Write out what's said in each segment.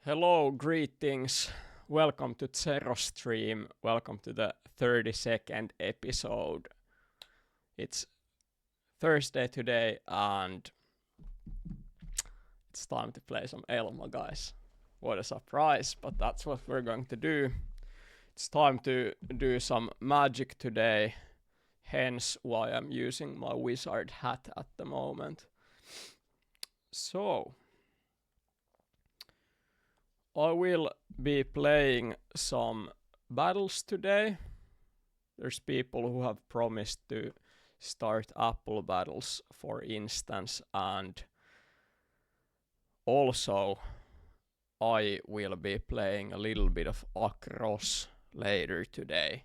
Hello, greetings. Welcome to Zero Stream. Welcome to the 32nd episode. It's Thursday today and it's time to play some Elma, guys. What a surprise, but that's what we're going to do. It's time to do some magic today, hence why I'm using my wizard hat at the moment. So, I will be playing some battles today. There's people who have promised to start Apple battles, for instance, and also I will be playing a little bit of Across later today.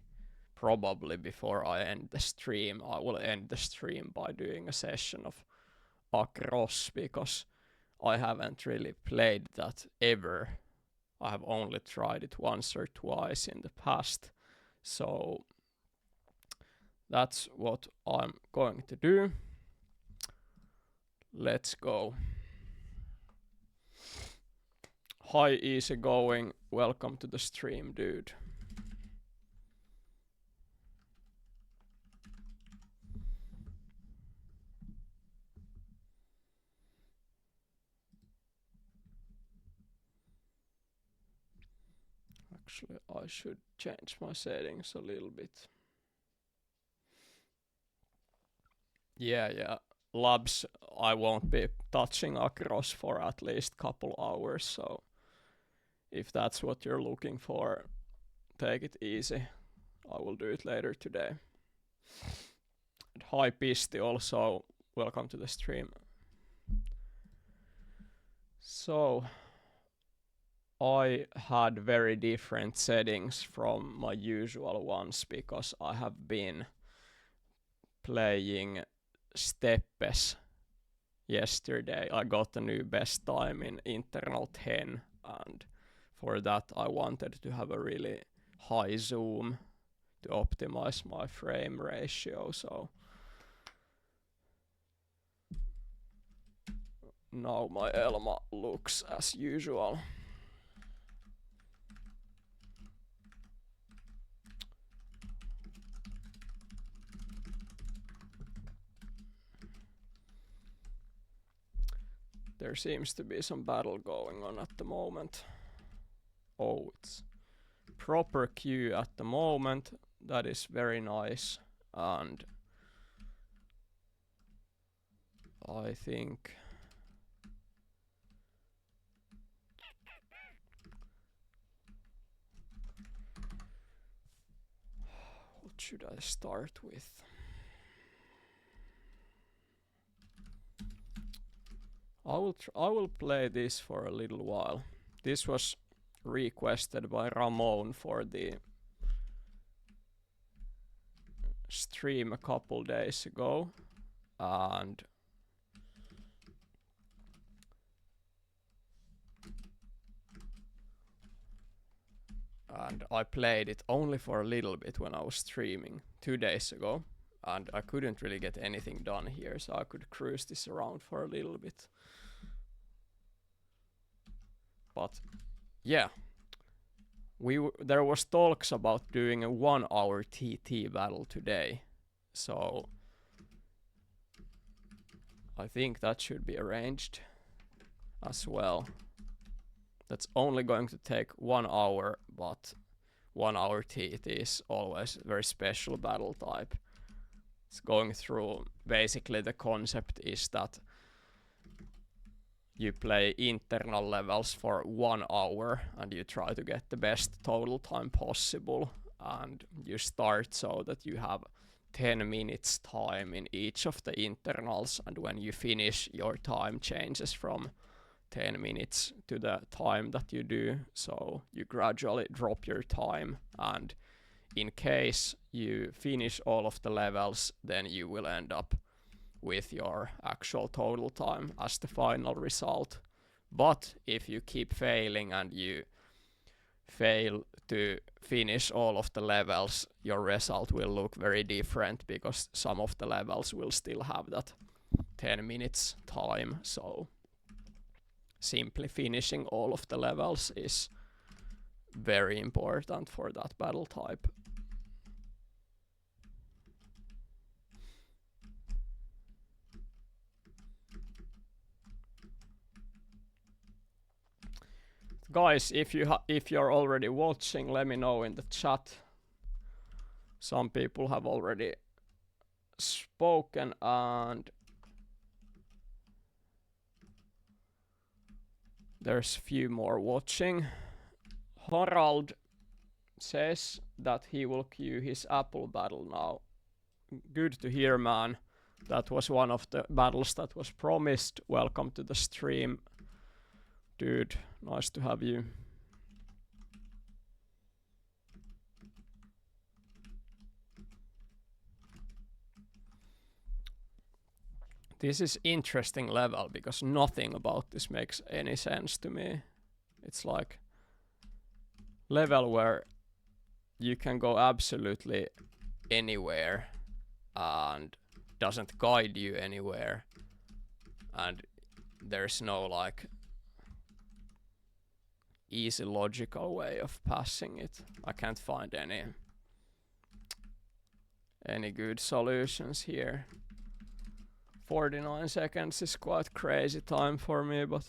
Probably before I end the stream. I will end the stream by doing a session of Across because I haven't really played that ever. I have only tried it once or twice in the past, so that's what I'm going to do. Let's go. Hi, easygoing. Welcome to the stream, dude. Actually, I should change my settings a little bit. Yeah. Labs, I won't be touching Across for at least couple hours, so if that's what you're looking for, take it easy. I will do it later today. And hi Pisti also, welcome to the stream. So, I had very different settings from my usual ones because I have been playing Steppes yesterday. I got a new best time in internal 10 and for that I wanted to have a really high zoom to optimize my frame ratio, so now my Elma looks as usual. There seems to be some battle going on at the moment. Oh, it's proper queue at the moment. That is very nice. And I think what should I start with? I will play this for a little while. This was requested by Ramon for the stream a couple days ago, and I played it only for a little bit when I was streaming 2 days ago, and I couldn't really get anything done here, so I could cruise this around for a little bit. But yeah, there was talks about doing a 1 hour TT battle today, so I think that should be arranged as well. That's only going to take 1 hour, but 1 hour TT is always a very special battle type. It's going through, basically the concept is that you play internal levels for 1 hour and you try to get the best total time possible, and you start so that you have 10 minutes time in each of the internals, and when you finish your time changes from 10 minutes to the time that you do, so you gradually drop your time, and in case you finish all of the levels, then you will end up with your actual total time as the final result. But if you keep failing and you fail to finish all of the levels, your result will look very different because some of the levels will still have that 10 minutes time, so simply finishing all of the levels is very important for that battle type. Guys, if you're already watching, let me know in the chat. Some people have already spoken, and there's few more watching. Harald says that he will queue his apple battle now. Good to hear, man. That was one of the battles that was promised. Welcome to the stream, dude. Nice to have you. This is interesting level because nothing about this makes any sense to me. It's like level where you can go absolutely anywhere and doesn't guide you anywhere, and there's no like easy logical way of passing it. I can't find any good solutions here. 49 seconds is quite crazy time for me, but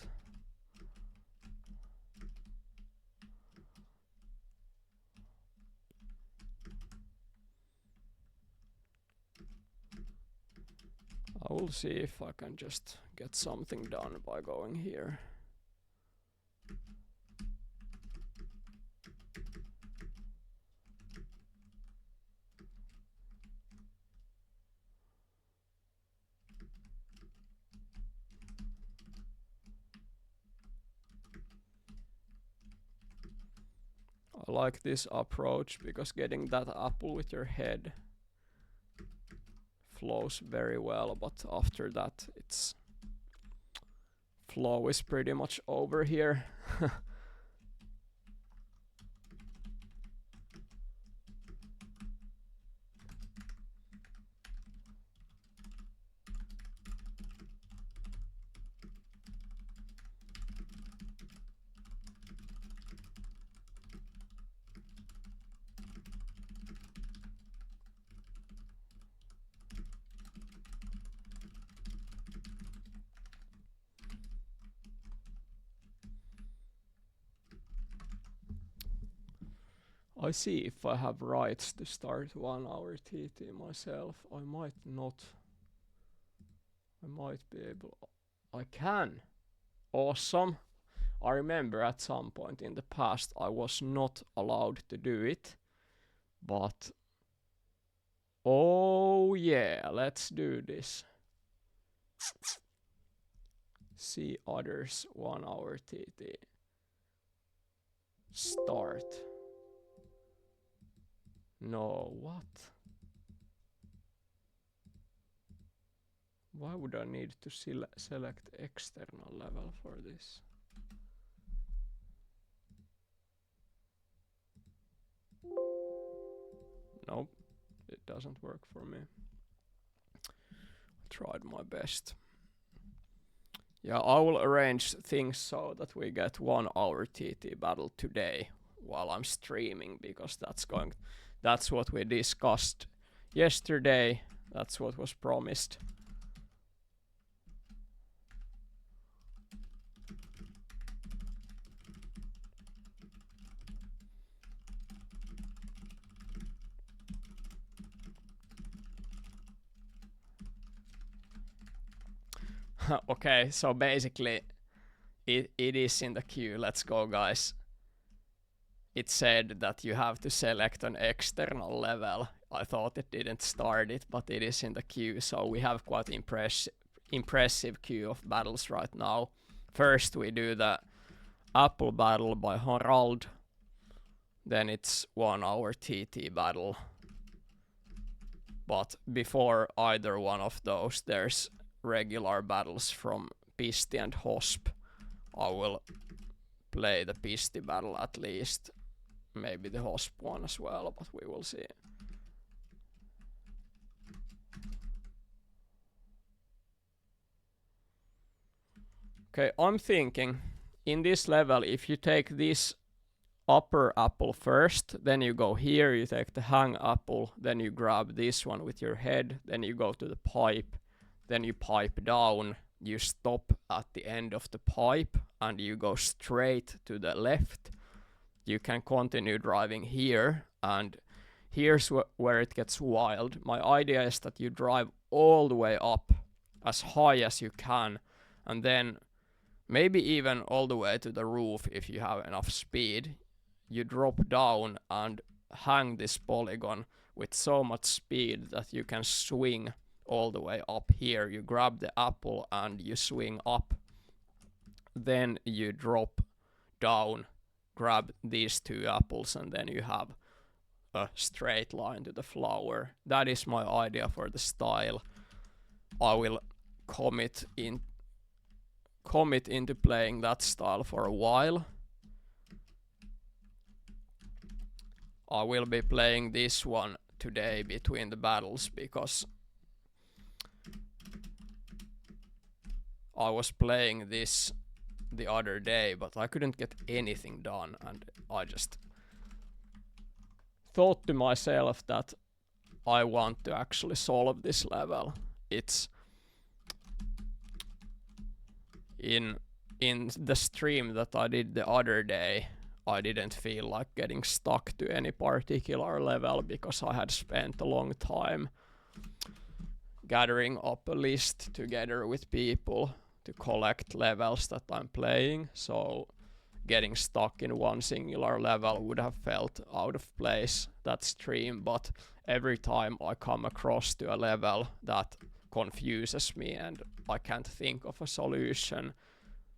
I will see if I can just get something done by going here. I like this approach because getting that apple with your head flows very well, but after that its flow is pretty much over here. I see if I have rights to start 1 hour TT myself. I might not. I might be able. I can. Awesome. I remember at some point in the past I was not allowed to do it. But oh yeah, let's do this. See others 1 hour TT. Start. No, what? Why would I need to select external level for this? Nope, it doesn't work for me. I tried my best. Yeah, I will arrange things so that we get 1 hour TT battle today while I'm streaming, because that's what we discussed yesterday. That's what was promised. Okay, so basically it is in the queue. Let's go, guys. It said that you have to select an external level. I thought it didn't start it, but it is in the queue, so we have quite impressive queue of battles right now. First we do the apple battle by Harald, then it's 1 hour TT battle. But before either one of those, there's regular battles from Pisti and Hosp. I will play the Pisti battle at least. Maybe the Hosp one as well, but we will see. Okay, I'm thinking in this level, if you take this upper apple first, then you go here, you take the hang apple, then you grab this one with your head, then you go to the pipe, then you pipe down, you stop at the end of the pipe, and you go straight to the left. You can continue driving here, and here's where it gets wild. My idea is that you drive all the way up as high as you can, and then maybe even all the way to the roof if you have enough speed. You drop down and hang this polygon with so much speed that you can swing all the way up here. You grab the apple and you swing up. Then you drop down, grab these 2 apples, and then you have a straight line to the flower. That is my idea for the style. I will commit into playing that style for a while. I will be playing this one today between the battles because I was playing this the other day, but I couldn't get anything done, and I just thought to myself that I want to actually solve this level. It's in the stream that I did the other day, I didn't feel like getting stuck to any particular level because I had spent a long time gathering up a list together with people to collect levels that I'm playing, so getting stuck in one singular level would have felt out of place that stream. But every time I come across to a level that confuses me and I can't think of a solution,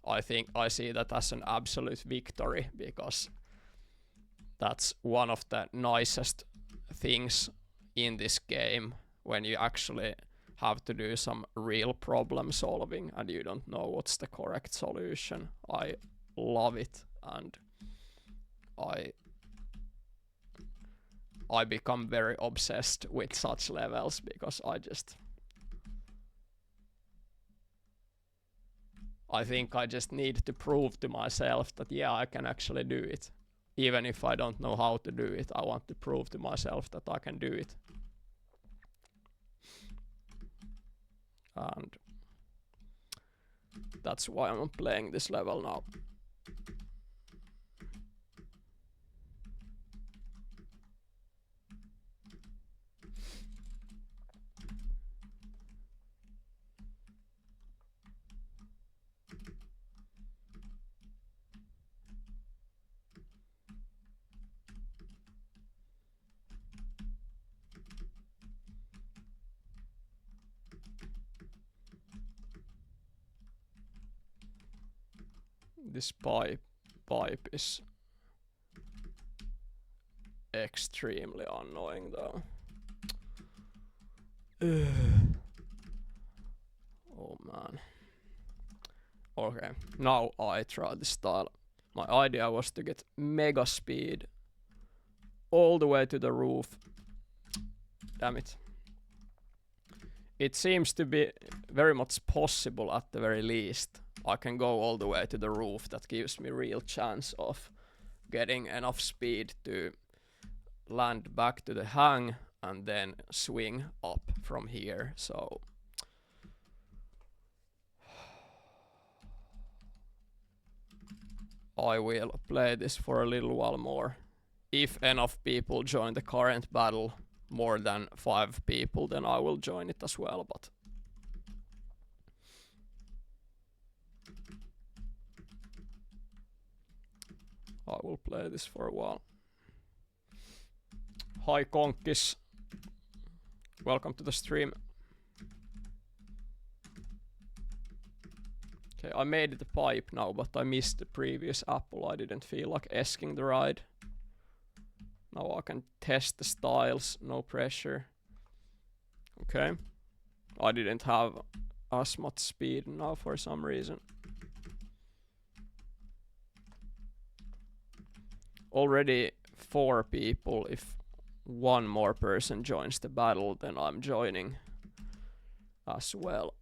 I think I see that as an absolute victory, because that's one of the nicest things in this game, when you actually have to do some real problem solving and you don't know what's the correct solution. I love it, and I become very obsessed with such levels because I think I just need to prove to myself that yeah, I can actually do it. Even if I don't know how to do it, I want to prove to myself that I can do it. And that's why I'm playing this level now. This pipe is extremely annoying though. Oh man. Okay, now I try this style. My idea was to get mega speed all the way to the roof. Damn it. It seems to be very much possible at the very least. I can go all the way to the roof. That gives me real chance of getting enough speed to land back to the hang and then swing up from here. So I will play this for a little while more. If enough people join the current battle, more than 5 people, then I will join it as well, but I will play this for a while. Hi Konkis, welcome to the stream. Okay, I made the pipe now, but I missed the previous apple. I didn't feel like asking the ride. Now I can test the styles, no pressure. Okay, I didn't have as much speed now for some reason. Already 4 people. If one more person joins the battle, then I'm joining as well.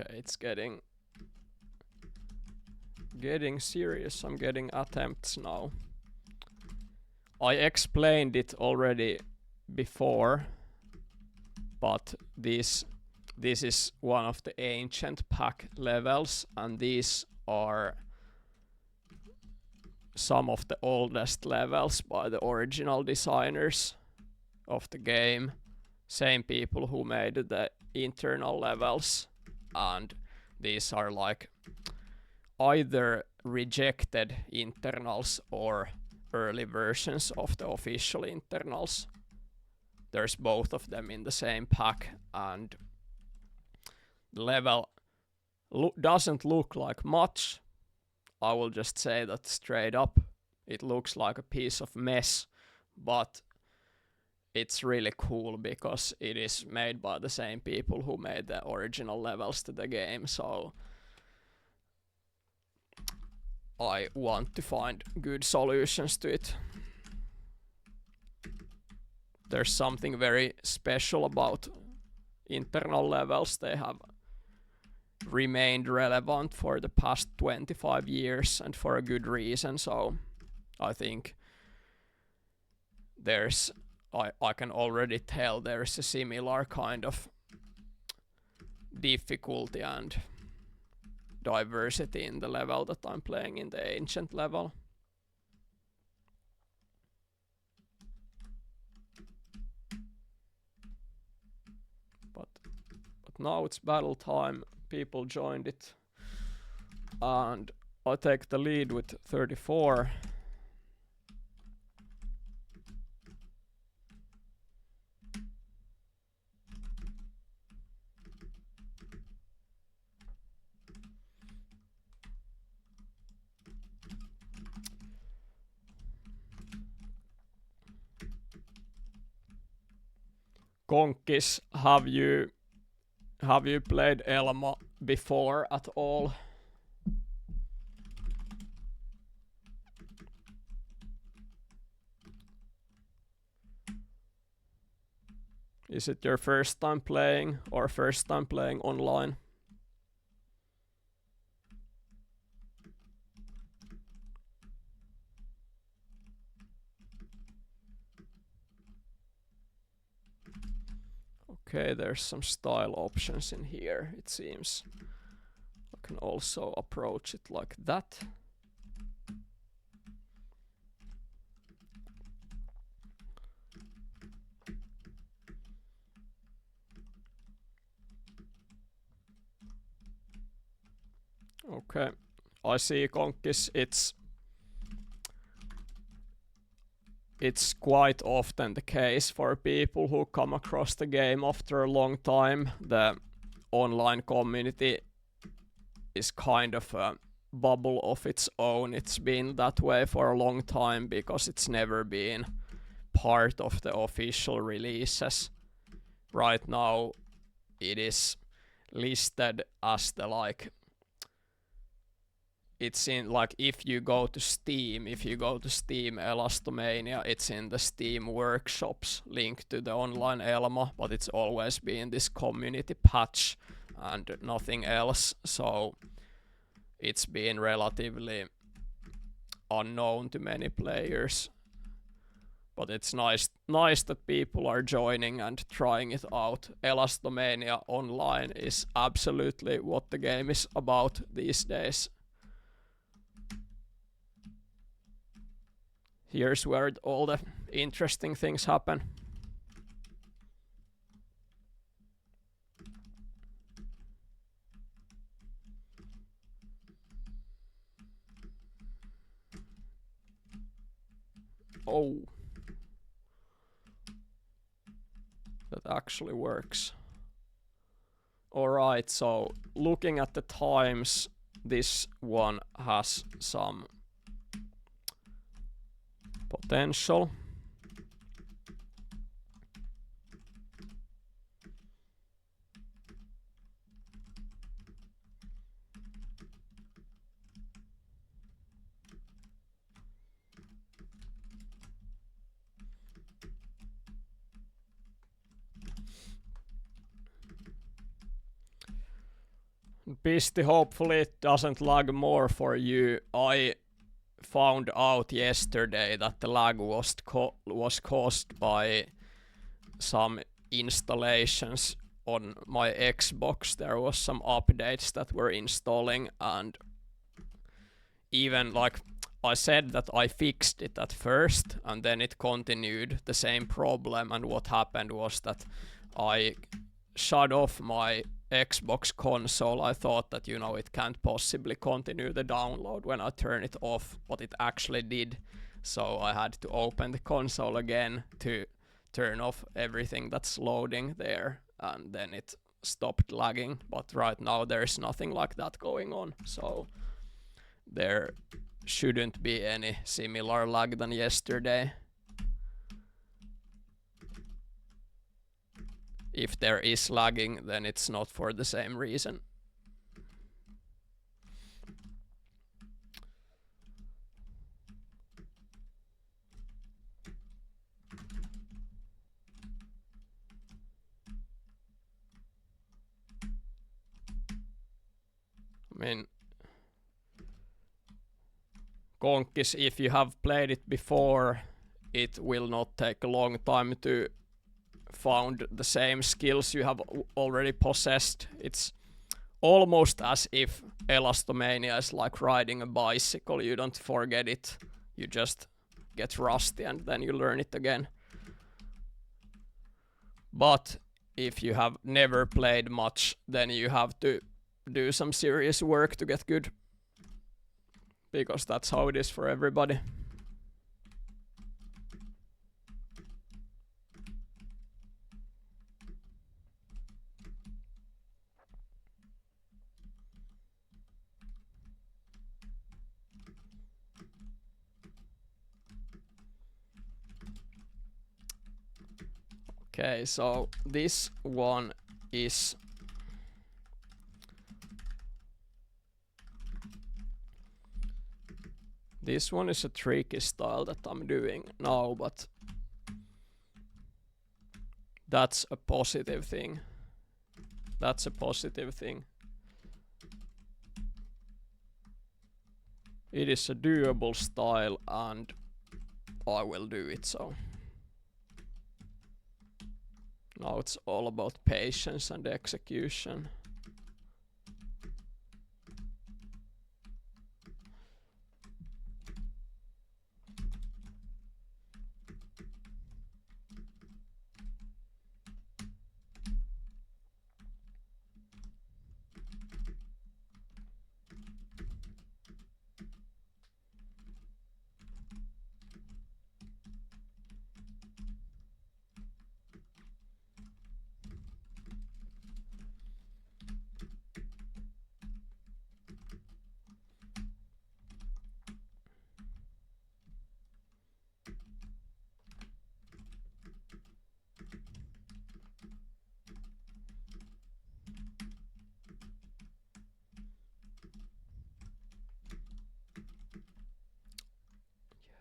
Okay, it's getting serious. I'm getting attempts now. I explained it already before, but this is one of the ancient pack levels, and these are some of the oldest levels by the original designers of the game. Same people who made the internal levels, and these are like either rejected internals or early versions of the official internals. There's both of them in the same pack, and the level doesn't look like much. I will just say that straight up. It looks like a piece of mess, but it's really cool because it is made by the same people who made the original levels to the game, so I want to find good solutions to it. There's something very special about internal levels. They have remained relevant for the past 25 years, and for a good reason, so I think I can already tell there's a similar kind of difficulty and diversity in the level that I'm playing in the ancient level. But now it's battle time. People joined it, and I take the lead with 34. Konkis, have you played Elma before at all? Is it your first time playing or first time playing online? Okay, there's some style options in here, it seems. I can also approach it like that. Okay, I see, Konkis. It's quite often the case for people who come across the game after a long time. The online community is kind of a bubble of its own. It's been that way for a long time because it's never been part of the official releases. Right now it is listed as the it's in if you go to Steam Elastomania, it's in the Steam workshops linked to the online Elma, but it's always been this community patch and nothing else, so it's been relatively unknown to many players. But it's nice that people are joining and trying it out. Elastomania Online is absolutely what the game is about these days. Here's where all the interesting things happen. Oh. That actually works. Alright, so looking at the times, this one has some potential. Pisti, hopefully it doesn't lag more for you. I found out yesterday that the lag was caused by some installations on my Xbox. There was some updates that were installing, and even like I said that I fixed it at first, and then it continued the same problem, and what happened was that I shut off my Xbox console. I thought that, you know, it can't possibly continue the download when I turn it off, but it actually did. So I had to open the console again to turn off everything that's loading there, and then it stopped lagging. But right now there's nothing like that going on, so there shouldn't be any similar lag than yesterday. If there is lagging, then it's not for the same reason. I mean, Konkis, if you have played it before, it will not take a long time to found the same skills you have already possessed. It's almost as if Elastomania is like riding a bicycle. You don't forget it, you just get rusty and then you learn it again. But if you have never played much, then you have to do some serious work to get good, because that's how it is for everybody. Okay, so this one is a tricky style that I'm doing now, but that's a positive thing. That's a positive thing. It is a doable style and I will do it, so. Now it's all about patience and execution.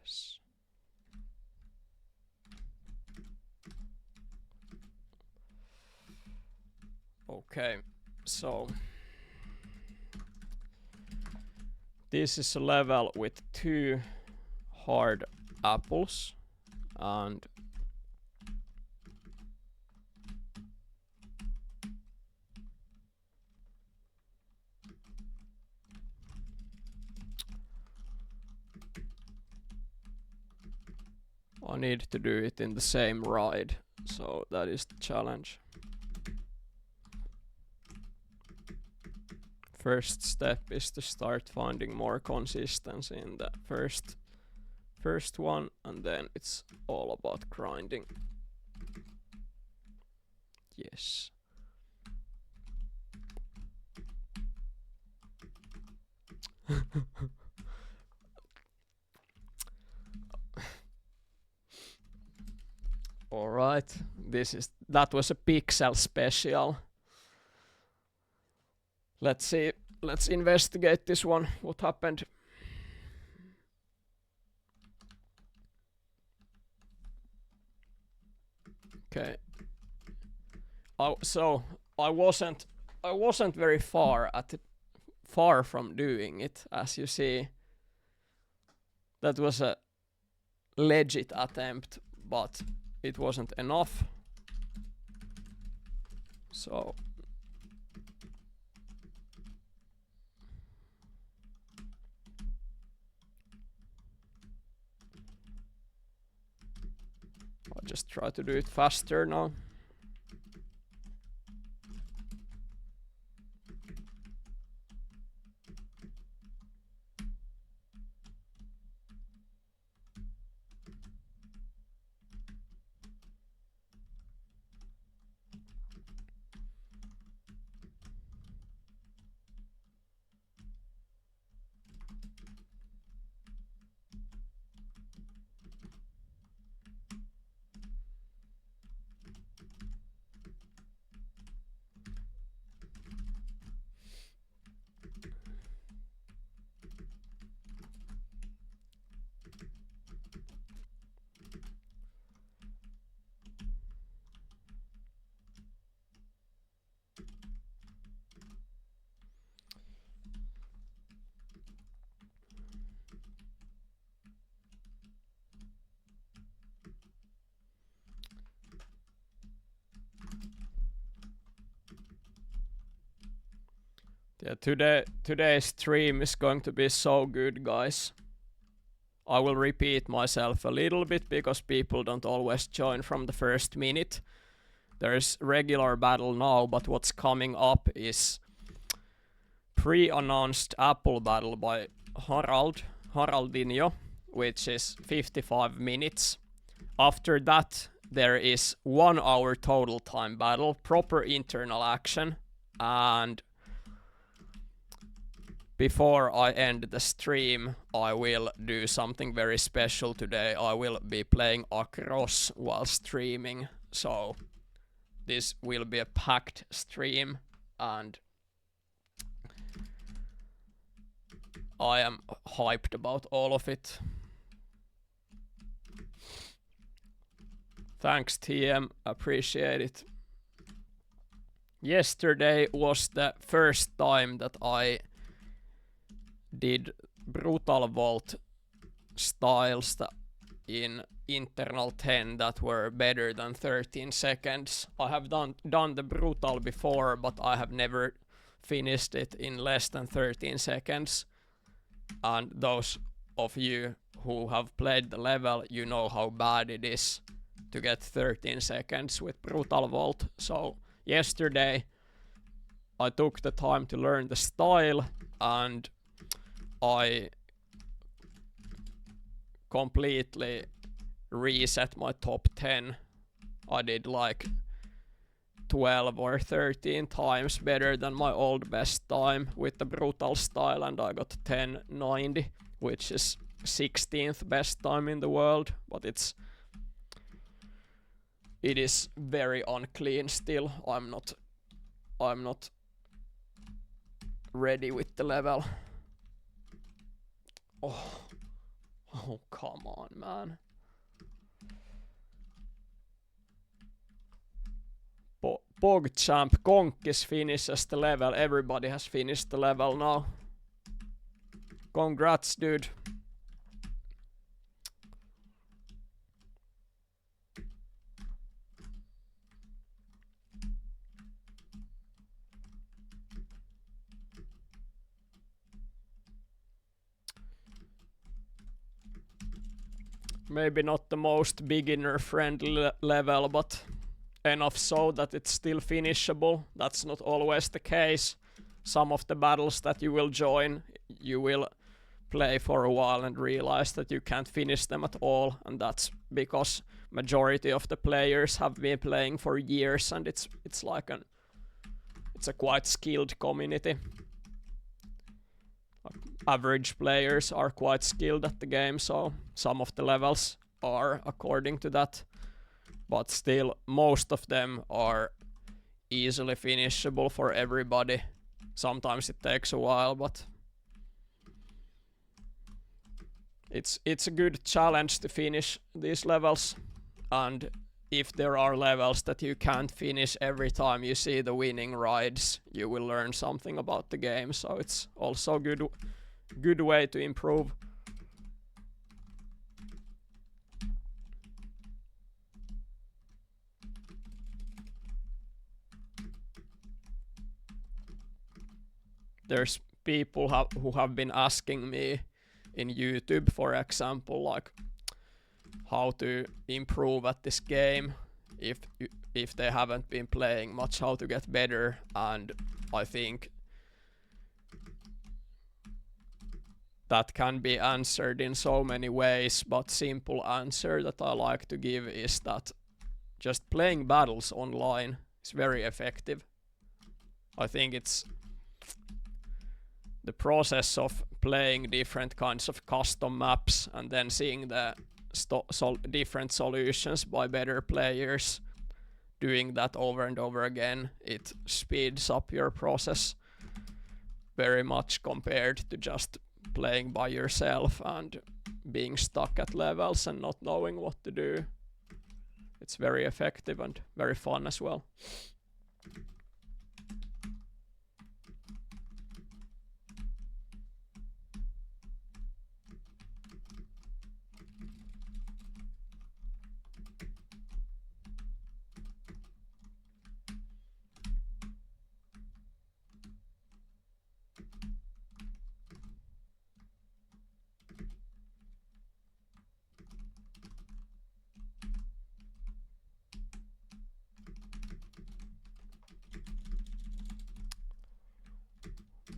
Yes. Okay, so this is a level with 2 hard apples, and I need to do it in the same ride, so that is the challenge. First step is to start finding more consistency in the first one, and then it's all about grinding. Yes. All right, that was a pixel special. Let's see. Let's investigate this one. What happened? Okay. So I wasn't I wasn't very far from doing it, as you see. That was a legit attempt, but it wasn't enough. So I'll just try to do it faster now. Yeah, today's stream is going to be so good, guys. I will repeat myself a little bit because people don't always join from the first minute. There's regular battle now, but what's coming up is pre-announced Apple battle by Haraldinho, which is 55 minutes. After that, there is 1 hour total time battle, proper internal action, and before I end the stream, I will do something very special today. I will be playing Across while streaming, so this will be a packed stream, and I am hyped about all of it. Thanks, TM, appreciate it. Yesterday was the first time that I did brutal vault styles in internal 10 that were better than 13 seconds. I have done the brutal before, but I have never finished it in less than 13 seconds. And those of you who have played the level, you know how bad it is to get 13 seconds with brutal vault. So yesterday I took the time to learn the style, and I completely reset my top 10. I did like 12 or 13 times better than my old best time with the brutal style, and I got 1090, which is 16th best time in the world, but it is very unclean still. I'm not ready with the level. Oh, come on, man. PogChamp Konkis finishes the level. Everybody has finished the level now. Congrats, dude. Maybe not the most beginner-friendly level, but enough so that it's still finishable. That's not always the case. Some of the battles that you will join, you will play for a while and realize that you can't finish them at all, and that's because majority of the players have been playing for years, and it's a quite skilled community. Average players are quite skilled at the game, so some of the levels are according to that, but still most of them are easily finishable for everybody. Sometimes it takes a while, but it's a good challenge to finish these levels, and if there are levels that you can't finish every time you see the winning rides, you will learn something about the game. So it's also good way to improve. There's people who have been asking me in YouTube, for example, like how to improve at this game if they haven't been playing much, how to get better. And I think that can be answered in so many ways, but simple answer that I like to give is that just playing battles online is very effective. I think it's the process of playing different kinds of custom maps and then seeing the different solutions by better players, doing that over and over again, it speeds up your process very much compared to just playing by yourself and being stuck at levels and not knowing what to do. It's very effective and very fun as well.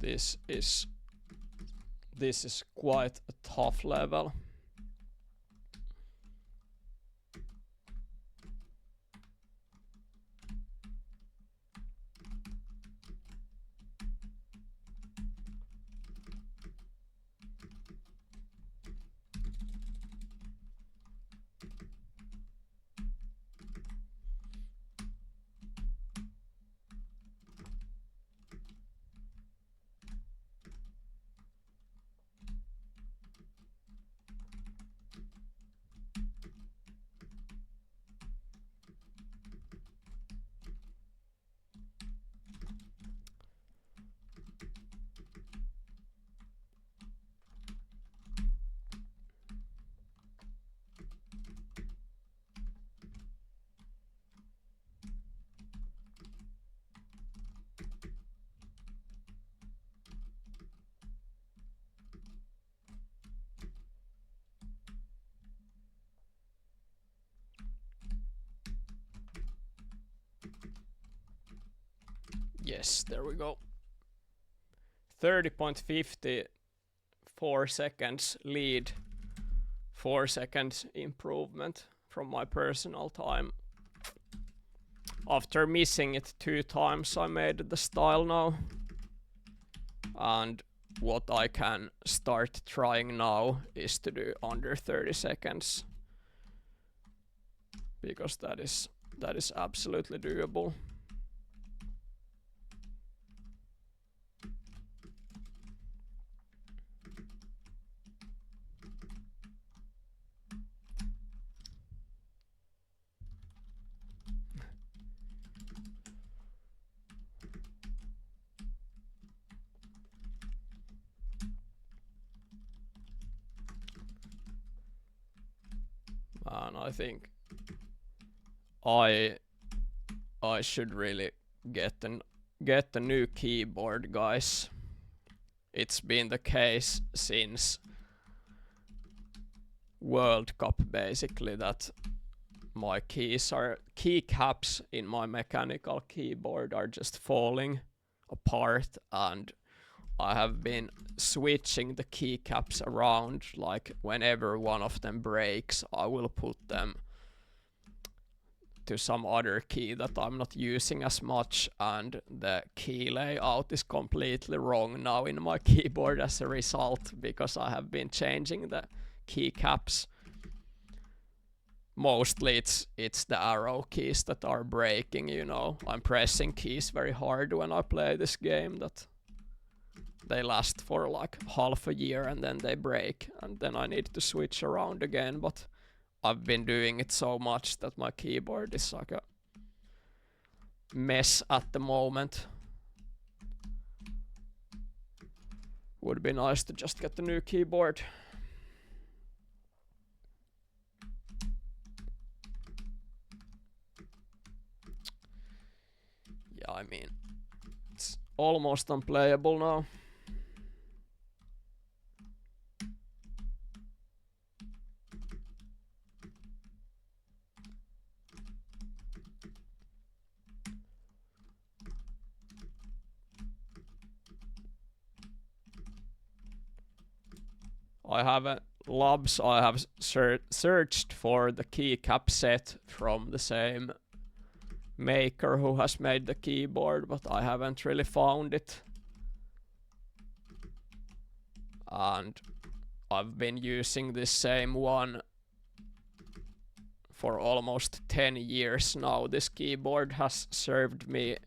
This is quite a tough level. Yes, there we go. 30.50, 4 seconds lead, 4 seconds improvement from my personal time. After missing it 2 times, I made the style now. And what I can start trying now is to do under 30 seconds. Because that is absolutely doable. And I think I should really get a new keyboard, guys. It's been the case since World Cup basically that my keycaps in my mechanical keyboard are just falling apart, and I have been switching the keycaps around. Like whenever one of them breaks, I will put them to some other key that I'm not using as much, and the key layout is completely wrong now in my keyboard as a result, because I have been changing the keycaps. Mostly it's the arrow keys that are breaking, you know. I'm pressing keys very hard when I play this game that they last for like half a year and then they break, and then I need to switch around again. But I've been doing it so much that my keyboard is like a mess at the moment. Would be nice to just get the new keyboard. Yeah, I mean, it's almost unplayable now. I have labs. I have searched for the keycap set from the same maker who has made the keyboard, but I haven't really found it. And I've been using this same one for almost 10 years now. This keyboard has served me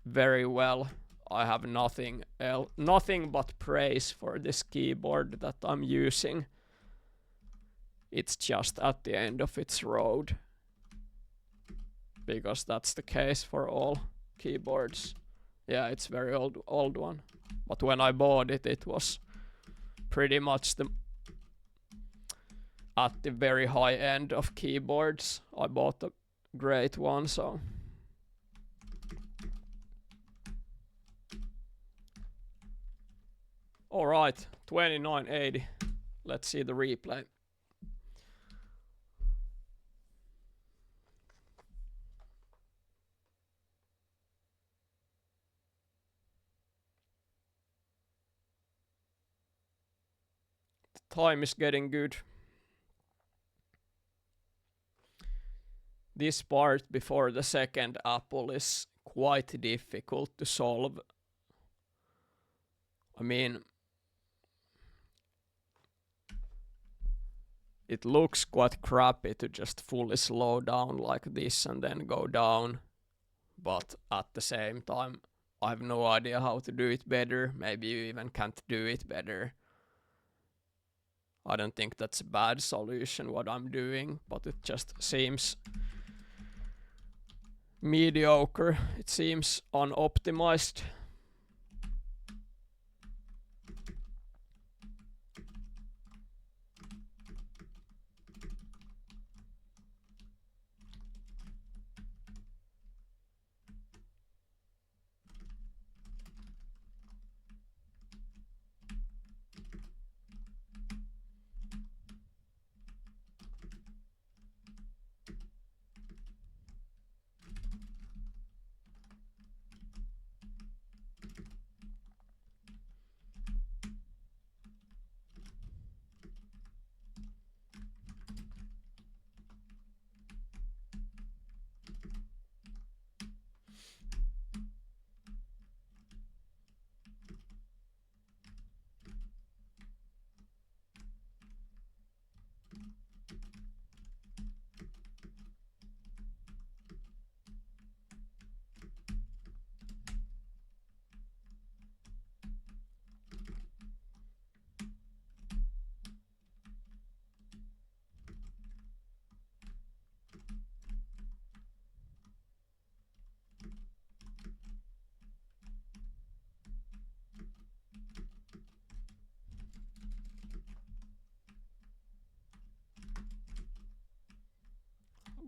very well. I have nothing but praise for this keyboard that I'm using. It's just at the end of its road, because that's the case for all keyboards. Yeah, it's very old one. But when I bought it, it was pretty much at the very high end of keyboards. I bought a great one, so. All right, 2980. Let's see the replay. The time is getting good. This part before the second apple is quite difficult to solve. I mean, it looks quite crappy to just fully slow down like this and then go down. But at the same time, I have no idea how to do it better. Maybe you even can't do it better. I don't think that's a bad solution what I'm doing, but it just seems mediocre. It seems unoptimized.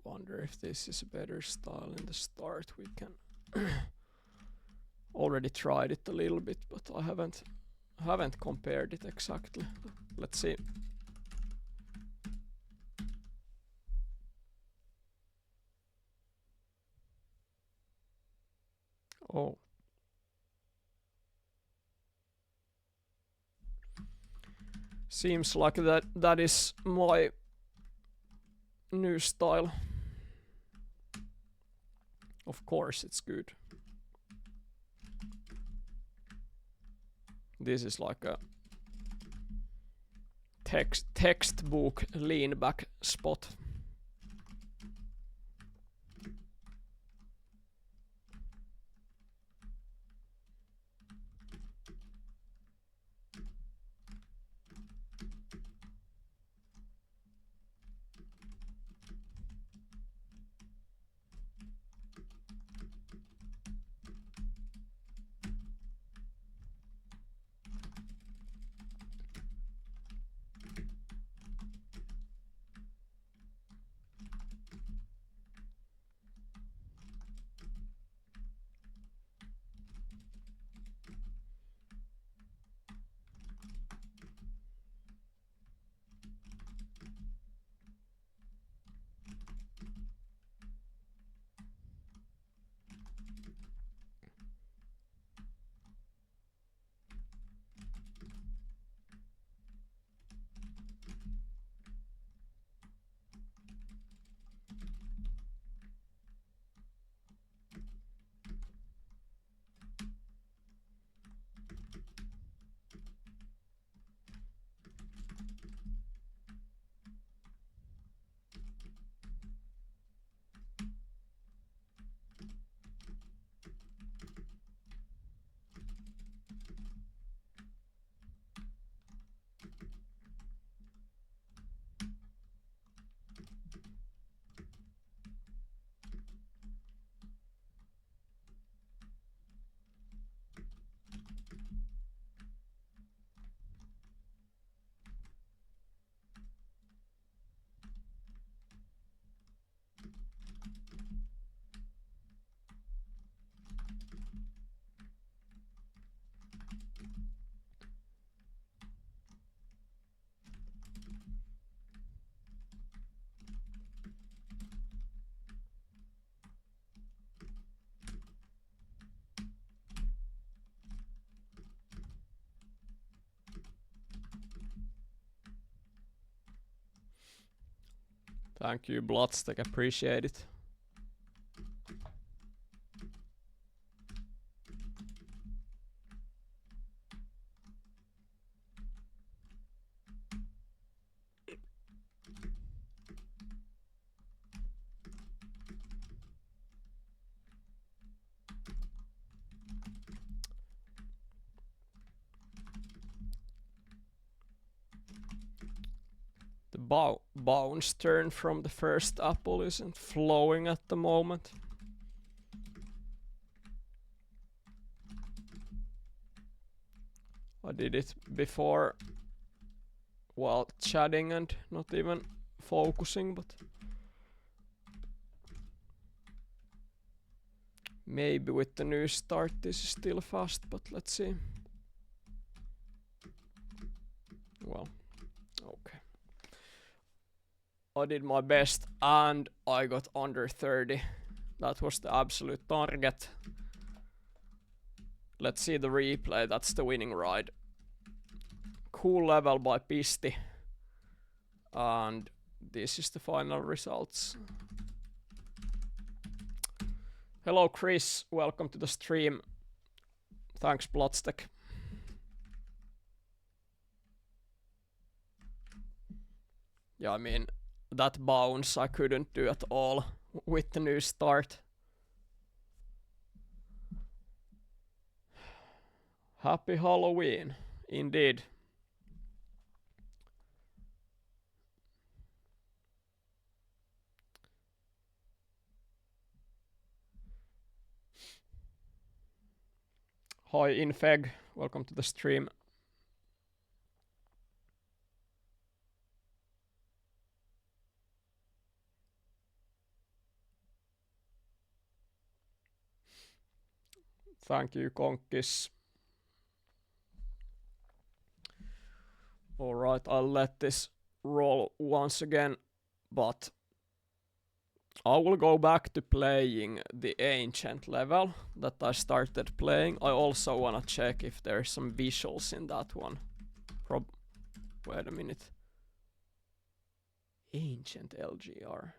Wonder if this is a better style in the start. We can already tried it a little bit, but I haven't compared it exactly. Let's see. Oh. Seems like that is my new style. Of course it's good. This is like a textbook lean back spot. Thank you, Bloodstack. Appreciate it. The bounce turn from the first apple isn't flowing at the moment. I did it before while chatting and not even focusing, but maybe with the new start this is still fast, but let's see. Well, okay. I did my best and I got under 30. That was the absolute target. Let's see the replay. That's the winning ride. Cool level by Pisti. And this is the final results. Hello Chris, welcome to the stream. Thanks Bloodstack. Yeah, I mean, that bounce I couldn't do at all with the new start. Happy Halloween, indeed. Hi Infeg, welcome to the stream. Thank you, Konkis. Alright, I'll let this roll once again, but I will go back to playing the ancient level that I started playing. I also wanna check if there's some visuals in that one. Wait a minute. Ancient LGR.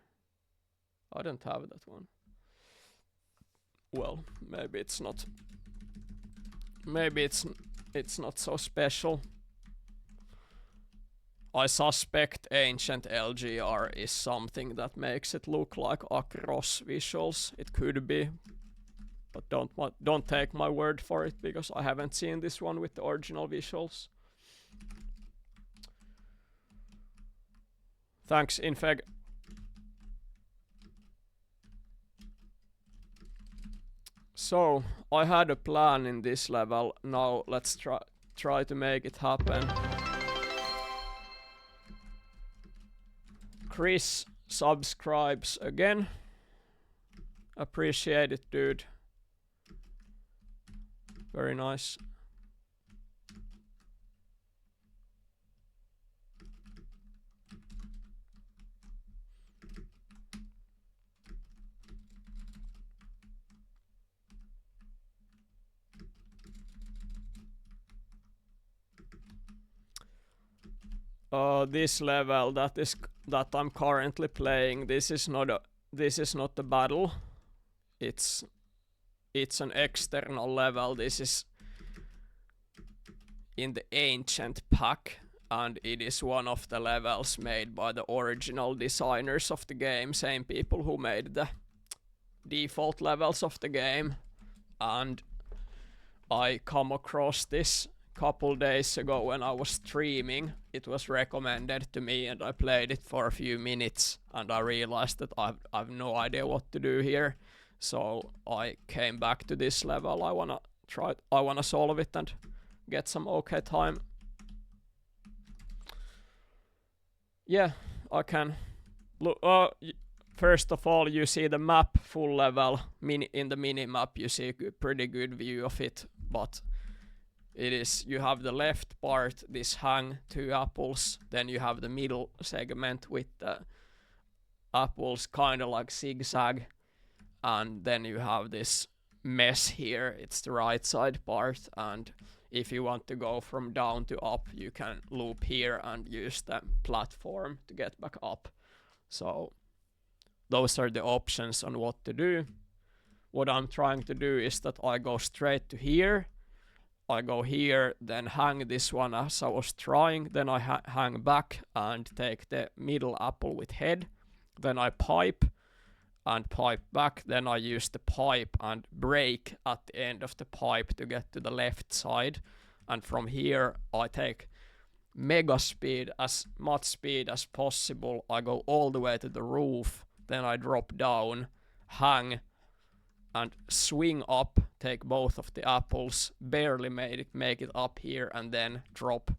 I don't have that one. Well, maybe it's not. Maybe it's not so special. I suspect ancient LGR is something that makes it look like across visuals. It could be, but don't take my word for it because I haven't seen this one with the original visuals. Thanks, Infeg. So I had a plan in this level. Now let's try to make it happen. Chris subscribes again. Appreciate it, dude. Very nice. This level that I'm currently playing, this is not a battle. It's an external level. This is in the ancient pack, and it is one of the levels made by the original designers of the game, same people who made the default levels of the game. And I come across this couple days ago when I was streaming. It was recommended to me and I played it for a few minutes and I realized that I've no idea what to do here. So I came back to this level. I wanna solve it and get some okay time. Yeah, I can. Look, first of all, you see the map full level. In the mini map, you see a pretty good view of it, but it is, you have the left part, this hang, 2 apples, then you have the middle segment with the apples kind of like zigzag, and then you have this mess here, it's the right side part, and if you want to go from down to up, you can loop here and use the platform to get back up. So those are the options on what to do. What I'm trying to do is that I go straight to here, I go here, then hang this one as I was trying, then I hang back and take the middle apple with head, then I pipe and pipe back, then I use the pipe and break at the end of the pipe to get to the left side, and from here I take mega speed, as much speed as possible, I go all the way to the roof, then I drop down, hang, and swing up, take both of the apples, barely make it up here, and then drop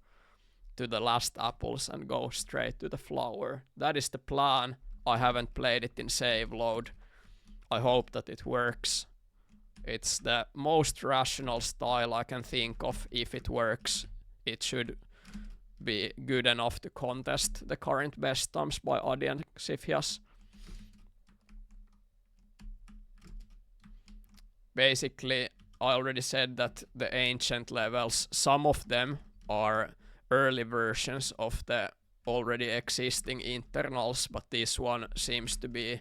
to the last apples and go straight to the flower. That is the plan. I haven't played it in save load. I hope that it works. It's the most rational style I can think of. If it works, it should be good enough to contest the current best times by Adi and Xifias. Basically, I already said that the ancient levels, some of them are early versions of the already existing internals, but this one seems to be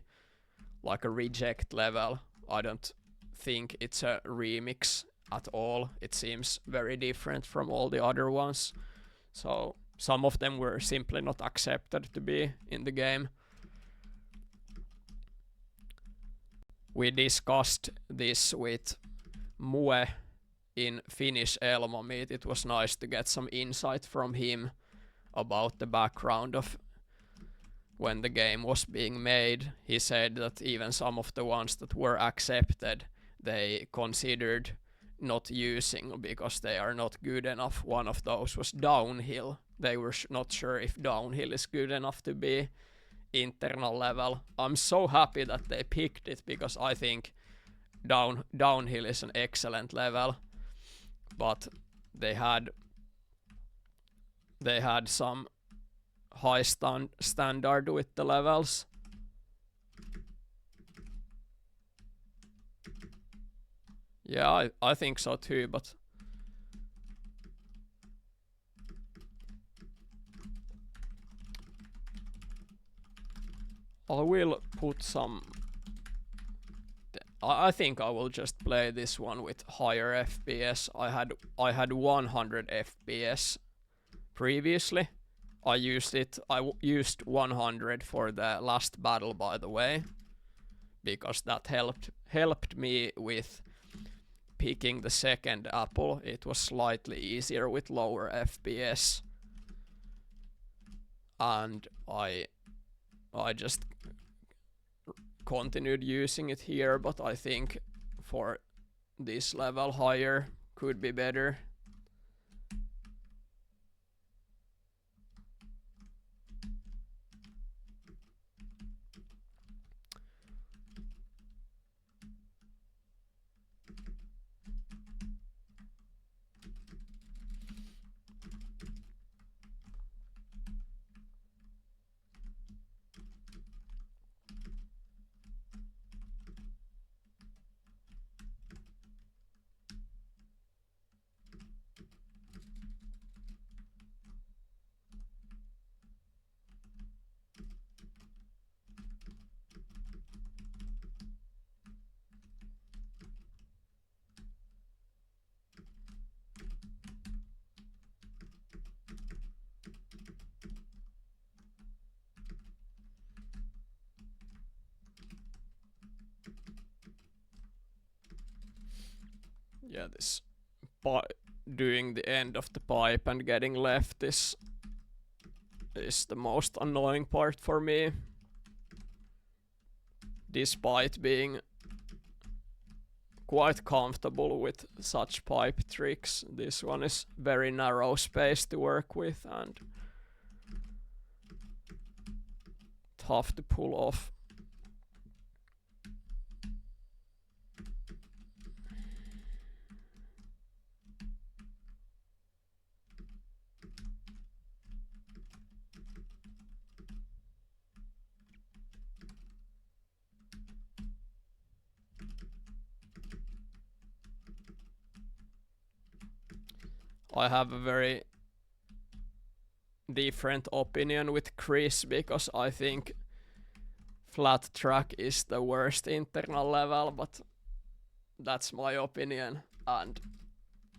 like a reject level. I don't think it's a remix at all. It seems very different from all the other ones. So some of them were simply not accepted to be in the game. We discussed this with Mue in Finnish Elma meet. It was nice to get some insight from him about the background of when the game was being made. He said that even some of the ones that were accepted, they considered not using because they are not good enough. One of those was Downhill. They were not sure if Downhill is good enough to be internal level. I'm so happy that they picked it because I think Downhill is an excellent level, but they had some high standard with the levels. Yeah, I think so too, but I will put some. I think I will just play this one with higher FPS. I had 100 FPS previously. I used 100 for the last battle, by the way, because that helped me with picking the second apple. It was slightly easier with lower FPS, and I just continued using it here, but I think for this level higher could be better. Yeah, this doing the end of the pipe and getting left is the most annoying part for me. Despite being quite comfortable with such pipe tricks, this one is very narrow space to work with and tough to pull off. I have a very different opinion with Chris because I think flat track is the worst internal level, but that's my opinion, and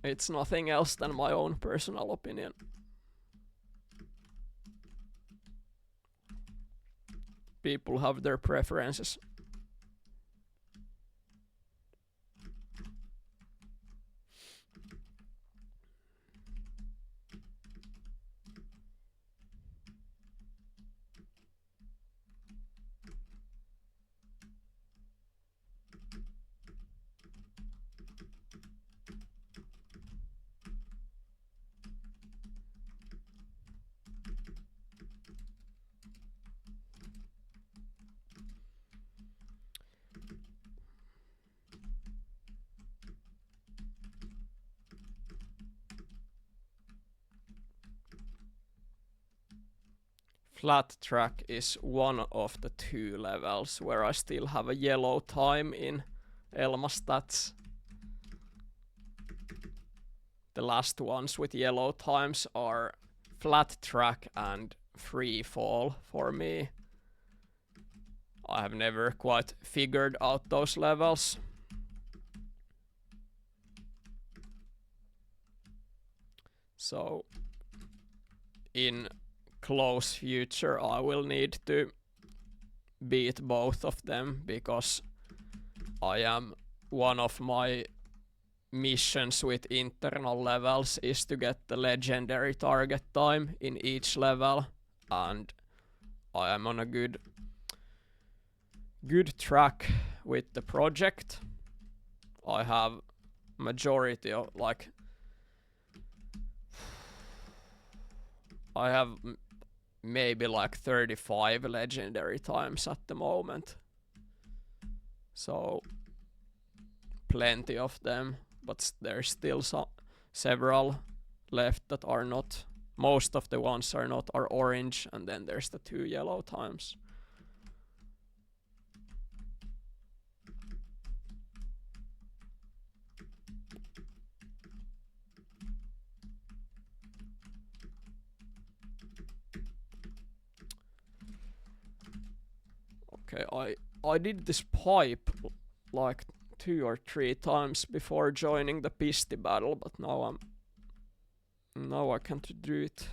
it's nothing else than my own personal opinion. People have their preferences. Flat track is one of the 2 levels where I still have a yellow time in elma stats. The last ones with yellow times are flat track and free fall for me. I have never quite figured out those levels. So in close future I will need to beat both of them, because I am one of my missions with internal levels is to get the legendary target time in each level, and I am on a good track with the project. I have majority of I have maybe 35 legendary times at the moment, so plenty of them, but there's still several left that are not. Most of the ones are orange, and then there's the 2 yellow times. Okay, I did this pipe 2 or 3 times before joining the Pisti battle, but now I can't do it.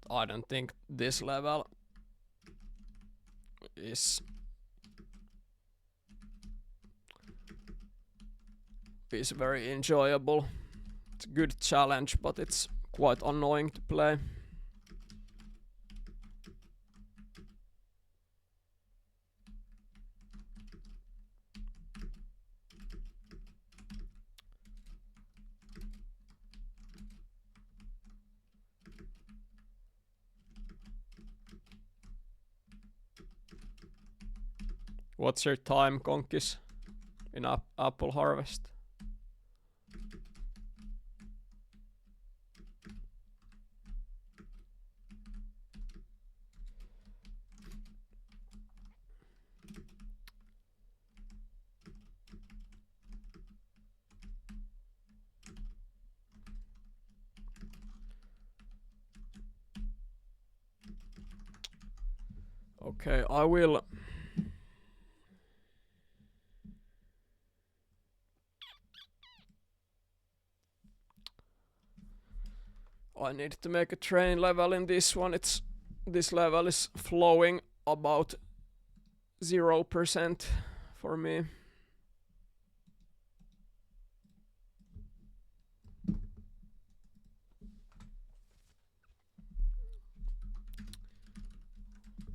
I don't think this level is very enjoyable. It's a good challenge, but it's quite annoying to play. What's your time, Konkis, in apple harvest? Okay, I will. I need to make a train level in this one. This level is flowing about 0% for me.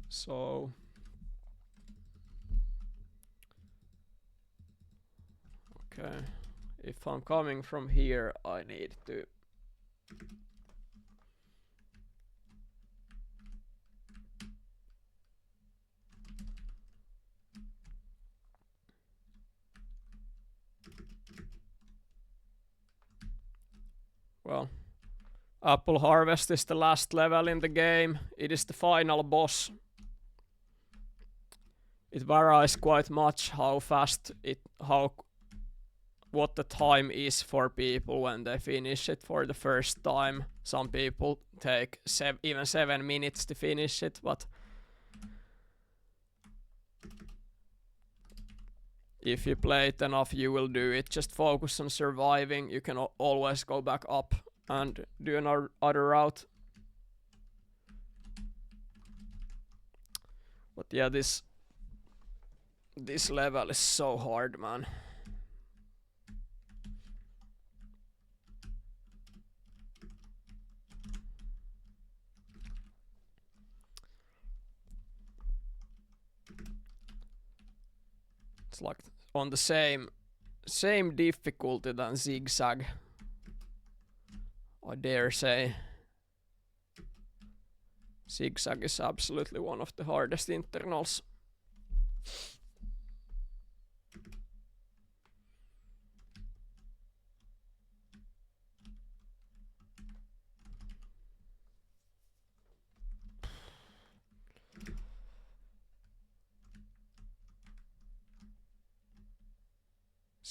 So Okay. If I'm coming from here, I need to... Well, apple harvest is the last level in the game. It is the final boss. It varies quite much what the time is for people when they finish it for the first time. Some people take even 7 minutes to finish it, but if you play it enough, you will do it. Just focus on surviving. You can always go back up and do another route. But yeah, this level is so hard, man. It's like on the same difficulty than Zigzag, I dare say. Zigzag is absolutely one of the hardest internals.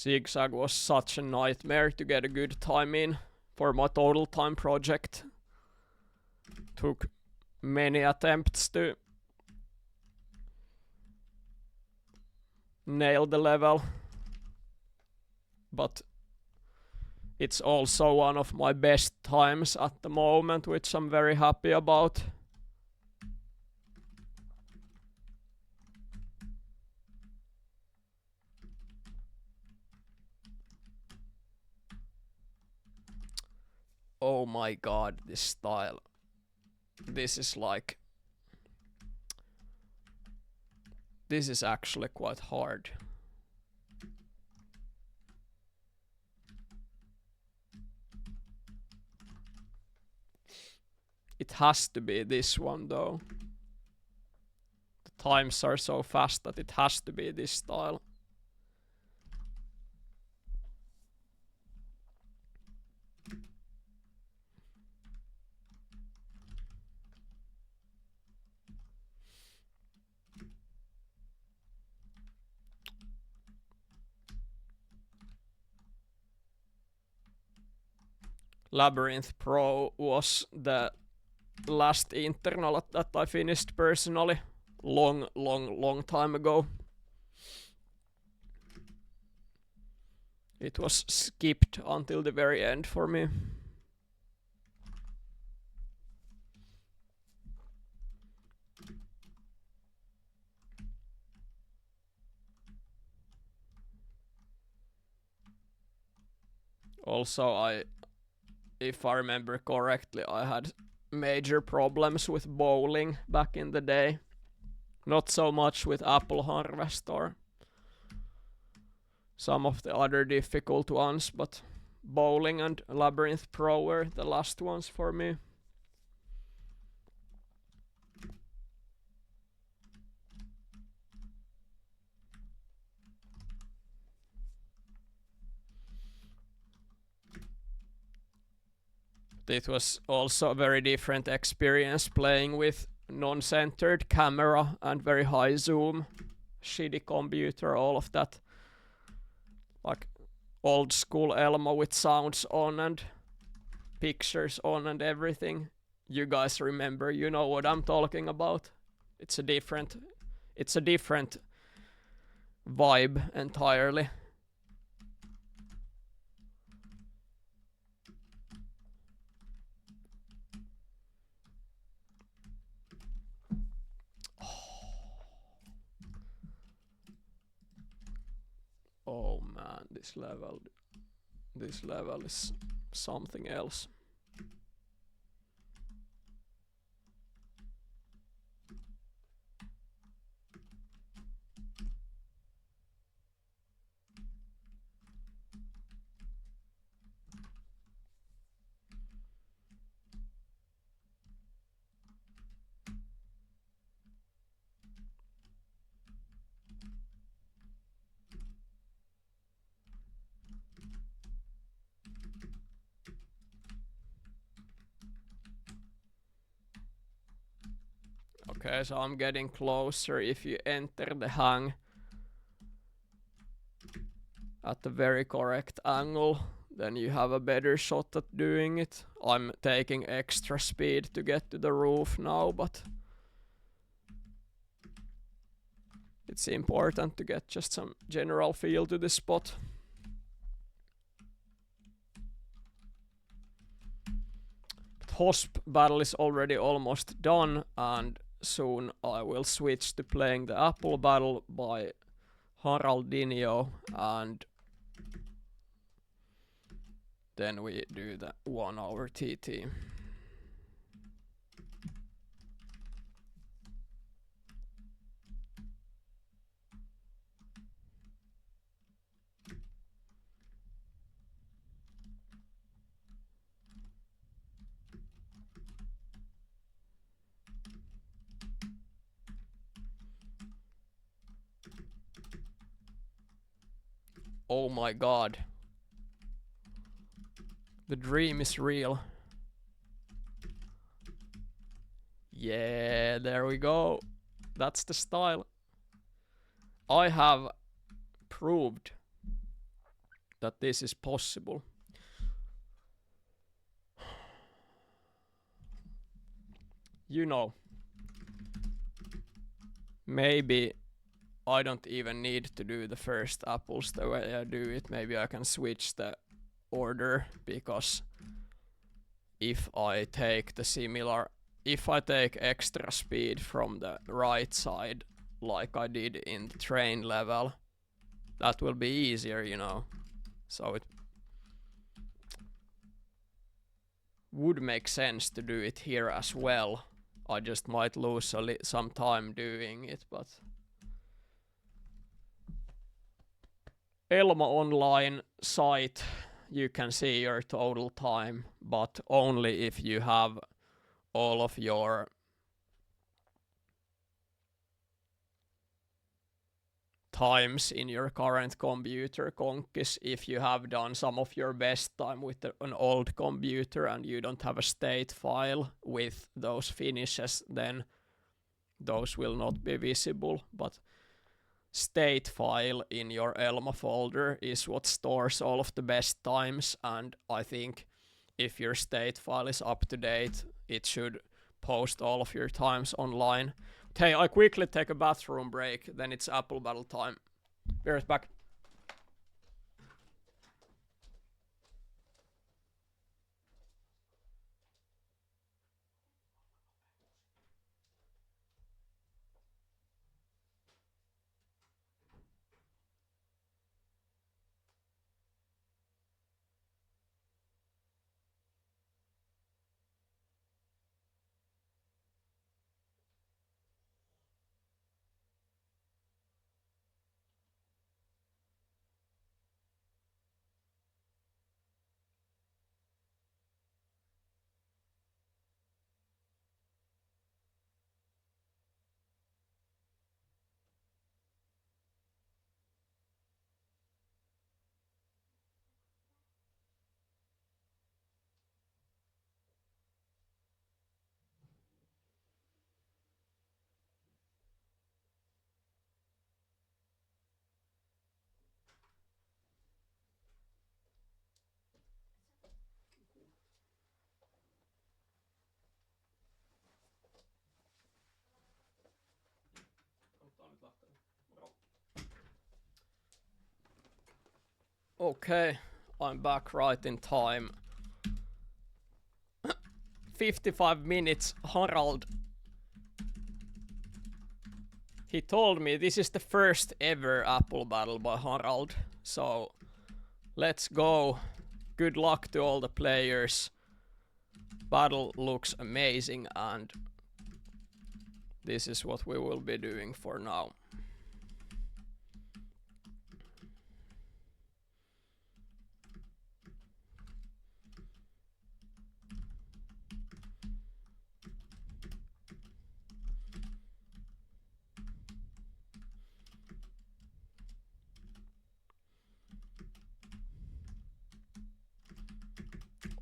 Zigzag was such a nightmare to get a good time in for my total time project. Took many attempts to nail the level, but it's also one of my best times at the moment, which I'm very happy about. Oh my god, this style. This is like... This is actually quite hard. It has to be this one though. The times are so fast that it has to be this style. Labyrinth Pro was the last internal that I finished personally. Long time ago. It was skipped until the very end for me. Also, if I remember correctly, I had major problems with bowling back in the day. Not so much with apple harvest or some of the other difficult ones, but bowling and Labyrinth Pro were the last ones for me. It was also a very different experience playing with non-centered camera and very high zoom, shitty computer, all of that. Like old school Elma with sounds on and pictures on and everything. You guys remember, you know what I'm talking about. It's a different vibe entirely. Oh man, this level is something else. Okay, so I'm getting closer. If you enter the hang at the very correct angle, then you have a better shot at doing it. I'm taking extra speed to get to the roof now, but it's important to get just some general feel to the spot. But Hosp battle is already almost done, and soon I will switch to playing the apple battle by Haraldinho, and then we do the 1 hour TT. Oh my god. The dream is real. Yeah, there we go. That's the style. I have proved that this is possible. You know, maybe I don't even need to do the first apples the way I do it. Maybe I can switch the order, because if I take extra speed from the right side like I did in the train level, that will be easier, you know. So it would make sense to do it here as well. I just might lose some time doing it, but Elma online site, you can see your total time, but only if you have all of your times in your current computer conquest. If you have done some of your best time with an old computer and you don't have a state file with those finishes, then those will not be visible. But state file in your Elma folder is what stores all of the best times, and I think if your state file is up to date, it should post all of your times online. But hey, I quickly take a bathroom break, then it's apple battle time. Be right back. Okay, I'm back right in time. 55 minutes, Harald. He told me this is the first ever apple battle by Harald. So let's go. Good luck to all the players. Battle looks amazing, and this is what we will be doing for now.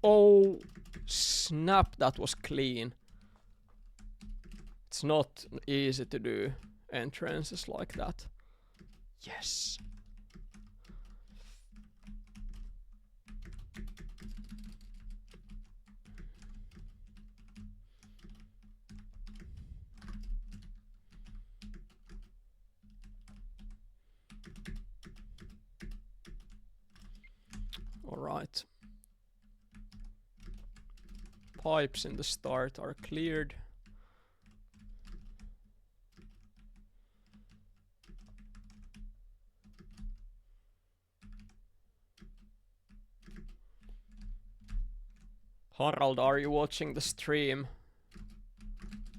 Oh snap, that was clean. It's not easy to do entrances like that. Yes. All right. Pipes in the start are cleared. Harald, are you watching the stream?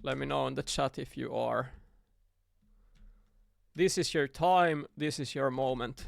Let me know in the chat if you are. This is your time, this is your moment.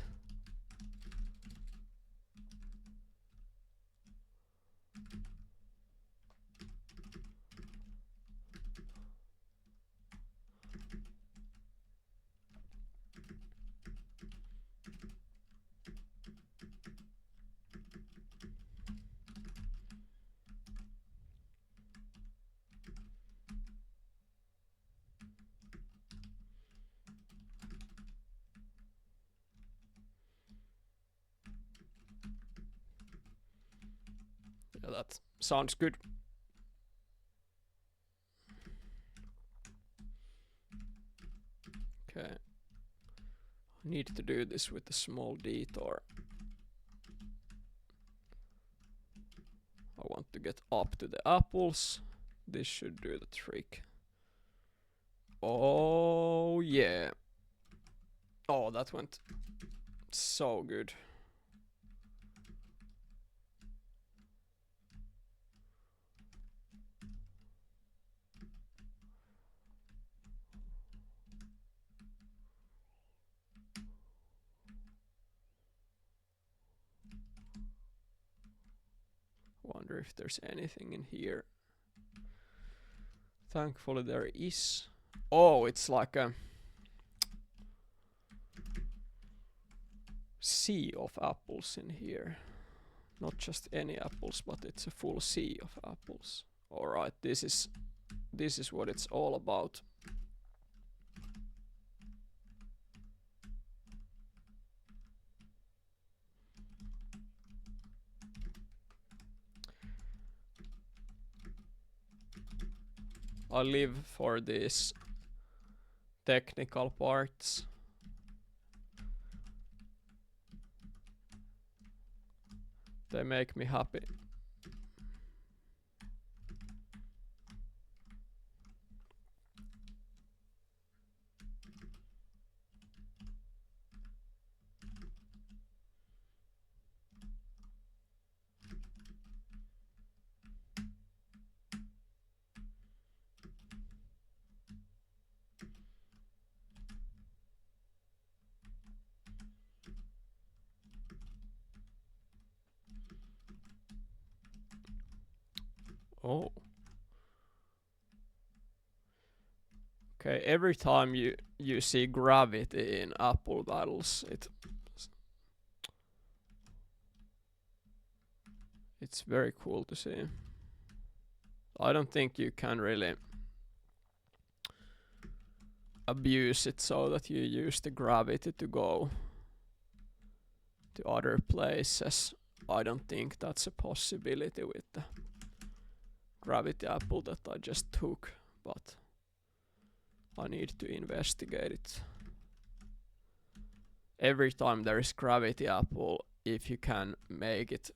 Yeah, that sounds good. Okay. I need to do this with a small detour. I want to get up to the apples. This should do the trick. Oh yeah. Oh, that went so good. Wonder if there's anything in here. Thankfully there is. Oh, it's like a sea of apples in here. Not just any apples, but it's a full sea of apples. Alright, this is what it's all about. I live for these technical parts. They make me happy. Oh. Okay, every time you see gravity in apple battles, it's very cool to see. I don't think you can really abuse it so that you use the gravity to go to other places. I don't think that's a possibility with the gravity apple that I just took, but I need to investigate it. Every time there is gravity apple, if you can make it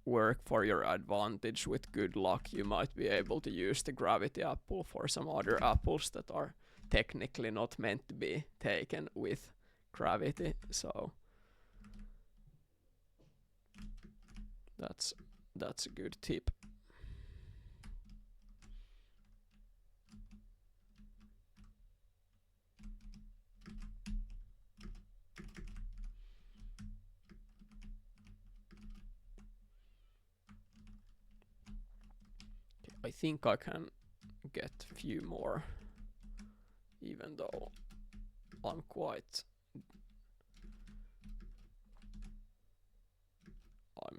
work for your advantage with good luck, you might be able to use the gravity apple for some other apples that are technically not meant to be taken with gravity. So that's a good tip. I think I can get a few more, even though I'm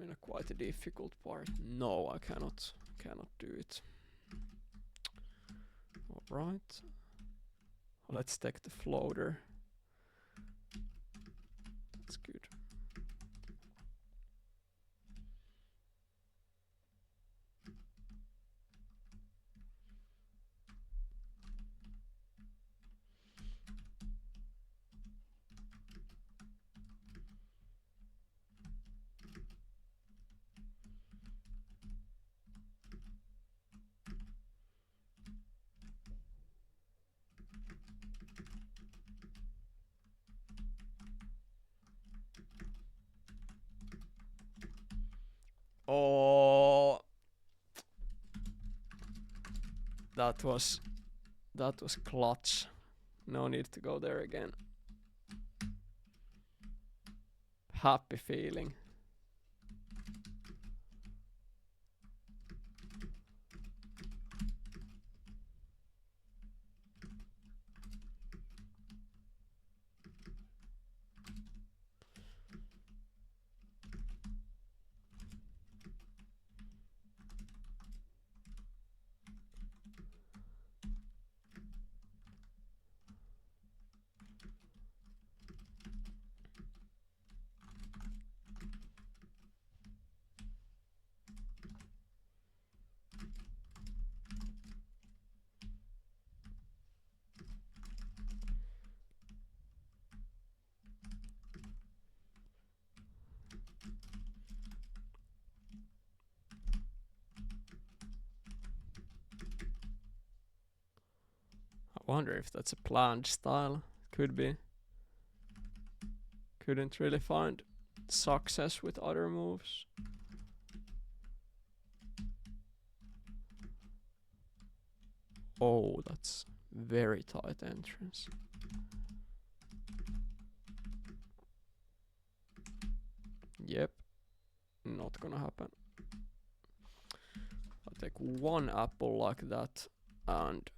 in a quite a difficult part. No, I cannot do it. Right. Let's take the floater. That's good. Oh, that was clutch. No need to go there again. Happy feeling. I wonder if that's a planned style. Could be. Couldn't really find success with other moves. Oh, that's very tight entrance. Yep. Not gonna happen. I'll take one apple like that and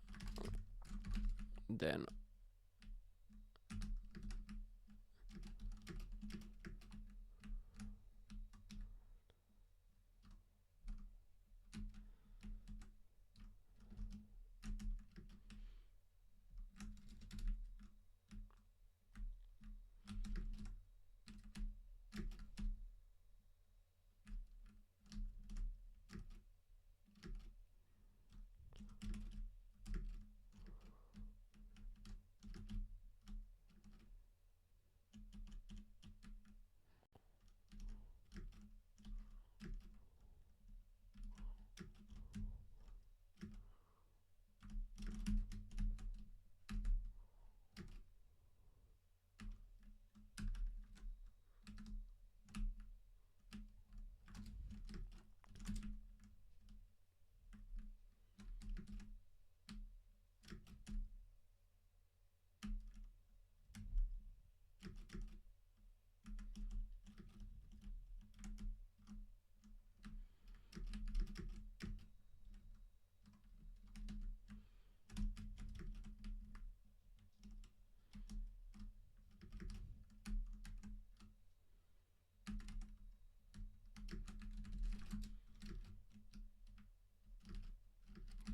then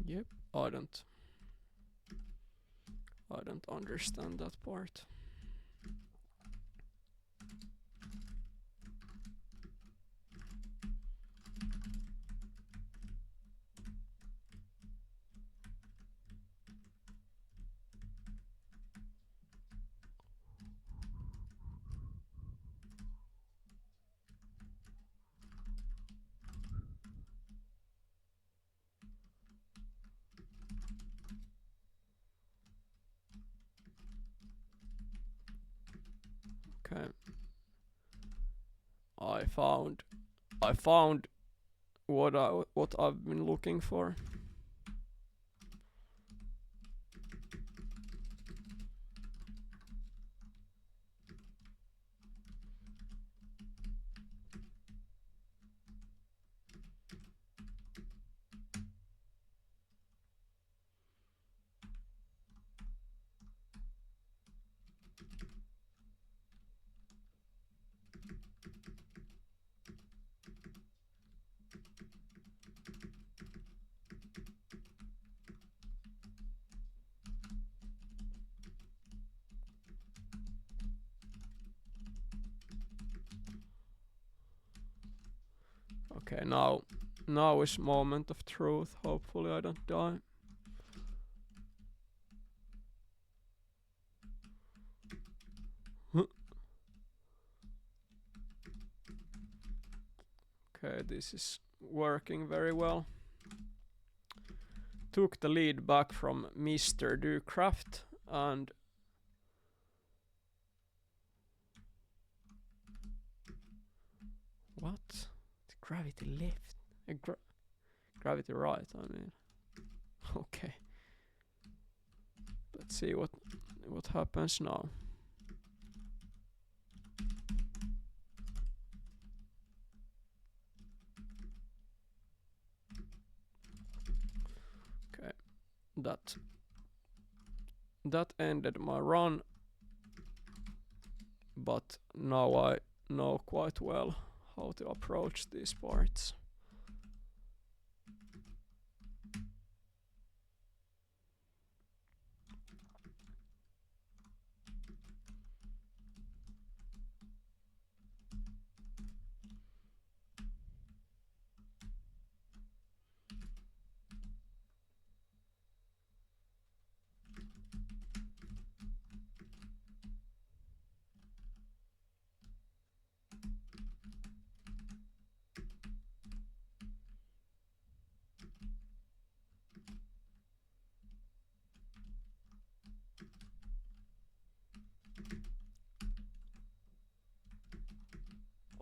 yep, I don't understand that part. Okay. I found what I've been looking for. Okay, now is moment of truth. Hopefully I don't die. Okay, this is working very well. Took the lead back from Mr. Ducraft and what? The gravity left. Gravity right, I mean. Okay. Let's see what happens now. Okay. That ended my run, but now I know quite well how to approach these parts.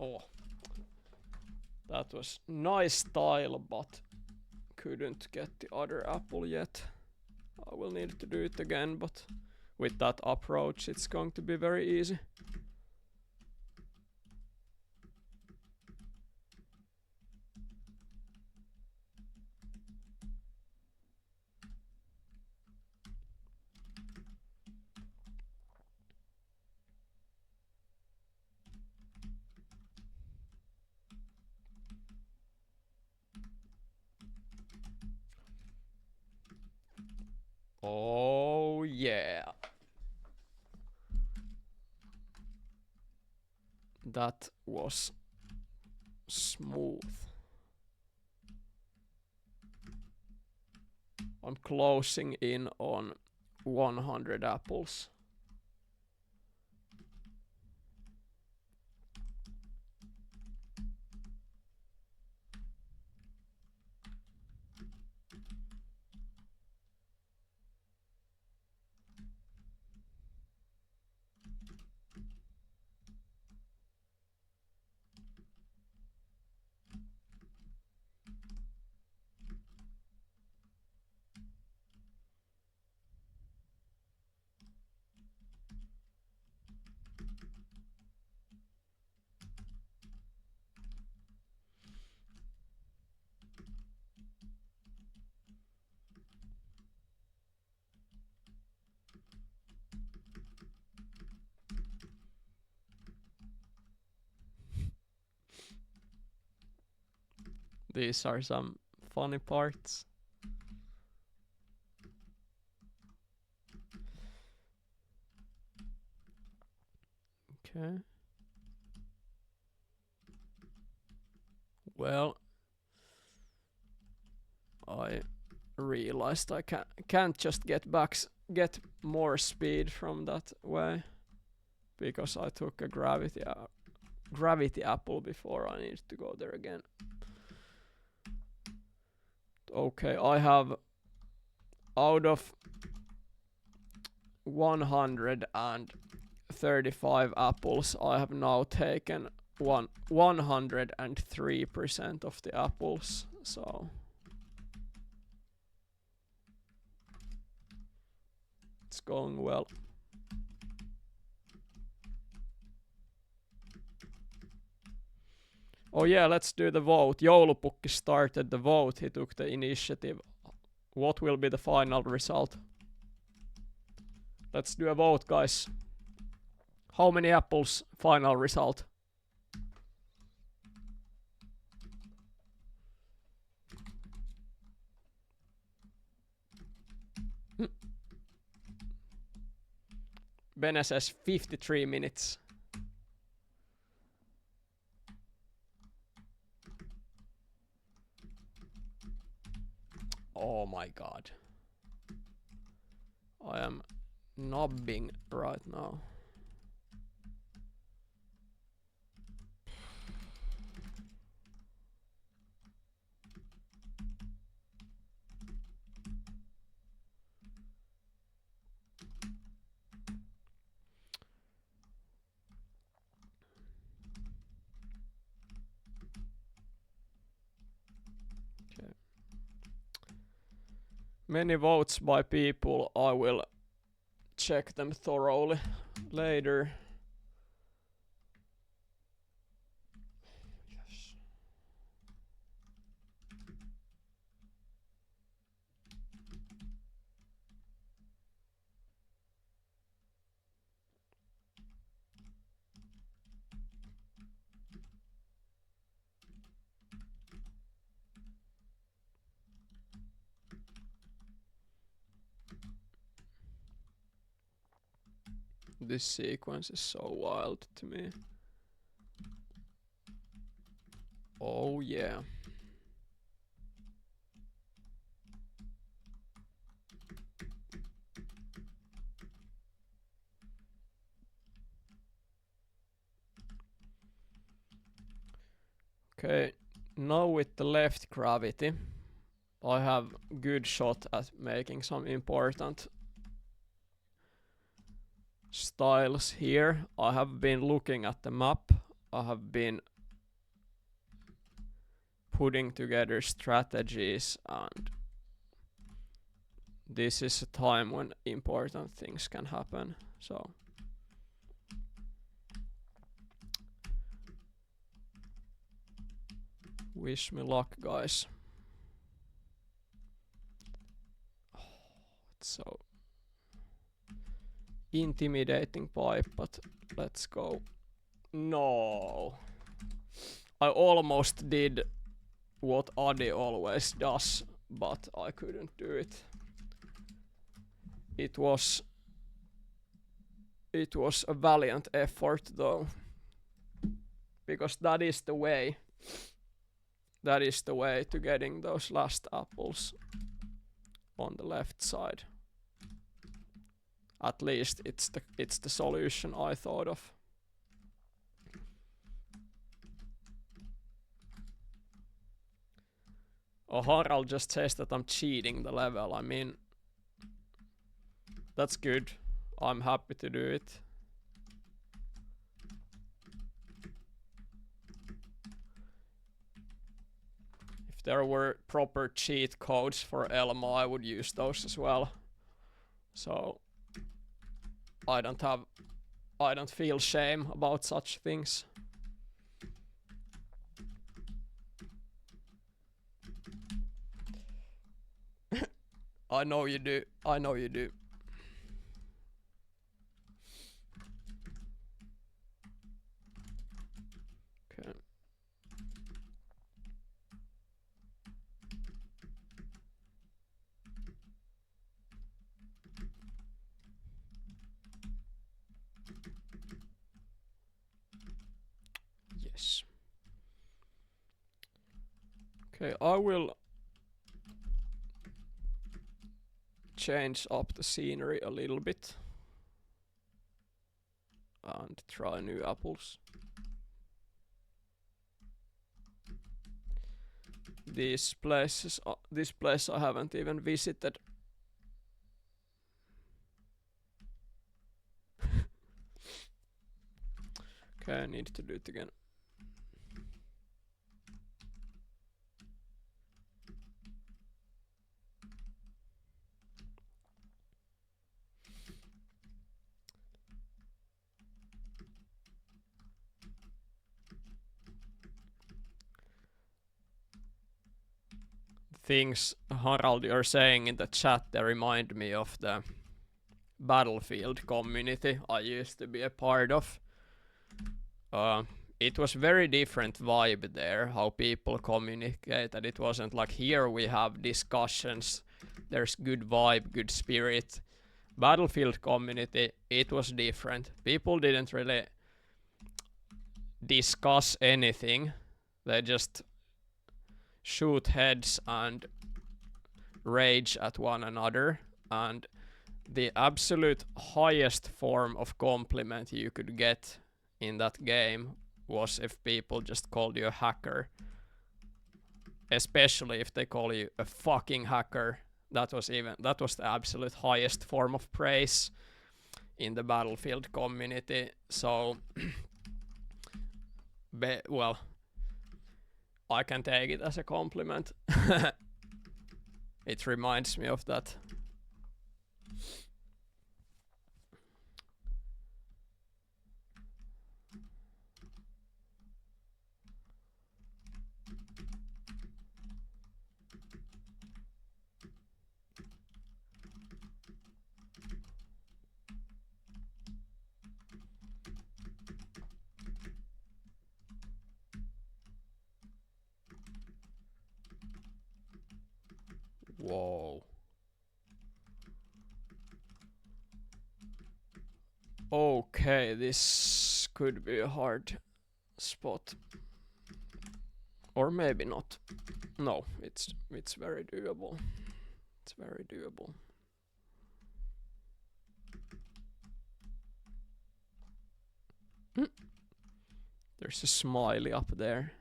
Oh, that was nice tile, but couldn't get the other apple yet. I will need to do it again, but with that approach it's going to be very easy. Oh yeah. That was smooth. I'm closing in on 100 apples. These are some funny parts. Okay. Well, I realized I can't just get more speed from that way, because I took a gravity apple before I need to go there again. Okay, I have out of 135 apples, I have now taken 103% of the apples, so it's going well. Oh yeah, let's do the vote. Joulupukki started the vote, he took the initiative. What will be the final result? Let's do a vote, guys. How many apples? Final result. Bene says 53 minutes. Oh my god. I am nubbing right now. Okay. Many votes by people. I will check them thoroughly later. Yes. This sequence is so wild to me. Oh yeah. Okay, now with the left gravity, I have good shot at making some important styles here. I have been looking at the map. I have been putting together strategies, and this is a time when important things can happen. So wish me luck, guys. Oh, it's so intimidating pipe, but let's go. No. I almost did what Adi always does, but I couldn't do it. It was a valiant effort though, because that is the way. That is the way to getting those last apples on the left side. At least it's the solution I thought of. Oh, Harald just says that I'm cheating the level. I mean, that's good. I'm happy to do it. If there were proper cheat codes for Elma, I would use those as well. So I don't feel shame about such things. I know you do. I know you do. Okay. Yes. Okay, I will change up the scenery a little bit and try new apples. These places, this place I haven't even visited. Okay, I need to do it again. Things Harald you're saying in the chat, they remind me of the Battlefield community I used to be a part of. It was very different vibe there, how people communicated. It wasn't like here we have discussions, there's good vibe, good spirit. Battlefield community, it was different. People didn't really discuss anything. They just shoot heads and rage at one another, and the absolute highest form of compliment you could get in that game was if people just called you a hacker, especially if they call you a fucking hacker. That was the absolute highest form of praise in the Battlefield community. So well, I can take it as a compliment. It reminds me of that. Whoa. Okay, this could be a hard spot. Or maybe not. No, it's very doable. It's very doable. There's a smiley up there.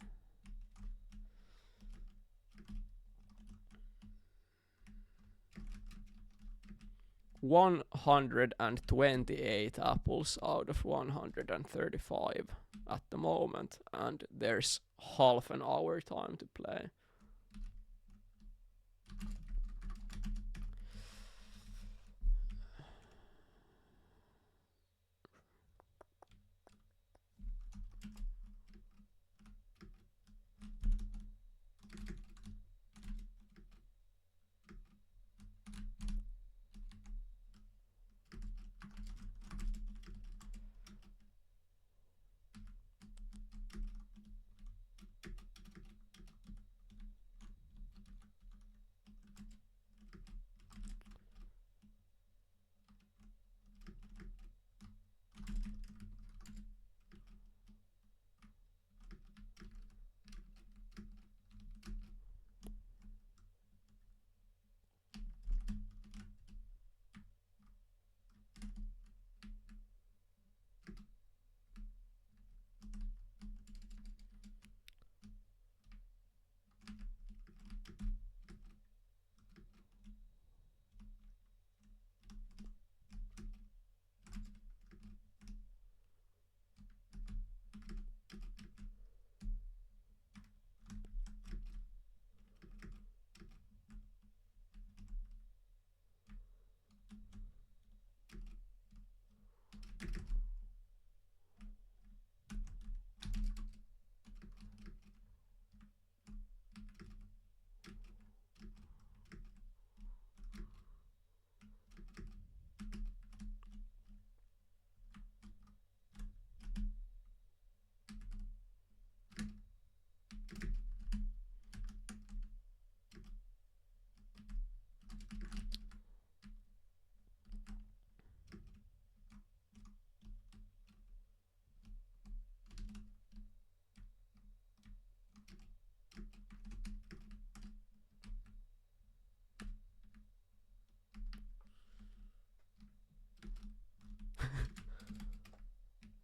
$128 apples out of 135 at the moment, and there's half an hour time to play.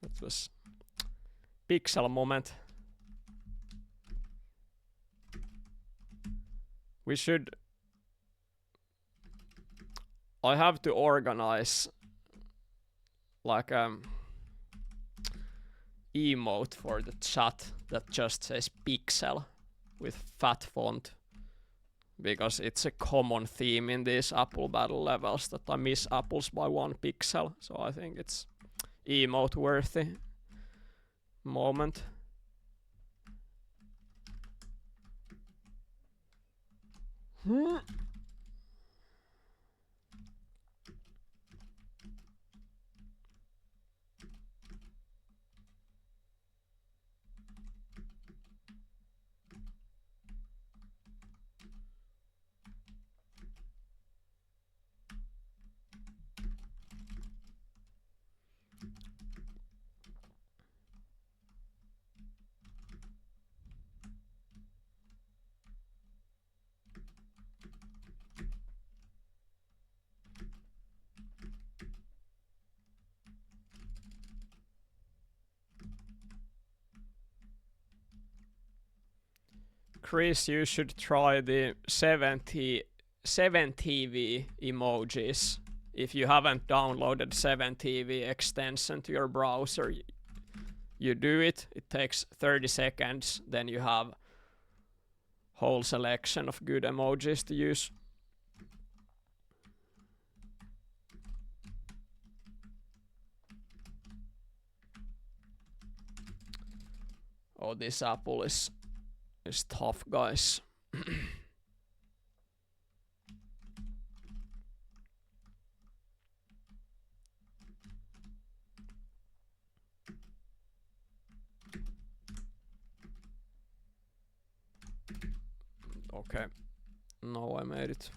That was pixel moment. We should... I have to organize like emote for the chat that just says pixel with fat font, because it's a common theme in these apple battle levels that I miss apples by 1 pixel, so I think it's emote worthy moment. Chris, you should try the 7TV emojis. If you haven't downloaded 7TV extension to your browser, you do it. It takes 30 seconds. Then you have whole selection of good emojis to use. Oh, this apple is tough, guys. Okay, now I made it.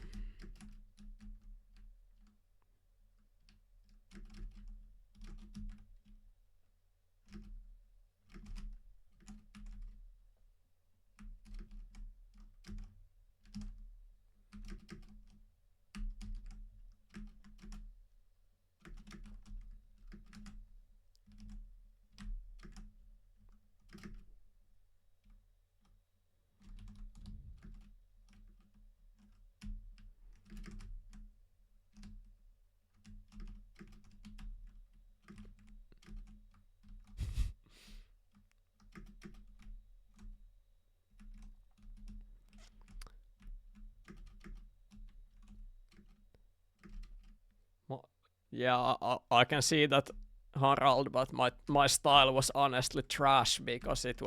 Yeah, I can see that, Harald, but my style was honestly trash because it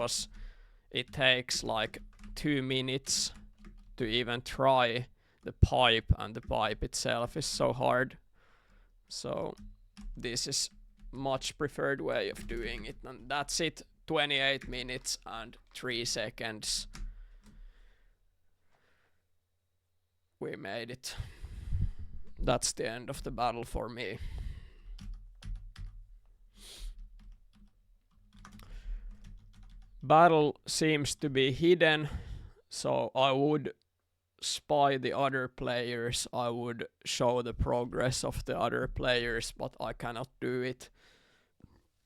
takes like 2 minutes to even try the pipe, and the pipe itself is so hard. So this is much preferred way of doing it, and that's it. 28 minutes and 3 seconds. We made it. That's the end of the battle for me. Battle seems to be hidden, so I would spy the other players. I would show the progress of the other players, but I cannot do it.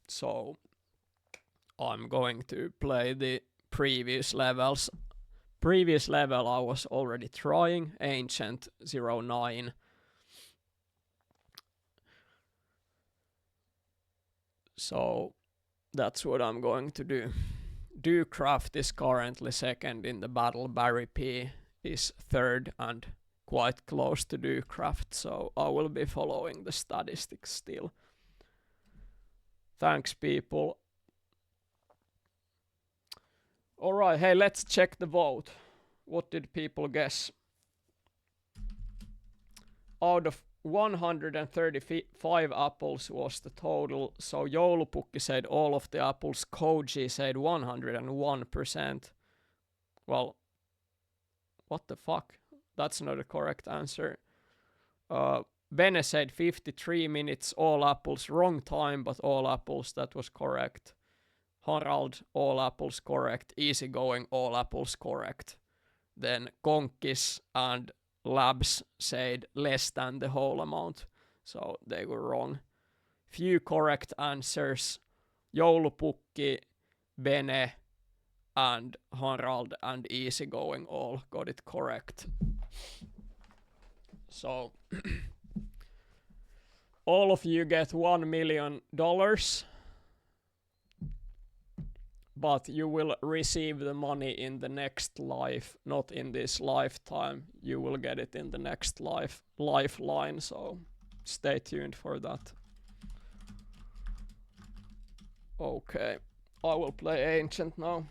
So I'm going to play the previous levels. Previous level I was already trying, Ancient 09. So that's what I'm going to do. Craft is currently second in the battle. Barry P is third and quite close to Craft, so I will be following the statistics still. Thanks, people. Alright, hey, let's check the vote. What did people guess? Out of 135 apples was the total. So Joulupukki said all of the apples. Koji said 101%. Well, what the fuck? That's not a correct answer. Bene said 53 minutes, all apples. Wrong time, but all apples. That was correct. Harald, all apples correct. Easygoing, all apples correct. Then Konkis and Labs said less than the whole amount, so they were wrong. Few correct answers. Joulupukki, Bene, and Harald and Easygoing all got it correct. So all of you get $1 million, but you will receive the money in the next life, not in this lifetime. You will get it in the next lifeline, so stay tuned for that. Okay, I will play Ancient now.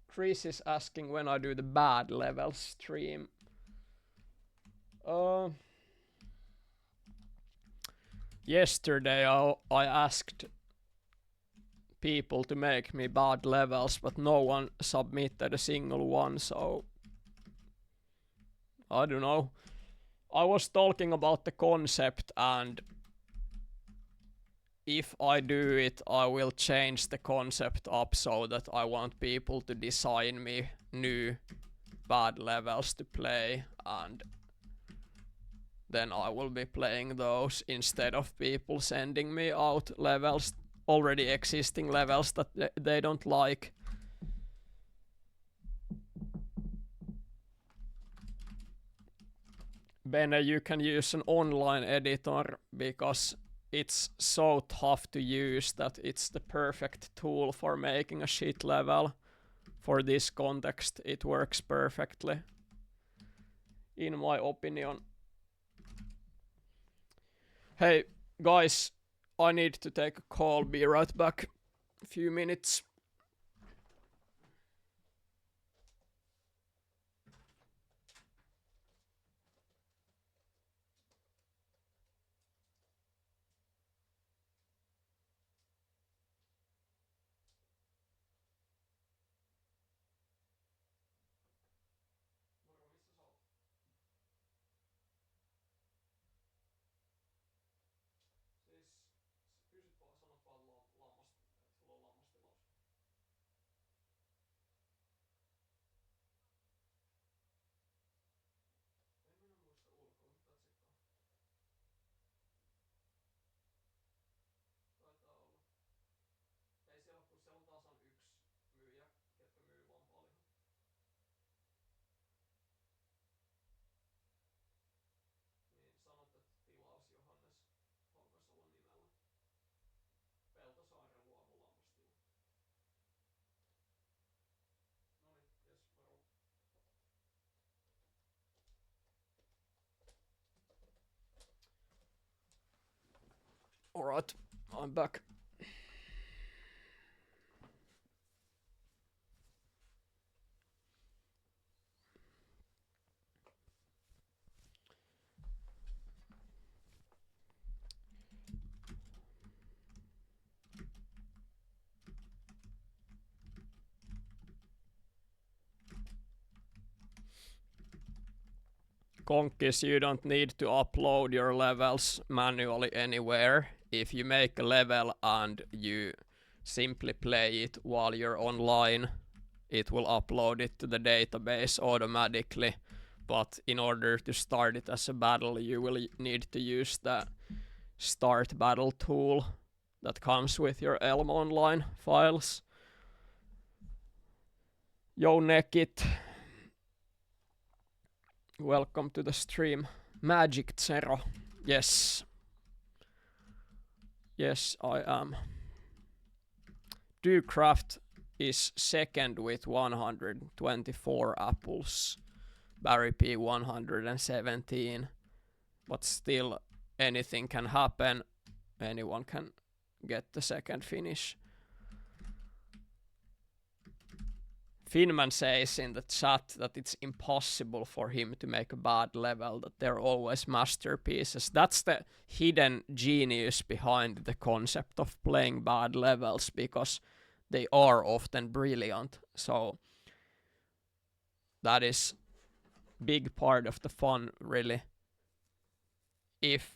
Chris is asking when I do the bad level stream. Yesterday I asked people to make me bad levels, but no one submitted a single one, so I don't know. I was talking about the concept, and if I do it, I will change the concept up so that I want people to design me new bad levels to play, and then I will be playing those instead of people sending me out levels already existing levels that they don't like. Bene, you can use an online editor because it's so tough to use that it's the perfect tool for making a shit level. For this context, it works perfectly, in my opinion. Hey, guys, I need to take a call. Be right back. A few minutes. Alright, I'm back. Konkis, you don't need to upload your levels manually anywhere. If you make a level and you simply play it while you're online, it will upload it to the database automatically. But in order to start it as a battle, you will need to use the start battle tool that comes with your Elm Online files. Yo, Nekit. Welcome to the stream. Magic Zero. Yes. Yes, I am. Dewcraft is second with 124 apples. Barry P 117. But still, anything can happen. Anyone can get the second finish. Finman says in the chat that it's impossible for him to make a bad level, that they're always masterpieces. That's the hidden genius behind the concept of playing bad levels, because they are often brilliant. So that is big part of the fun, really. If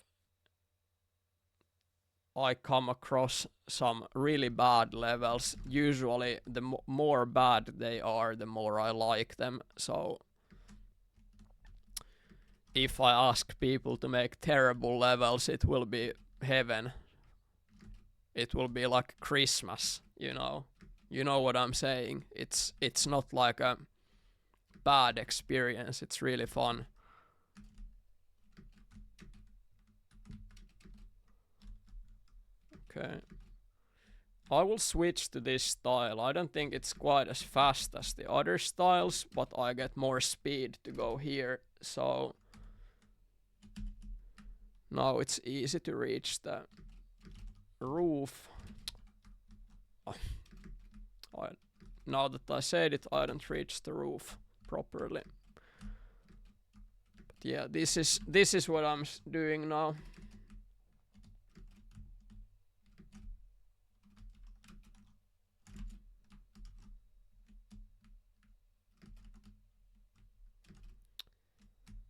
I come across some really bad levels, usually the more bad they are, the more I like them. So if I ask people to make terrible levels, it will be heaven. It will be like Christmas, you know. You know what I'm saying? It's not like a bad experience. It's really fun. Okay. I will switch to this style. I don't think it's quite as fast as the other styles, but I get more speed to go here. So now it's easy to reach the roof. Now that I said it, I don't reach the roof properly. But yeah, this is what I'm doing now.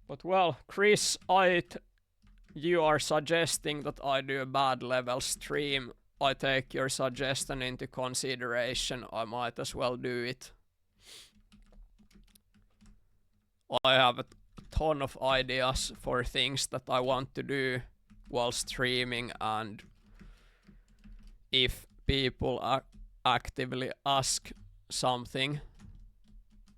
But well, Chris, you are suggesting that I do a bad level stream. I take your suggestion into consideration. I might as well do it. I have a ton of ideas for things that I want to do while streaming, and if people actively ask something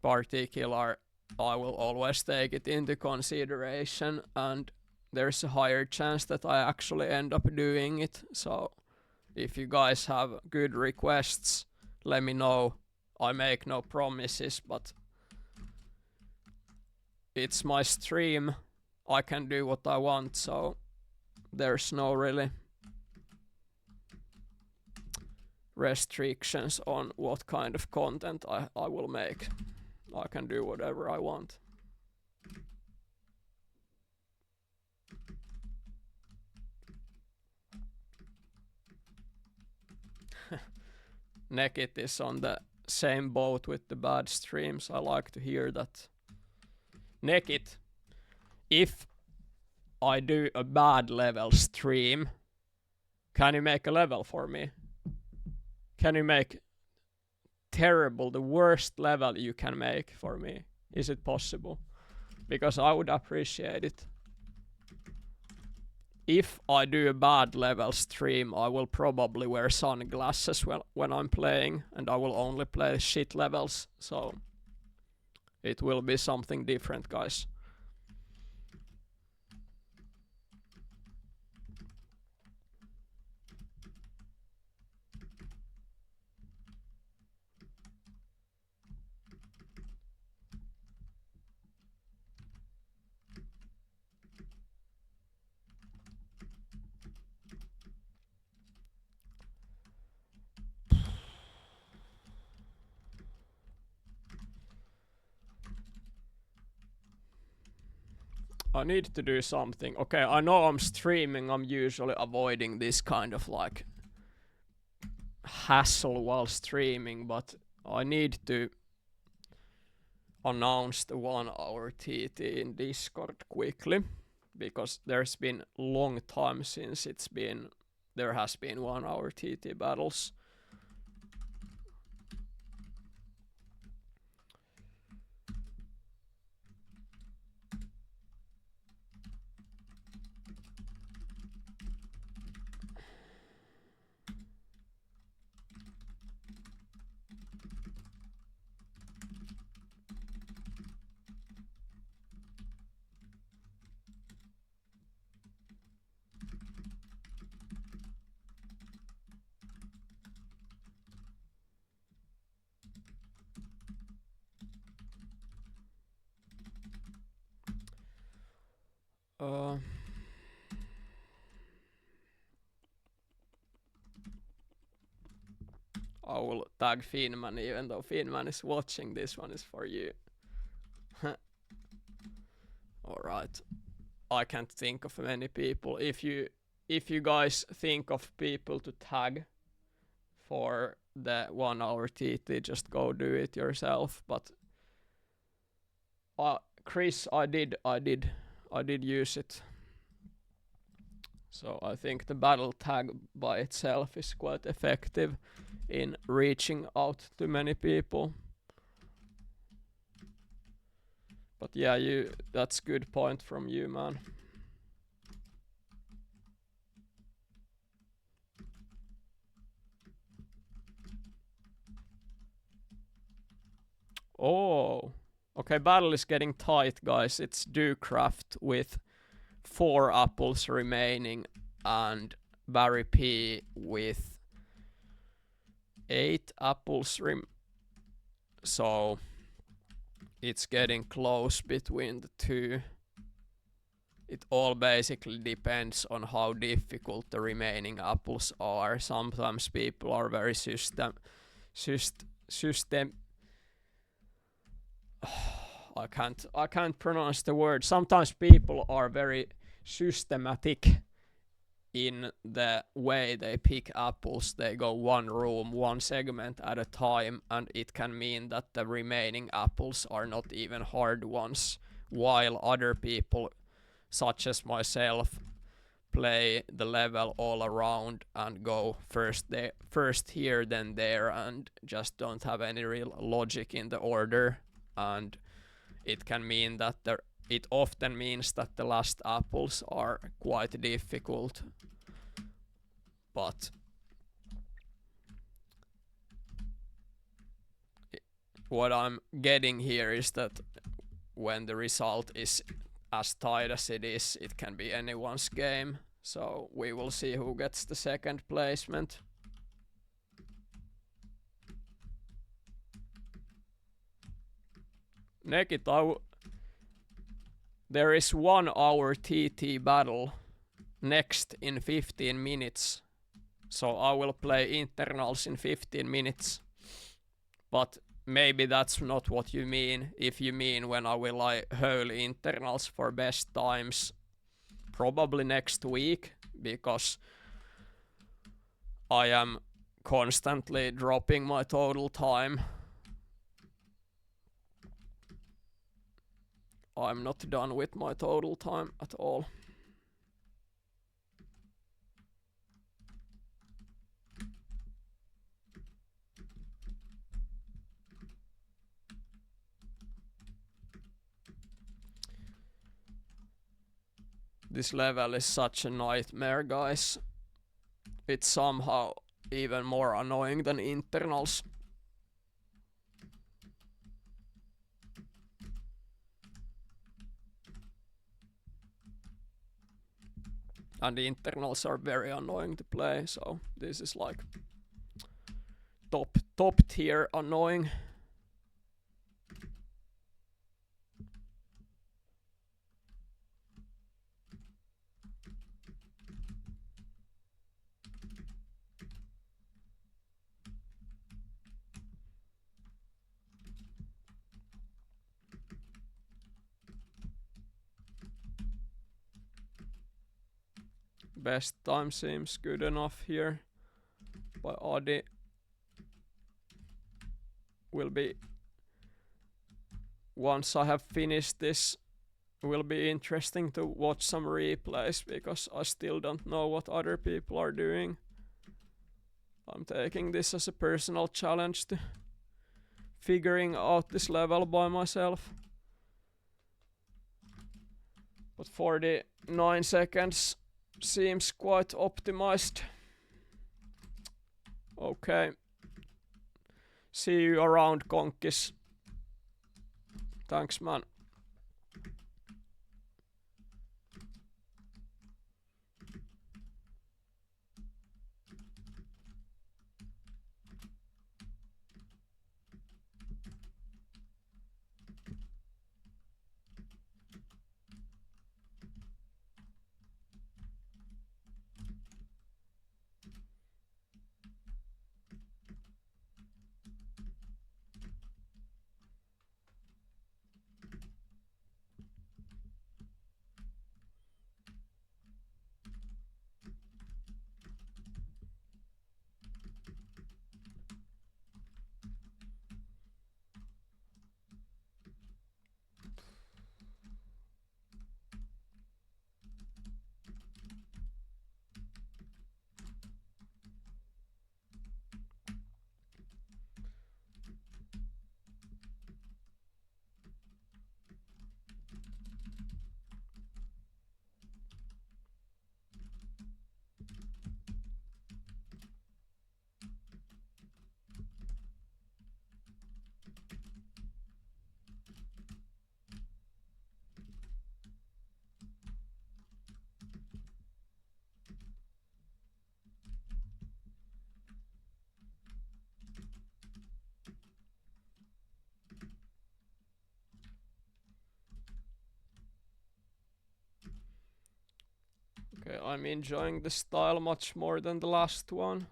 particular, I will always take it into consideration, and there's a higher chance that I actually end up doing it. So if you guys have good requests, let me know. I make no promises, but it's my stream. I can do what I want, so there's no really restrictions on what kind of content I will make. I can do whatever I want. Nekit is on the same boat with the bad streams. I like to hear that. Nekit, if I do a bad level stream, can you make a level for me? Can you make terrible, the worst level you can make for me? Is it possible? Because I would appreciate it. If I do a bad level stream, I will probably wear sunglasses when I'm playing, and I will only play shit levels, so it will be something different, guys. I need to do something. Okay, I know I'm streaming. I'm usually avoiding this kind of like hassle while streaming, but I need to announce the 1 hour TT in Discord quickly, because there's been long time since there has been 1 hour TT battles. I will tag Finman, even though Finman is watching. This one is for you. Alright. I can't think of many people. If you guys think of people to tag for the 1 hour TT, just go do it yourself. But Chris, I did use it. So I think the battle tag by itself is quite effective in reaching out to many people. But yeah, that's good point from you, man. Oh, okay, battle is getting tight, guys. It's Dewcraft with 4 apples remaining, and Barry P with 8 apples so it's getting close between the two. It all basically depends on how difficult the remaining apples are. Sometimes people are very I can't pronounce the word. Sometimes people are very systematic in the way they pick apples. They go one room, one segment at a time, and it can mean that the remaining apples are not even hard ones, while other people, such as myself, play the level all around and go first here, then there, and just don't have any real logic in the order. And it can mean that it often means that the last apples are quite difficult. But what I'm getting here is that when the result is as tight as it is, it can be anyone's game. So we will see who gets the second placement. Nekit, there is 1 hour TT battle next in 15 minutes. So I will play internals in 15 minutes. But maybe that's not what you mean. If you mean when I will hold internals for best times, probably next week, because I am constantly dropping my total time. I'm not done with my total time at all. This level is such a nightmare, guys. It's somehow even more annoying than internals. And the internals are very annoying to play, so this is like top tier annoying. Best time seems good enough here by Adi. Will be, once I have finished this, will be interesting to watch some replays, because I still don't know what other people are doing. I'm taking this as a personal challenge to figuring out this level by myself. But 49 seconds seems quite optimized. Okay. See you around, Konkis. Thanks, man. Okay, I'm enjoying the style much more than the last one.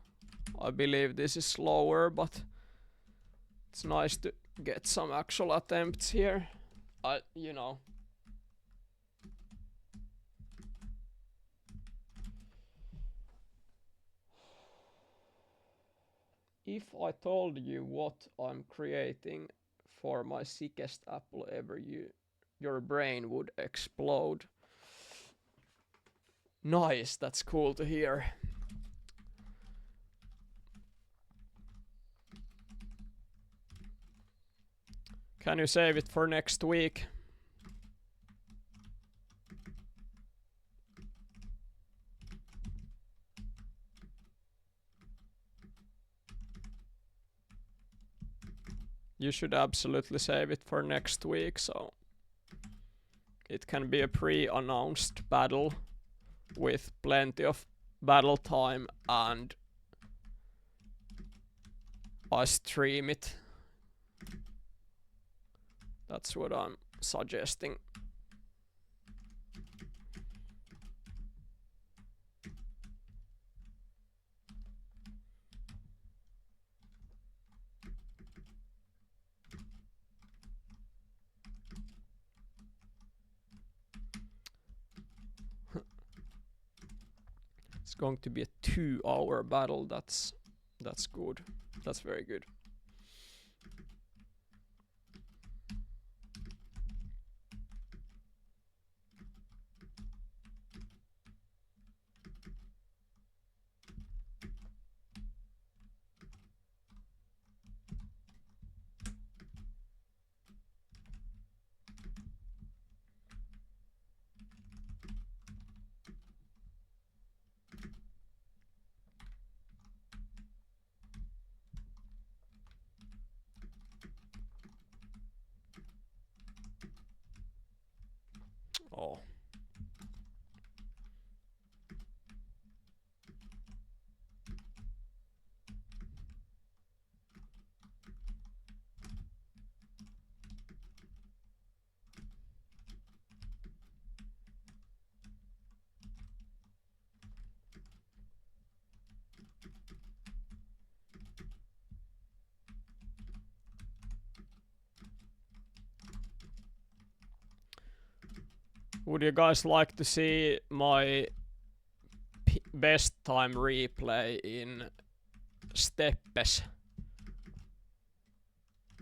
I believe this is slower, but it's nice to get some actual attempts here. You know. If I told you what I'm creating for my sickest apple ever, your brain would explode. Nice, that's cool to hear. Can you save it for next week? you should absolutely save it for next week, so it can be a pre-announced battle with plenty of battle time, and I stream it. That's what I'm suggesting. It's going to be a 2-hour battle. That's good. That's very good. Oh. Would you guys like to see my best time replay in Steppes,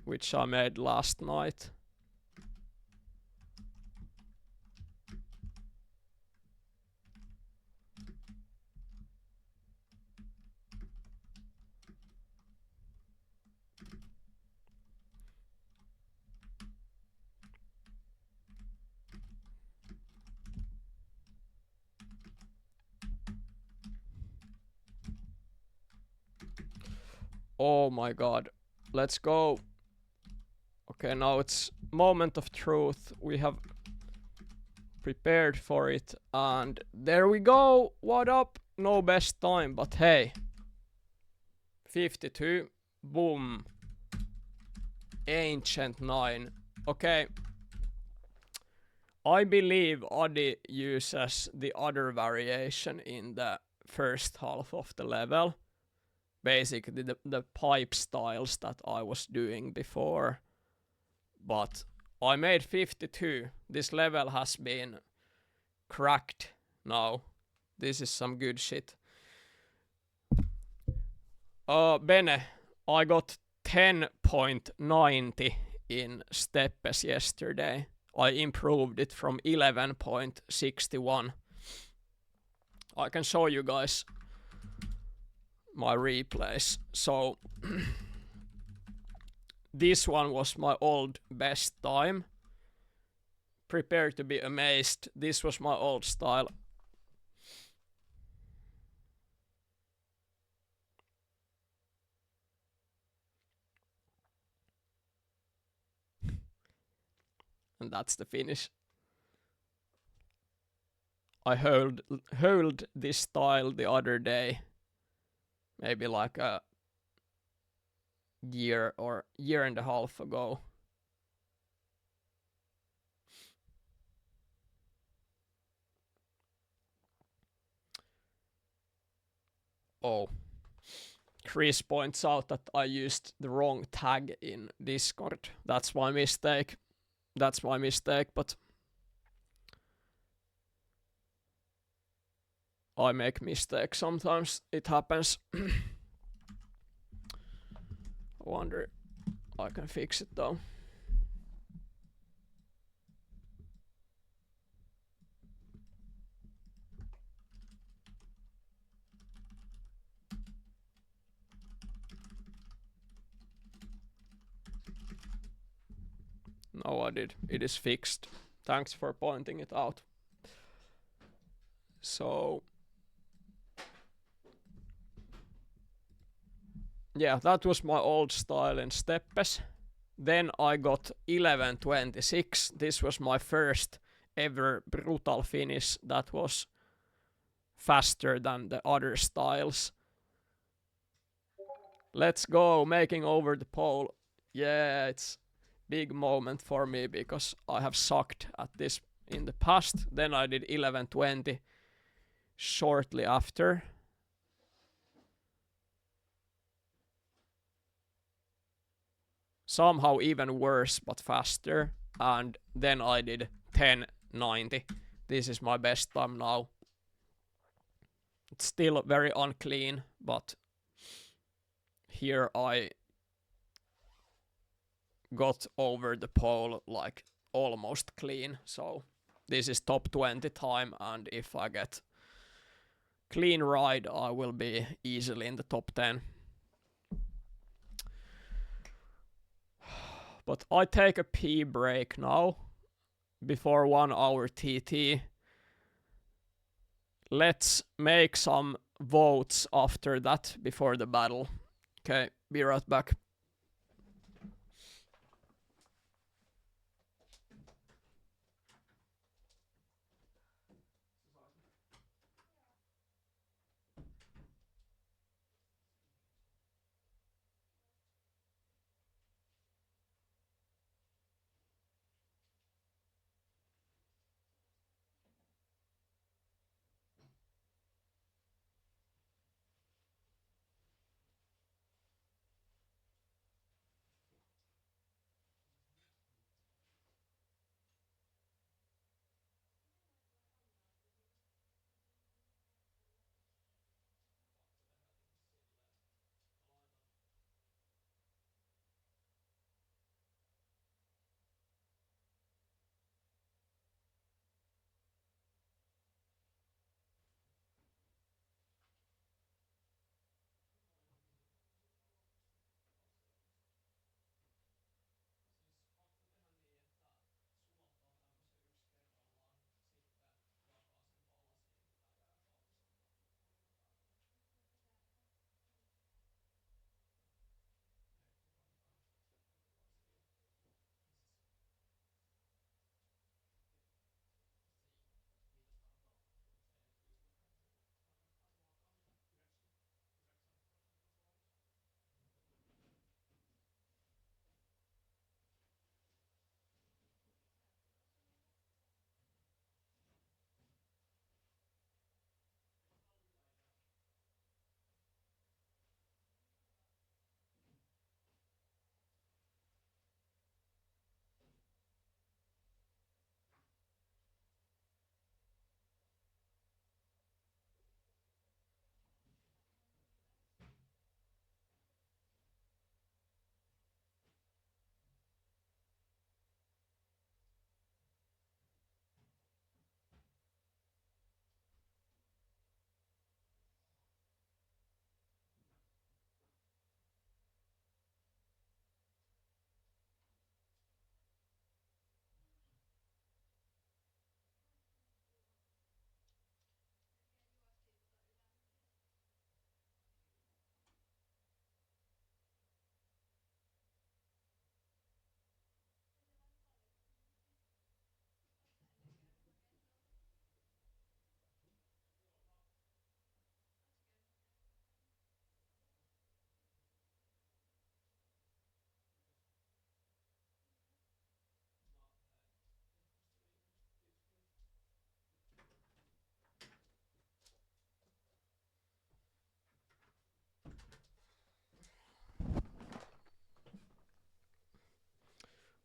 which I made last night? Oh my god. Let's go. Okay, now it's moment of truth. We have prepared for it, and there we go. What up? No best time, but hey. 52. Boom. Ancient 9. Okay. I believe Adi uses the other variation in the first half of the level. Basically the pipe styles that I was doing before. But I made 52. This level has been cracked now. This is some good shit. Bene, I got 10.90 in Steppes yesterday. I improved it from 11.61. I can show you guys my replays. So this one was my old best time. Prepare to be amazed. This was my old style. And that's the finish. I held this style the other day. Maybe like a year or year and a half ago. Oh. Chris points out that I used the wrong tag in Discord. That's my mistake. That's my mistake, but I make mistakes sometimes. It happens. I wonder if I can fix it though. No, I did. It is fixed. Thanks for pointing it out. So yeah, that was my old style in Steppes. Then I got 11:26. This was my first ever brutal finish that was faster than the other styles. Let's go, making over the pole. Yeah, it's big moment for me because I have sucked at this in the past. Then I did 11:20 shortly after. Somehow even worse but faster. And then I did 10:90. This is my best time now. It's still very unclean, but here I got over the pole like almost clean. So this is top 20 time, and if I get clean ride, I will be easily in the top 10. But I take a pee break now before 1 hour TT. Let's make some votes after that before the battle. Okay, be right back.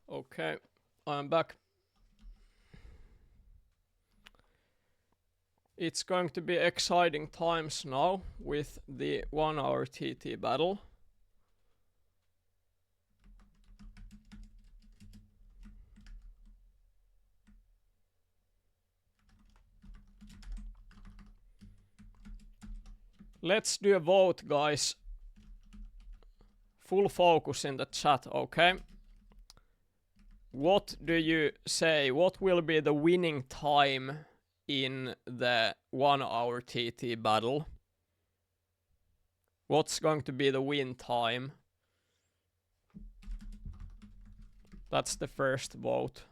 Okay, I'm back. It's going to be exciting times now with the 1 hour TT battle. Let's do a vote, guys. Full focus in the chat, okay? What do you say? What will be the winning time in the 1 hour TT battle? What's going to be the win time? That's the first vote.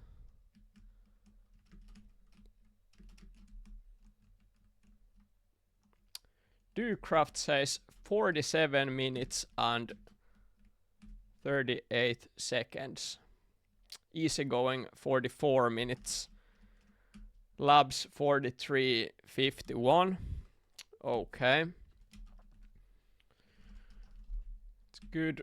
Docraft says 47 minutes and 38 seconds. Easygoing 44 minutes. Labs 43:51. Okay. It's good.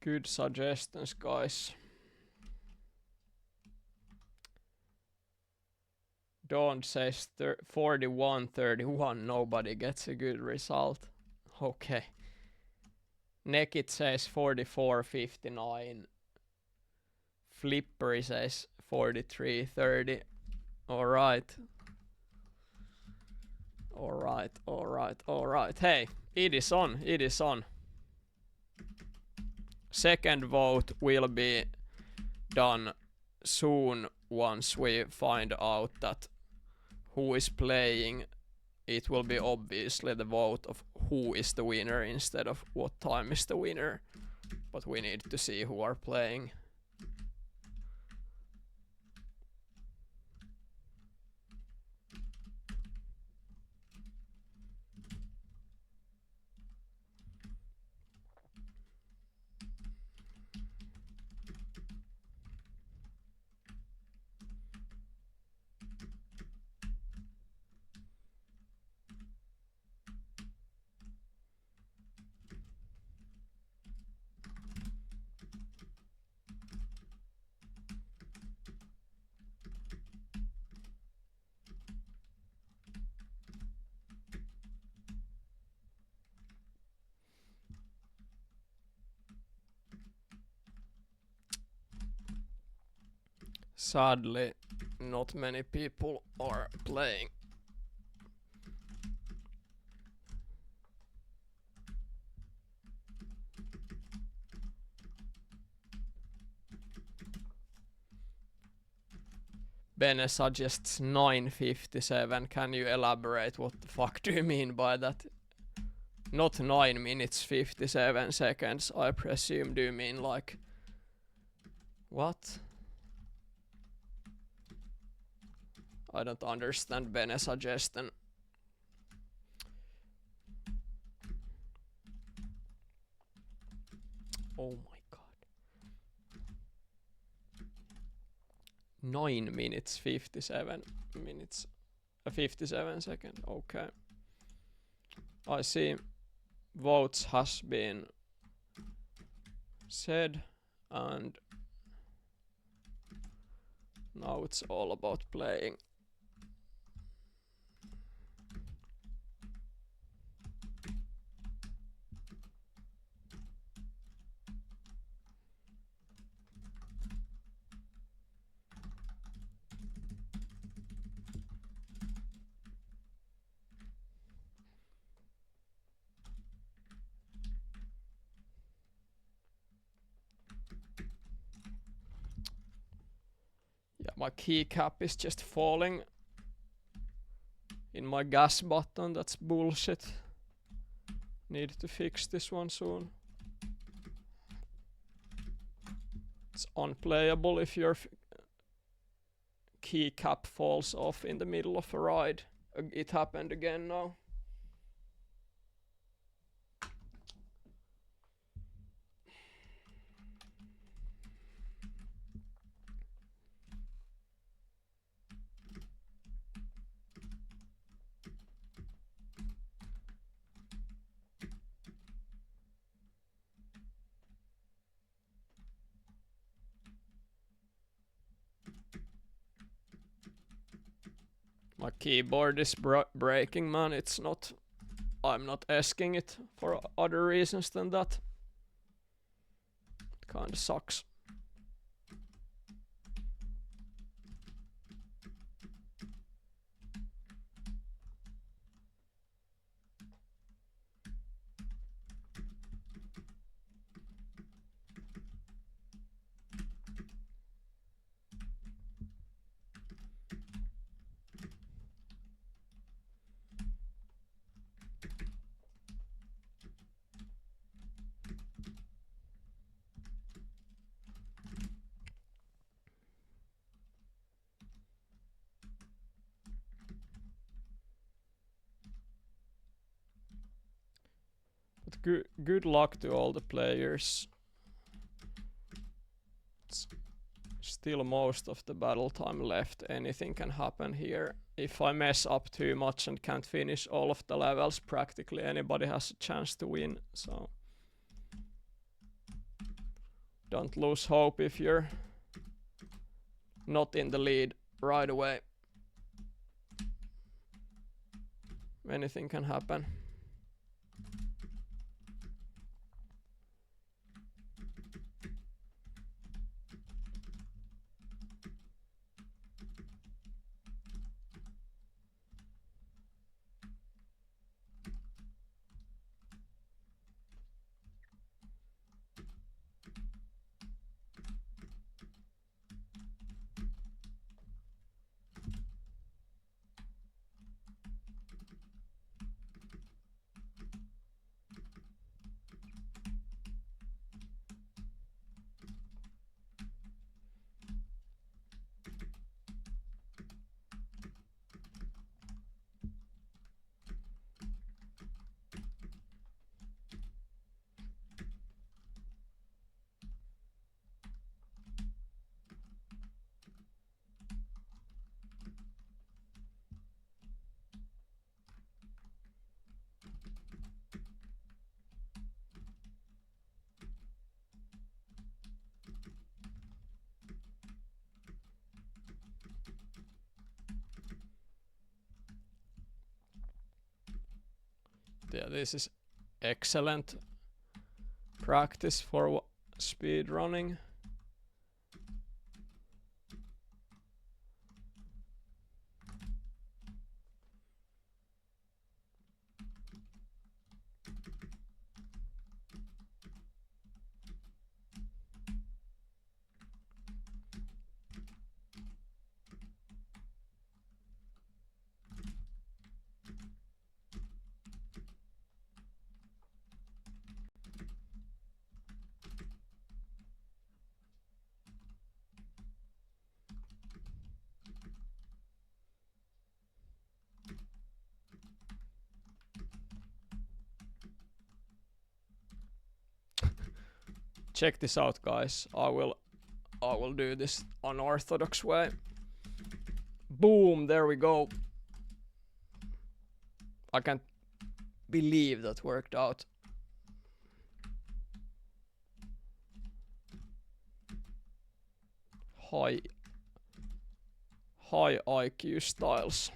Good suggestions, guys. Dawn says 41:31. Nobody gets a good result. Okay. Nekit says 44:59. Flippery says 43:30. Alright. Alright. Hey, it is on. Second vote will be done soon once we find out that who is playing. It will be obviously the vote of who is the winner instead of what time is the winner. But we need to see who are playing. Sadly, not many people are playing. Bene suggests 9:57. Can you elaborate? What the fuck do you mean by that? Not 9 minutes 57 seconds, I presume. Do you mean like... What? I don't understand Bene suggestion. Oh my god. 9 minutes 57 minutes 57 seconds. Okay. I see. Votes has been said and now it's all about playing. Yeah, my keycap is just falling in my gas button. That's bullshit. Need to fix this one soon. It's unplayable if your keycap falls off in the middle of a ride. It happened again now. My keyboard is breaking, man. It's not... I'm not asking it for other reasons than that. It kinda sucks. But good luck to all the players. It's still most of the battle time left. Anything can happen here. If I mess up too much and can't finish all of the levels, practically anybody has a chance to win. So don't lose hope if you're not in the lead right away. Anything can happen. Yeah, this is excellent practice for speed running. Check this out, guys. I will do this unorthodox way. Boom, there we go. I can't believe that worked out. High IQ styles.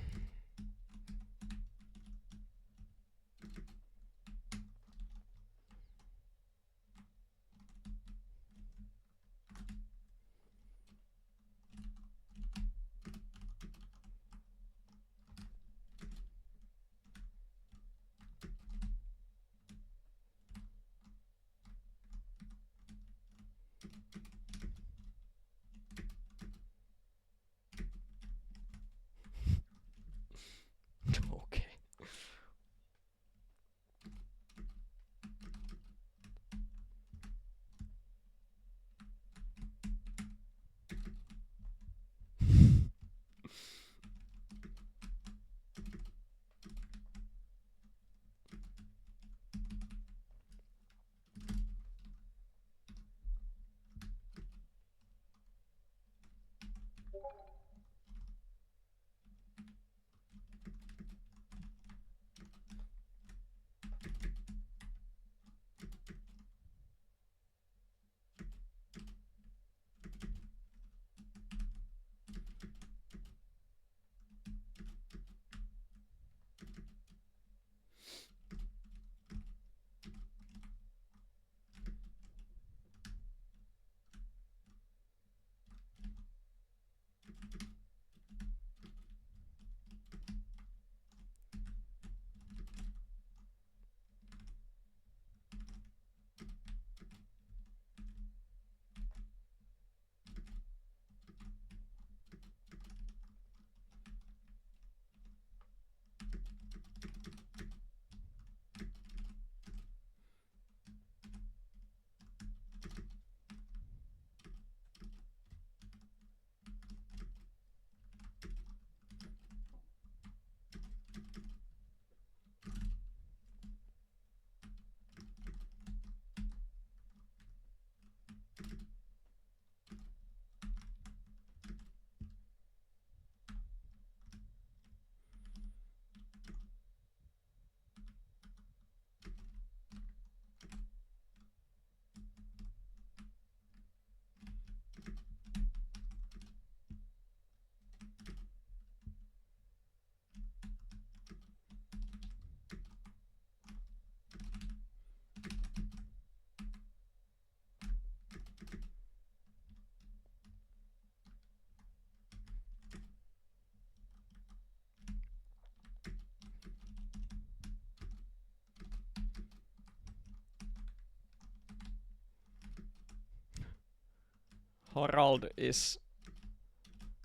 Harald is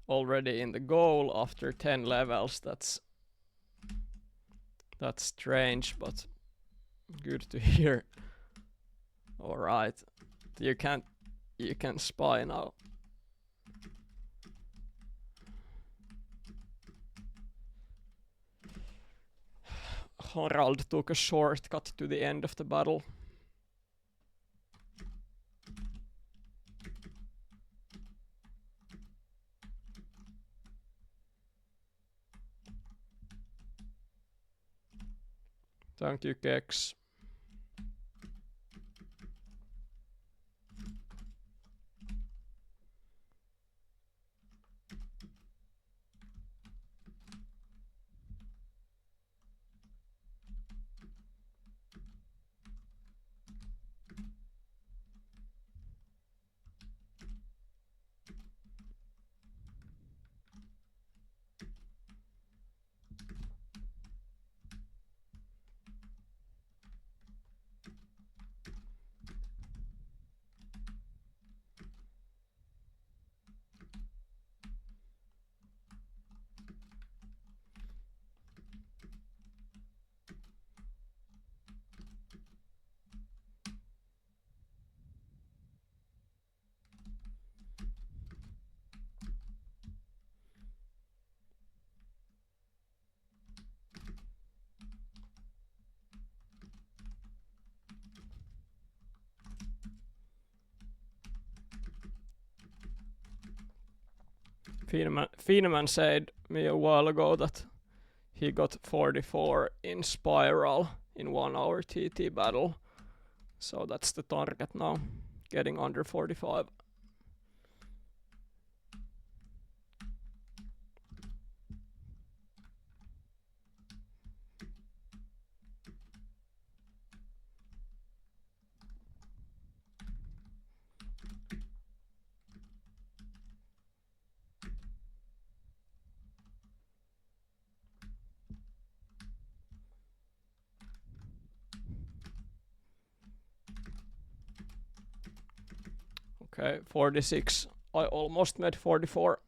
already in the goal after 10 levels. That's strange, but good to hear. All right, you can spy now. Harald took a shortcut to the end of the battle. Thank you, Kex. Feeneman said me a while ago that he got 44 in Spiral in 1 hour TT battle. So that's the target now, getting under 45. Okay, 46. I almost made 44.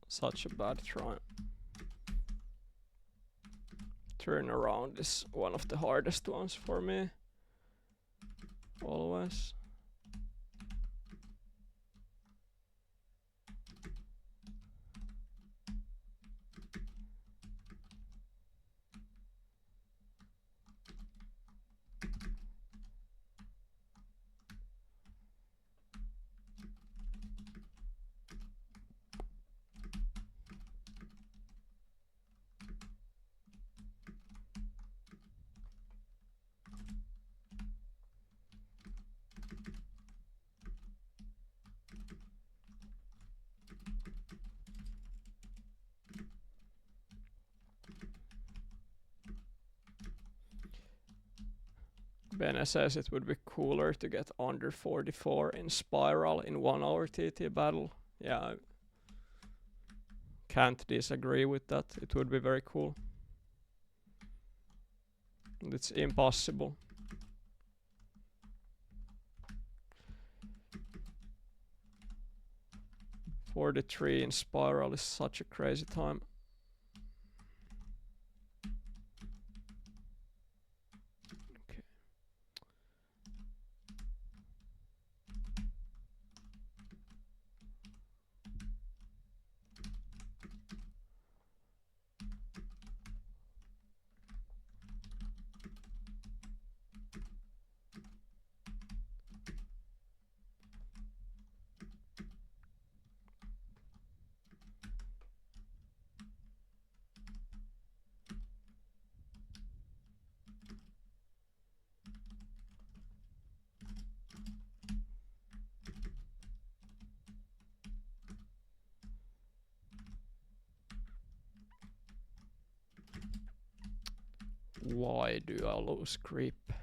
Such a bad try. Turnaround is one of the hardest ones for me. Always. Bene says it would be cooler to get under 44 in Spiral in 1 hour TT battle. Yeah, I can't disagree with that. It would be very cool. And it's impossible. .43 in Spiral is such a crazy time. Why do I lose grip?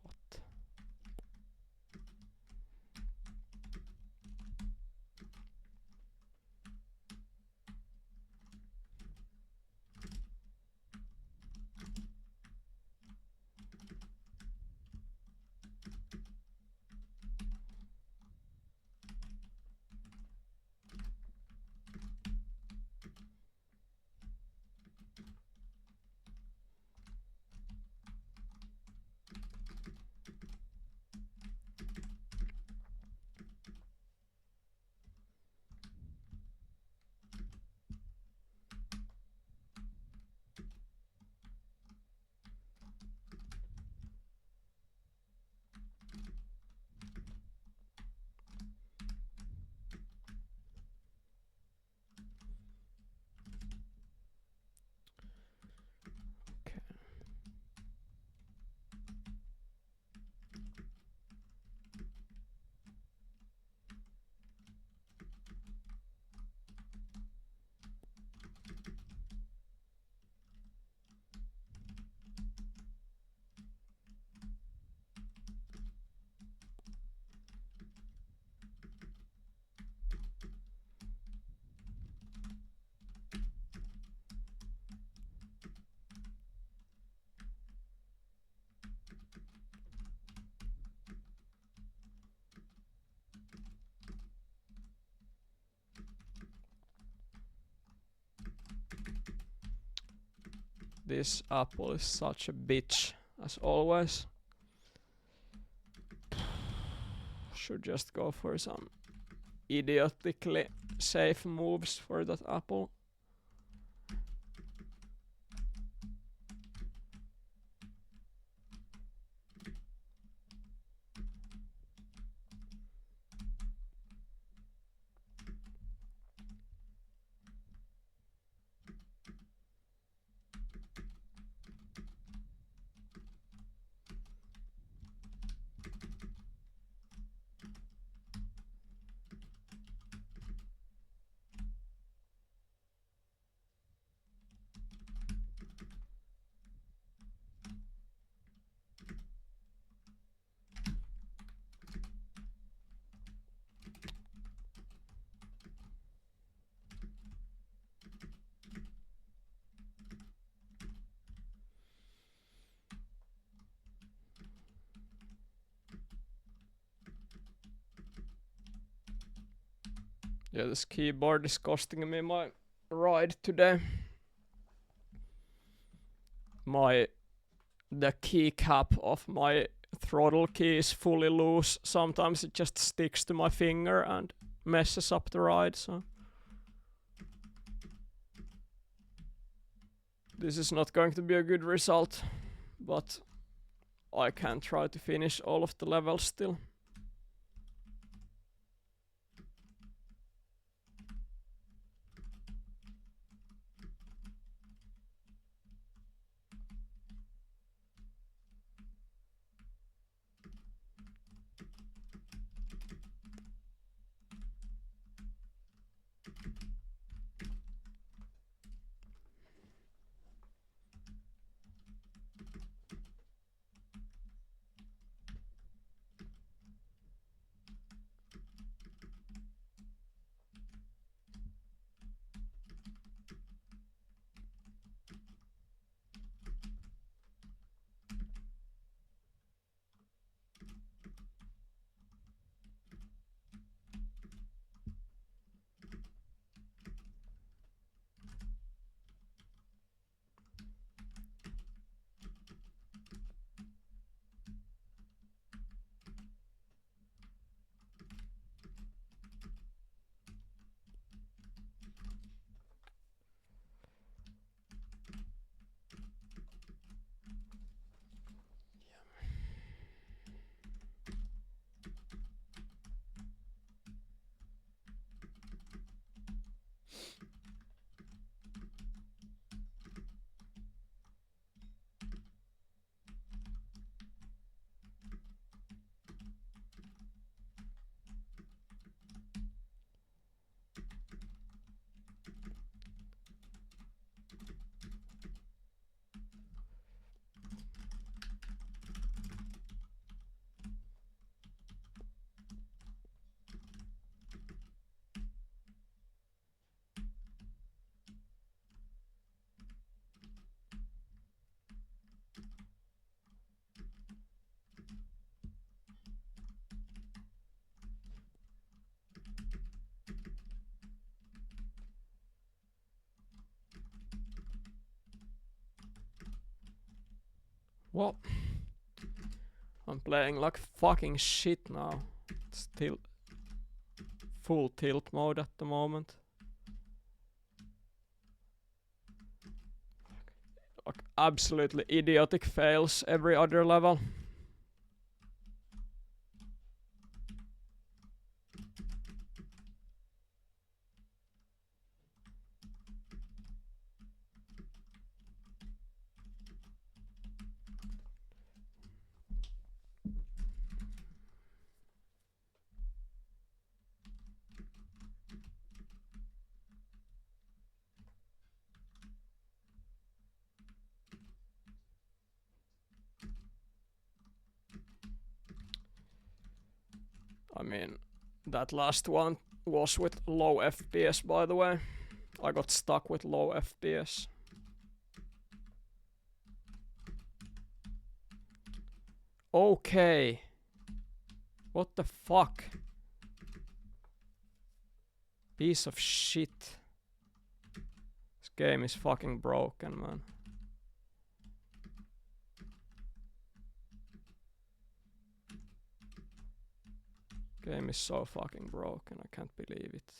What? This apple is such a bitch, as always. Should just go for some idiotically safe moves for that apple. Yeah, this keyboard is costing me my ride today. The keycap of my throttle key is fully loose. Sometimes it just sticks to my finger and messes up the ride, so this is not going to be a good result, but I can try to finish all of the levels still. Well, I'm playing like fucking shit now. It's full tilt mode at the moment. Like absolutely idiotic fails every other level. I mean, that last one was with low FPS, by the way. I got stuck with low FPS. Okay. What the fuck? Piece of shit. This game is fucking broken, man. Game is so fucking broken, I can't believe it.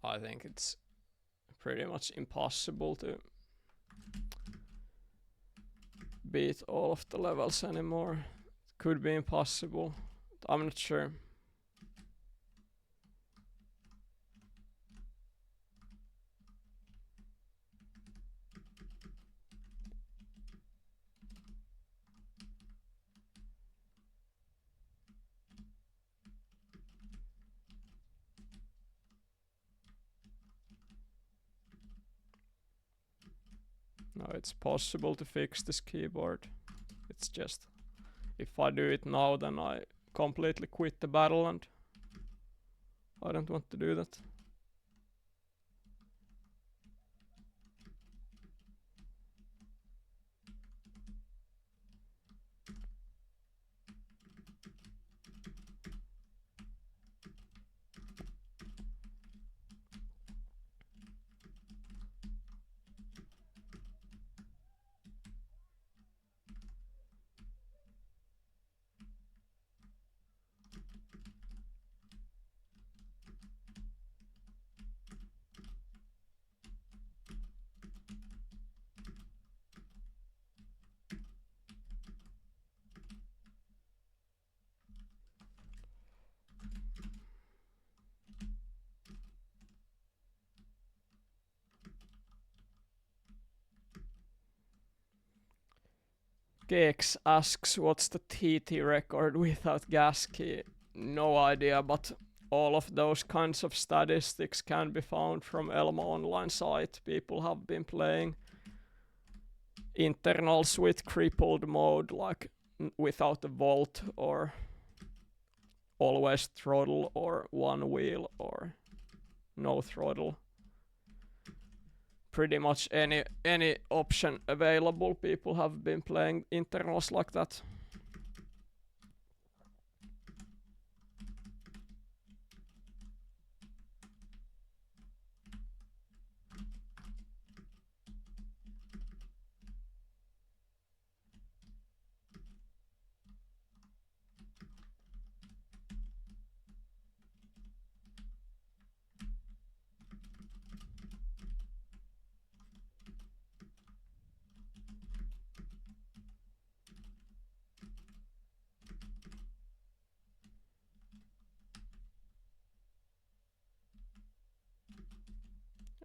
I think it's pretty much impossible to beat all of the levels anymore. It could be impossible. I'm not sure. No, it's possible to fix this keyboard. It's just, if I do it now, then I completely quit the battle, and I don't want to do that. Gex asks what's the TT record without gas key. No idea, but all of those kinds of statistics can be found from Elma online site. People have been playing internals with crippled mode, like without a volt or always throttle or one wheel or no throttle. Pretty much any option available. People have been playing internals like that.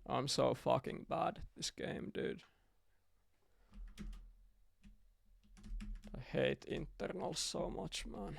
I'm so fucking bad at this game, dude. I hate internals so much, man.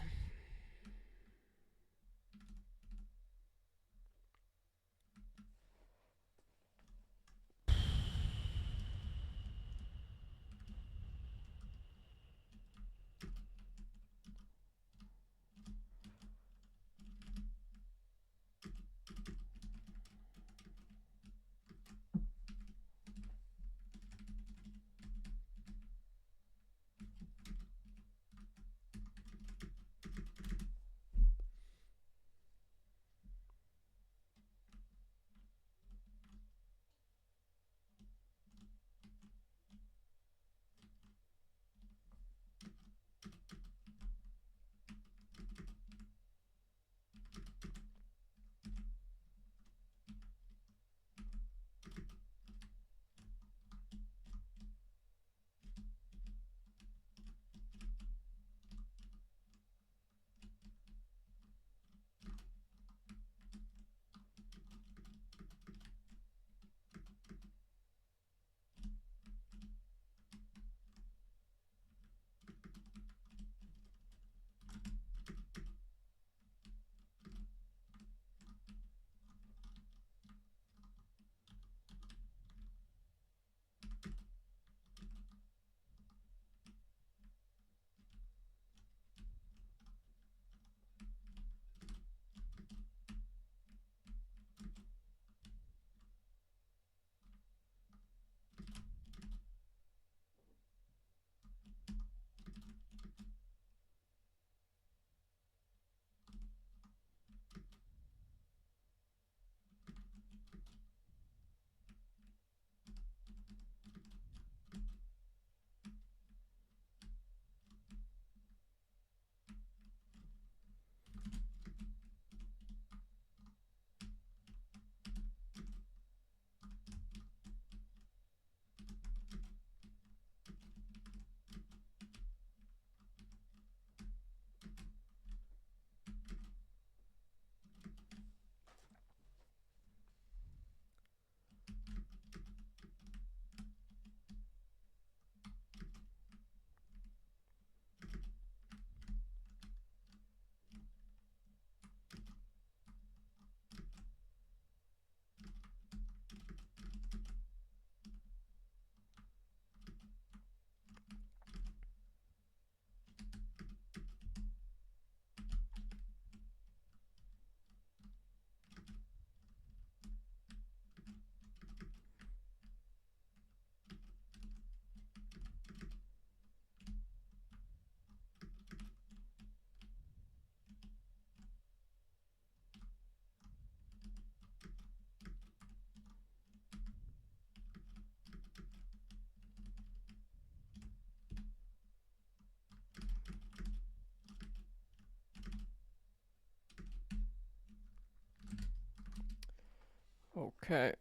Okay.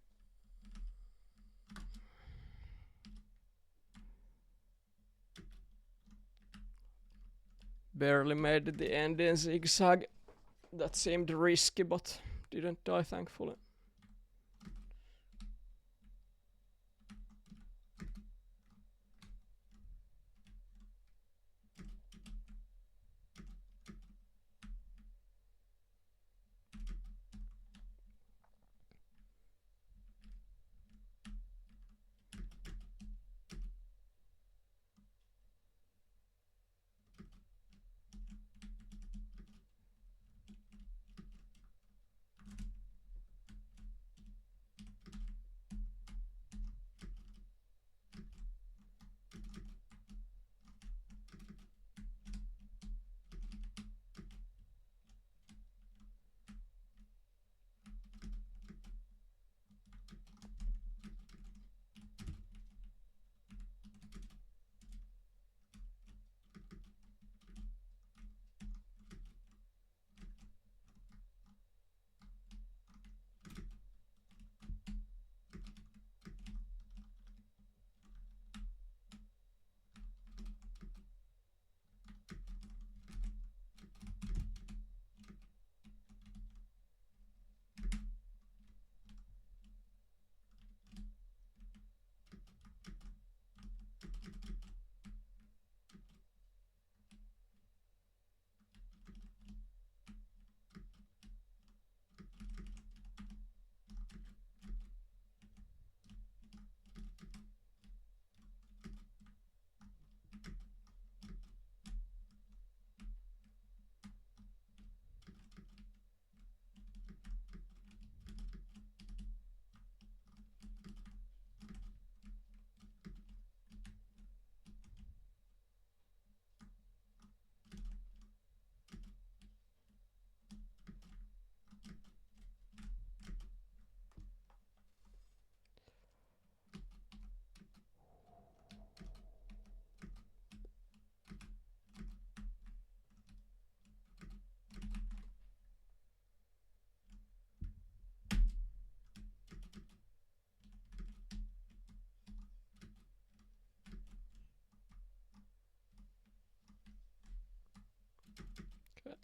Barely made the end in zigzag. That seemed risky, but didn't die, thankfully.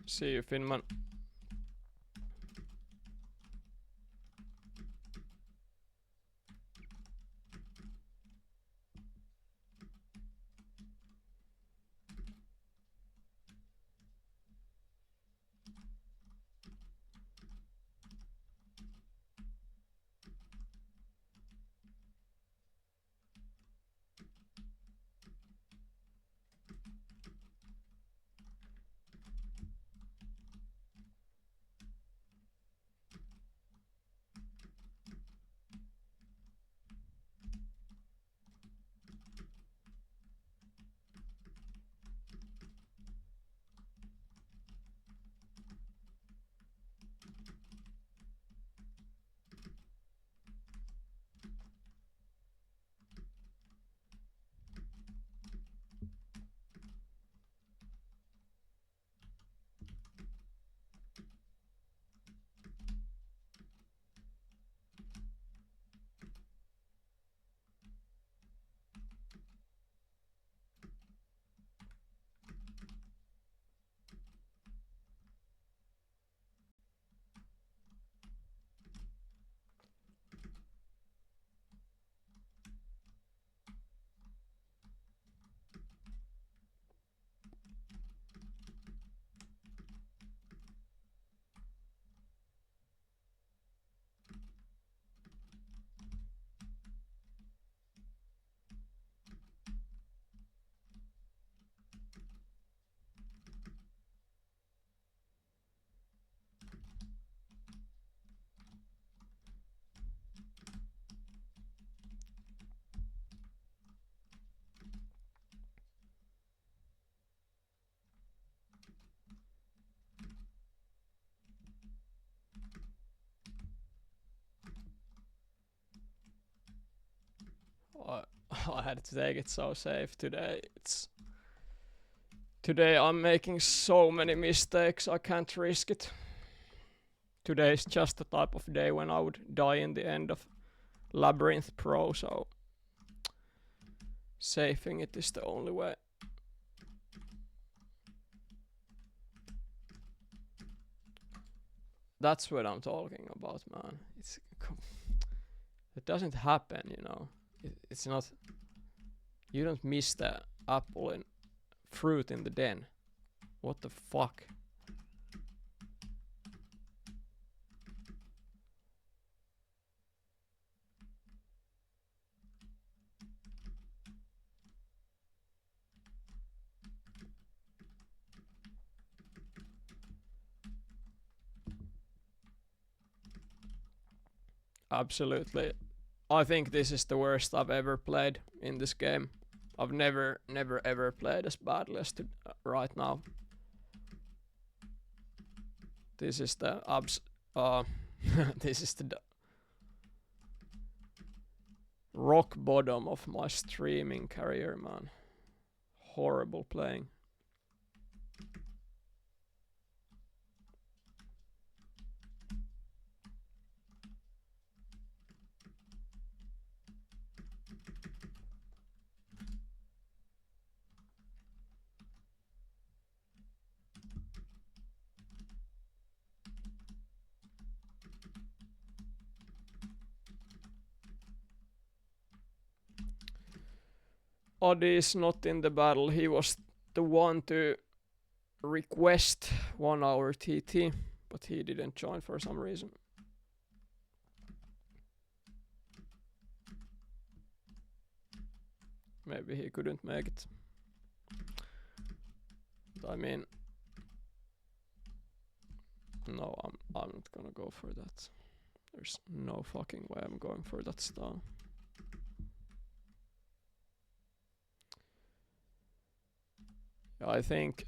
See you, Finman. I, I had to take it so safe today. Today I'm making so many mistakes, I can't risk it. Today is just the type of day when I would die in the end of Labyrinth Pro, so safing it is the only way. That's what I'm talking about, man. It doesn't happen, you know. It's not. You don't miss the apple and fruit in the den. What the fuck? Absolutely. I think this is the worst I've ever played in this game. I've never ever played as badly as right now. This is the this is the rock bottom of my streaming career, man. Horrible playing. Adi is not in the battle. He was the one to request 1 hour TT, but he didn't join for some reason. Maybe he couldn't make it. But I mean, no, I'm not gonna go for that. There's no fucking way I'm going for that style. I think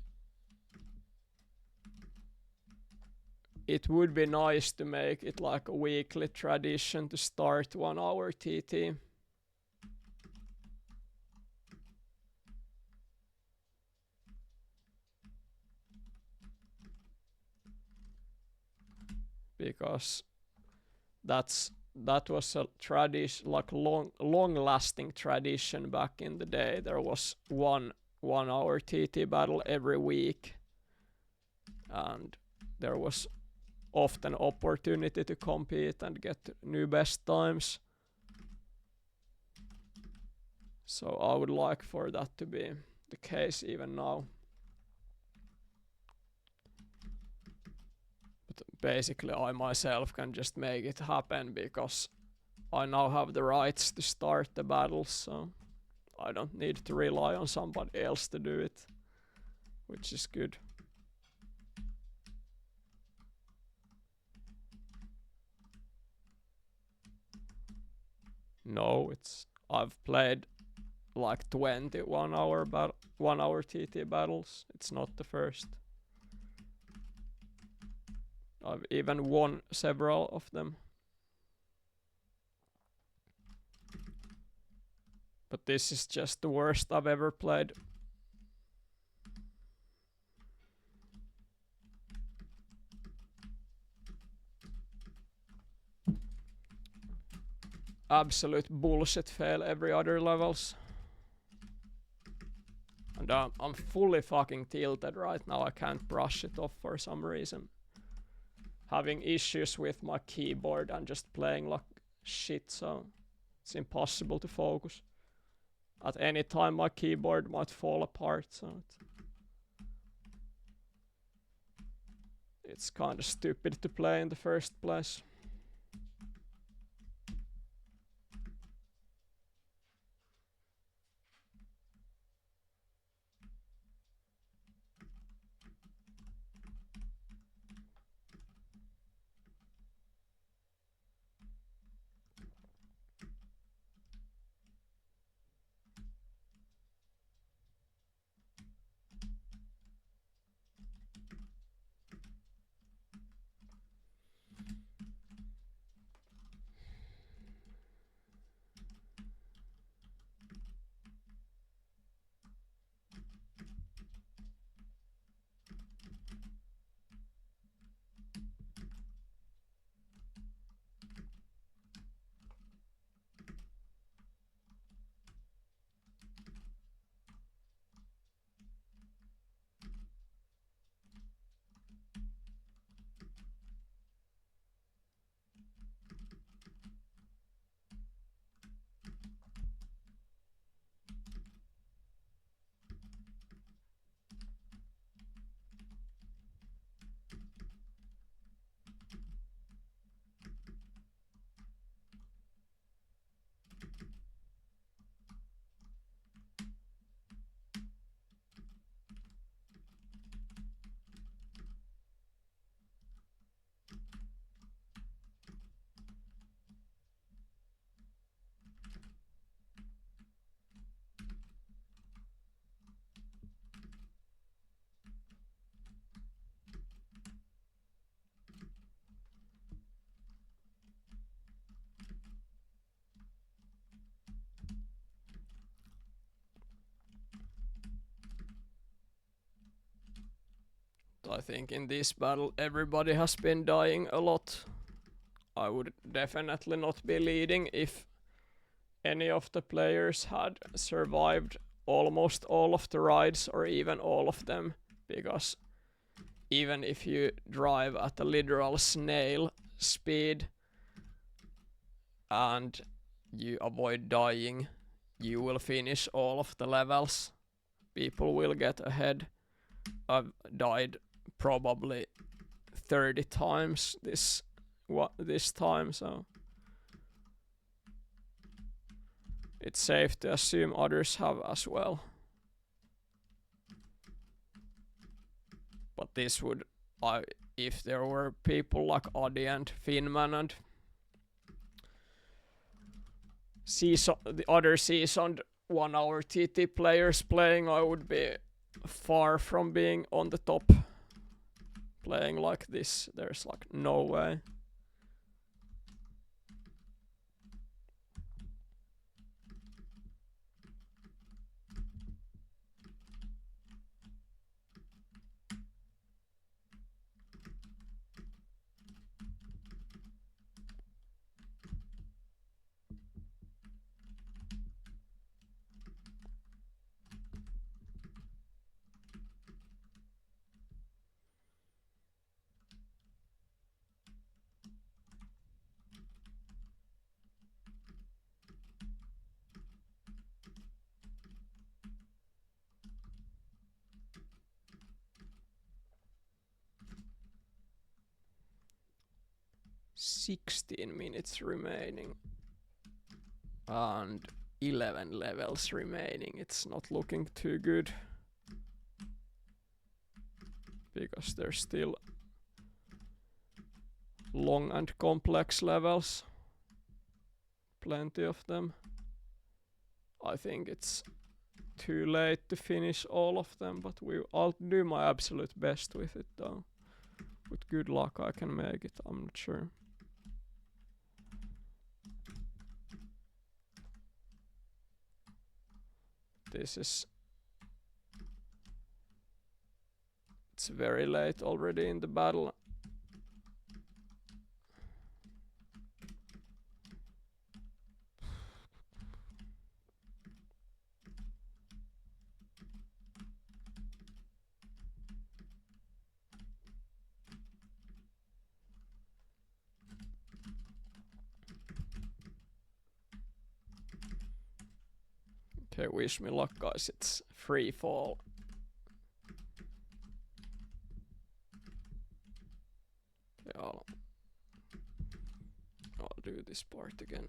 it would be nice to make it like a weekly tradition to start 1 hour TT. Because that was a tradition, like long lasting tradition back in the day. There was one hour TT battle every week, and there was often opportunity to compete and get new best times. So I would like for that to be the case even now. But basically I myself can just make it happen because I now have the rights to start the battles, so I don't need to rely on somebody else to do it, which is good. No, I've played like 20 1 hour TT battles. It's not the first. I've even won several of them. But this is just the worst I've ever played. Absolute bullshit fail every other levels. And I'm fully fucking tilted right now. I can't brush it off for some reason. Having issues with my keyboard and just playing like shit, so it's impossible to focus. At any time my keyboard might fall apart, so it's kind of stupid to play in the first place. I think in this battle everybody has been dying a lot. I would definitely not be leading if any of the players had survived almost all of the rides or even all of them, because even if you drive at a literal snail speed and you avoid dying, you will finish all of the levels. People will get ahead. I've died probably 30 times this time, so it's safe to assume others have as well. But this would, if there were people like Adi and Finman and the other seasoned 1 hour TT players playing, I would be far from being on the top. Playing like this, there's like no way. 16 minutes remaining and 11 levels remaining. It's not looking too good because there's still long and complex levels. Plenty of them. I think it's too late to finish all of them, but I'll do my absolute best with it though. With good luck I can make it, I'm not sure. It's very late already in the battle. Okay, wish me luck guys, it's free fall. Okay, I'll do this part again.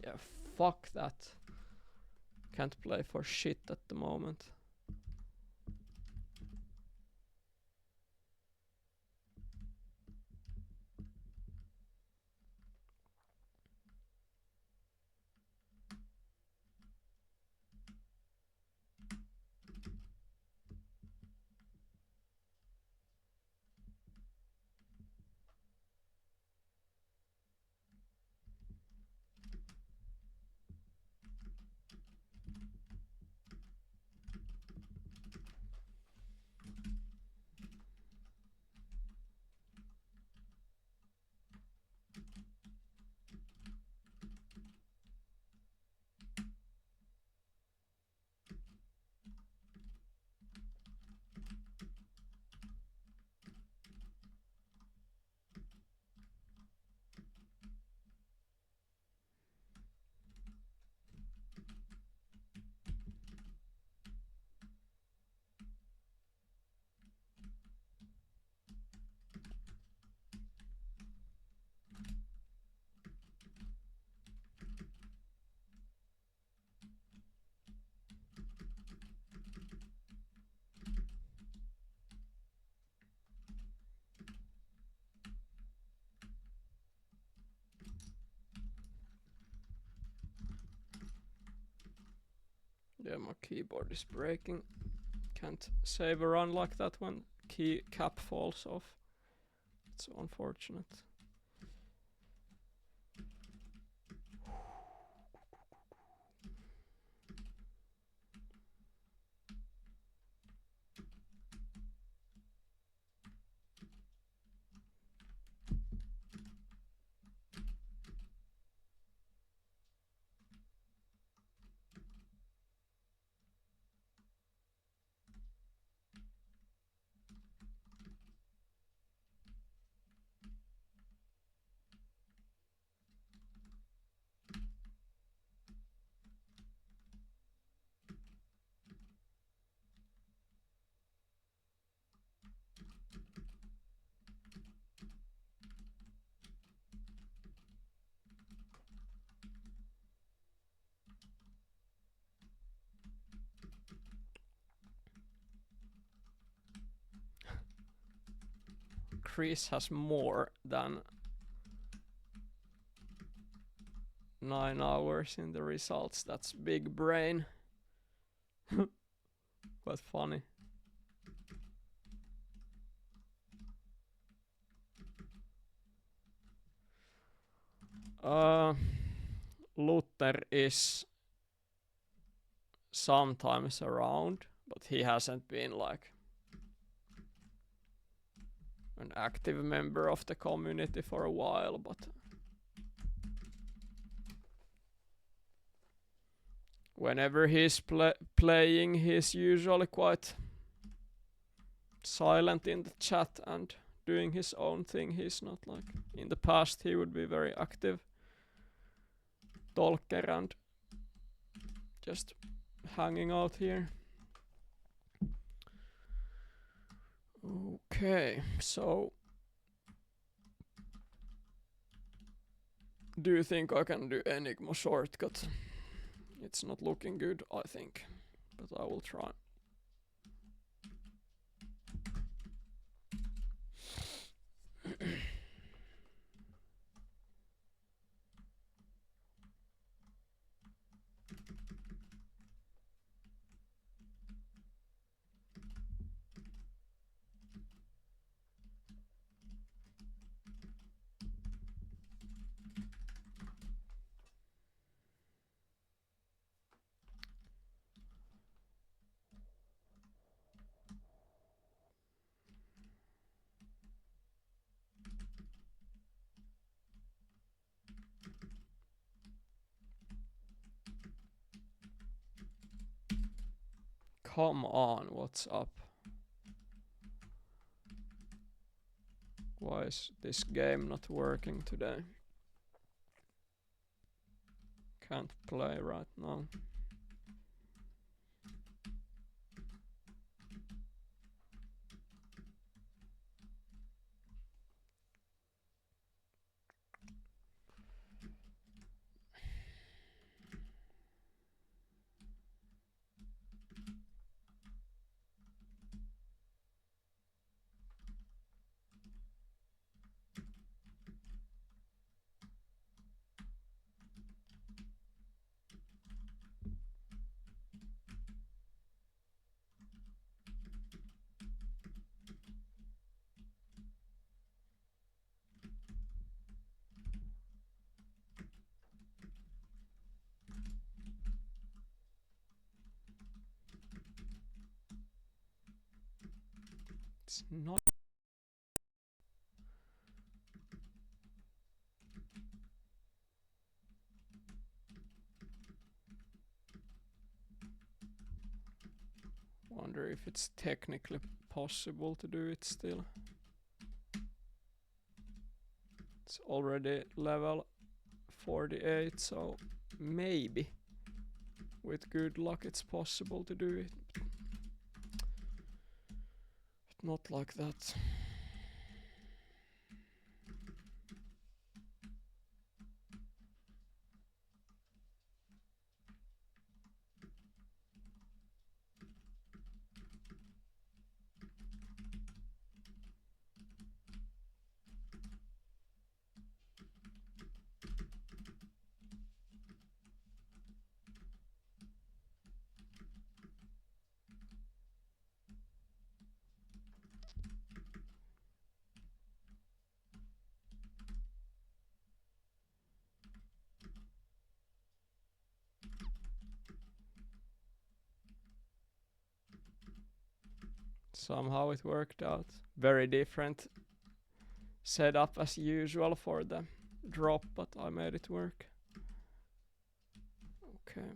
Yeah, fuck that. Can't play for shit at the moment. Yeah, my keyboard is breaking. Can't save a run like that when key cap falls off. It's unfortunate. Chris has more than 9 hours in the results. That's big brain. Quite funny. Luther is sometimes around, but he hasn't been like an active member of the community for a while, but whenever he's playing, he's usually quite silent in the chat and doing his own thing. He's not like in the past. He would be very active talker and just hanging out here. Okay, so do you think I can do Enigma shortcut? It's not looking good, I think, but I will try. Come on, what's up? Why is this game not working today? Can't play right now. It's not. Wonder if it's technically possible to do it still. It's already level 48, so maybe with good luck it's possible to do it. But not like that. Somehow it worked out. Very different setup as usual for the drop, but I made it work. Okay.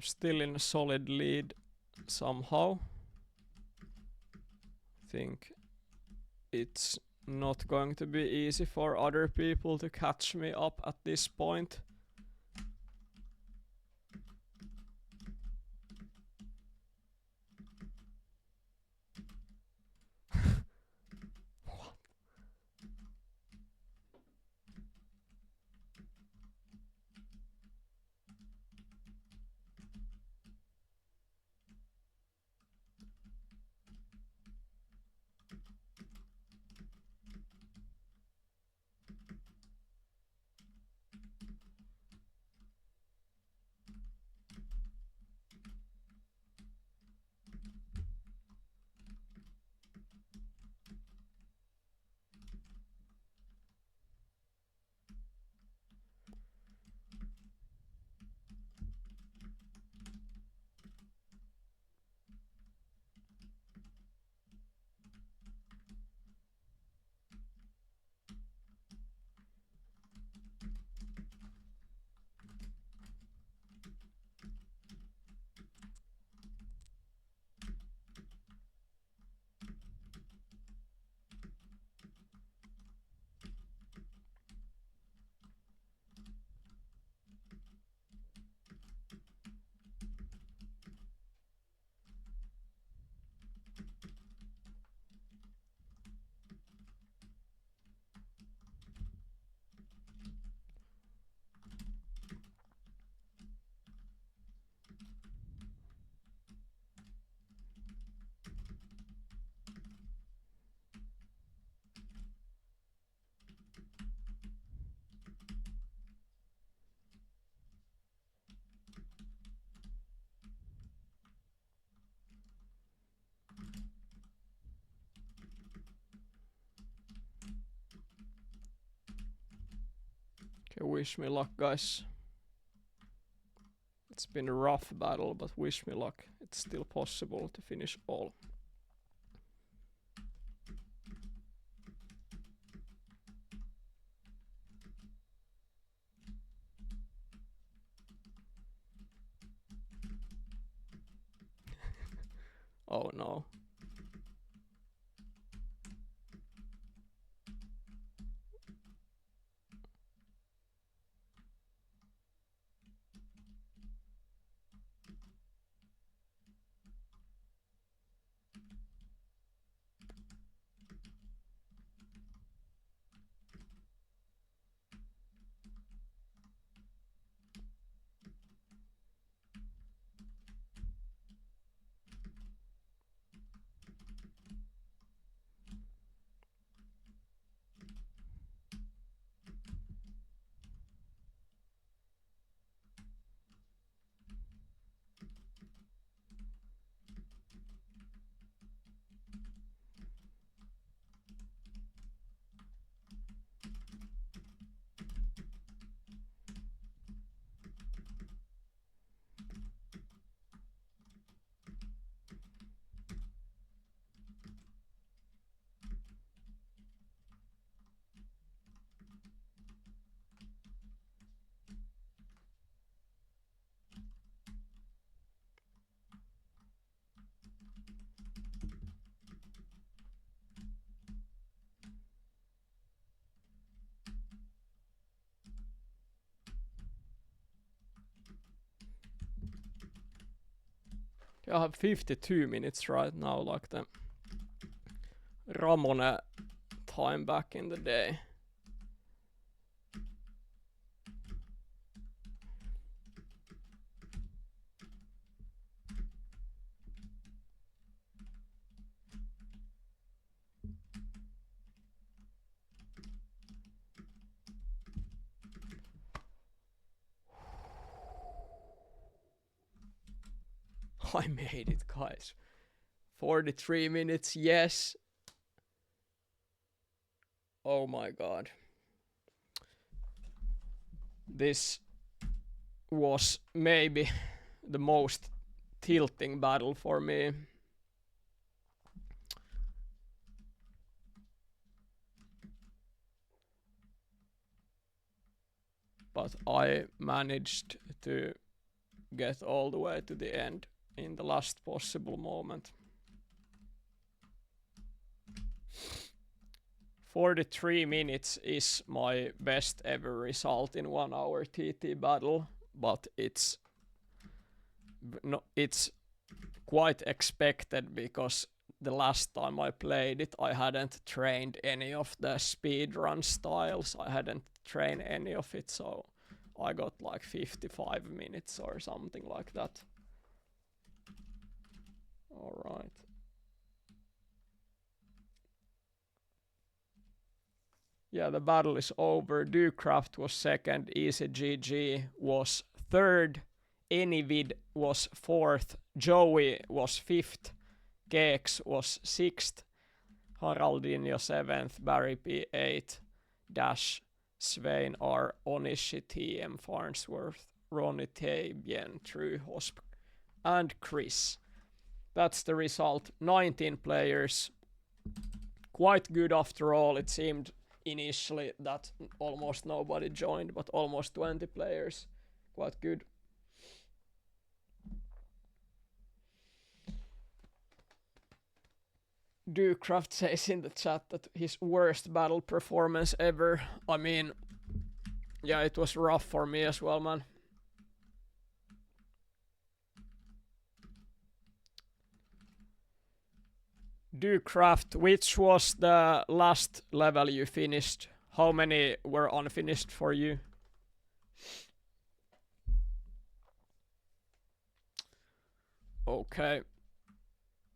still in a solid lead somehow. Think it's not going to be easy for other people to catch me up at this point. Okay, wish me luck, guys. It's been a rough battle, but wish me luck. It's still possible to finish all. Oh no. I have 52 minutes right now, like the Ramone time back in the day. I made it, guys. 43 minutes, yes. Oh my god. This was maybe the most tilting battle for me. But I managed to get all the way to the end in the last possible moment. 43 minutes is my best ever result in 1 hour TT battle, but it's quite expected because the last time I played it, I hadn't trained any of the speedrun styles. I hadn't trained any of it, so I got like 55 minutes or something like that. All right. Yeah, the battle is over. Ducraft was second, EasyGG was third, Anyvid was fourth, Joey was fifth, Kex was sixth, Haraldinho seventh, Barry P 8th, Dash, Svein R, Onishi, TM, Farnsworth, Ronnie Tabien, True Hosp, and Chris. That's the result. 19 players. Quite good after all. It seemed initially that almost nobody joined, but almost 20 players. Quite good. Ducraft says in the chat that his worst battle performance ever. I mean, yeah, it was rough for me as well, man. Ducraft, which was the last level you finished? How many were unfinished for you? Okay.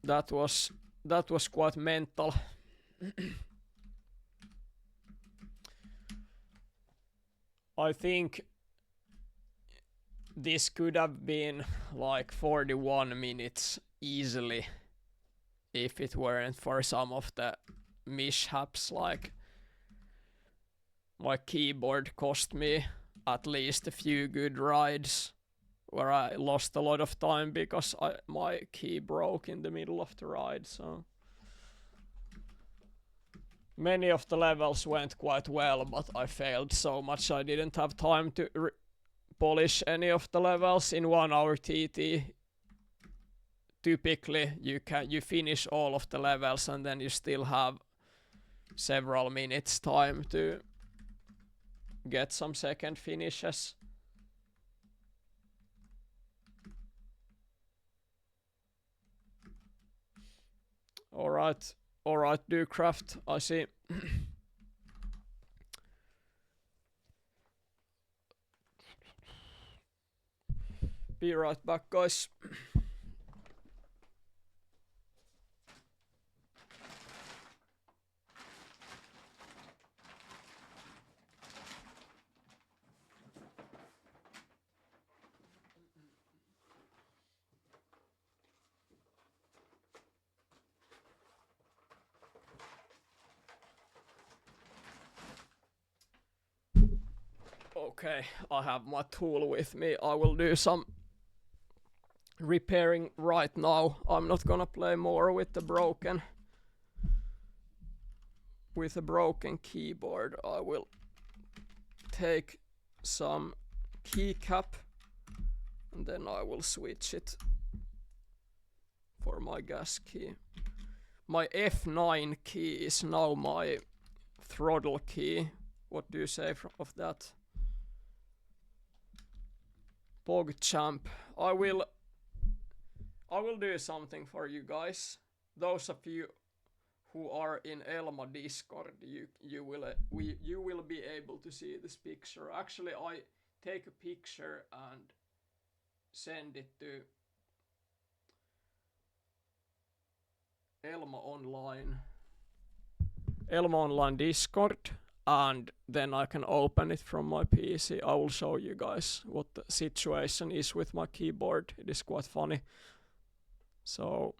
That was quite mental. I think this could have been like 41 minutes easily if it weren't for some of the mishaps, like my keyboard cost me at least a few good rides where I lost a lot of time because my key broke in the middle of the ride. So many of the levels went quite well, but I failed so much I didn't have time to polish any of the levels in 1 hour TT. Typically you finish all of the levels and then you still have several minutes time to get some second finishes. Alright, Ducraft, I see. Be right back, guys. Okay, I have my tool with me. I will do some repairing right now. I'm not gonna play more with the broken keyboard. I will take some keycap and then I will switch it for my gas key. My F9 key is now my throttle key. What do you say of that? PogChamp. I will do something for you guys. Those of you who are in Elma Discord, you will be able to see this picture. Actually, I take a picture and send it to Elma Online Discord, and then I can open it from my PC. I will show you guys what the situation is with my keyboard. It is quite funny. So,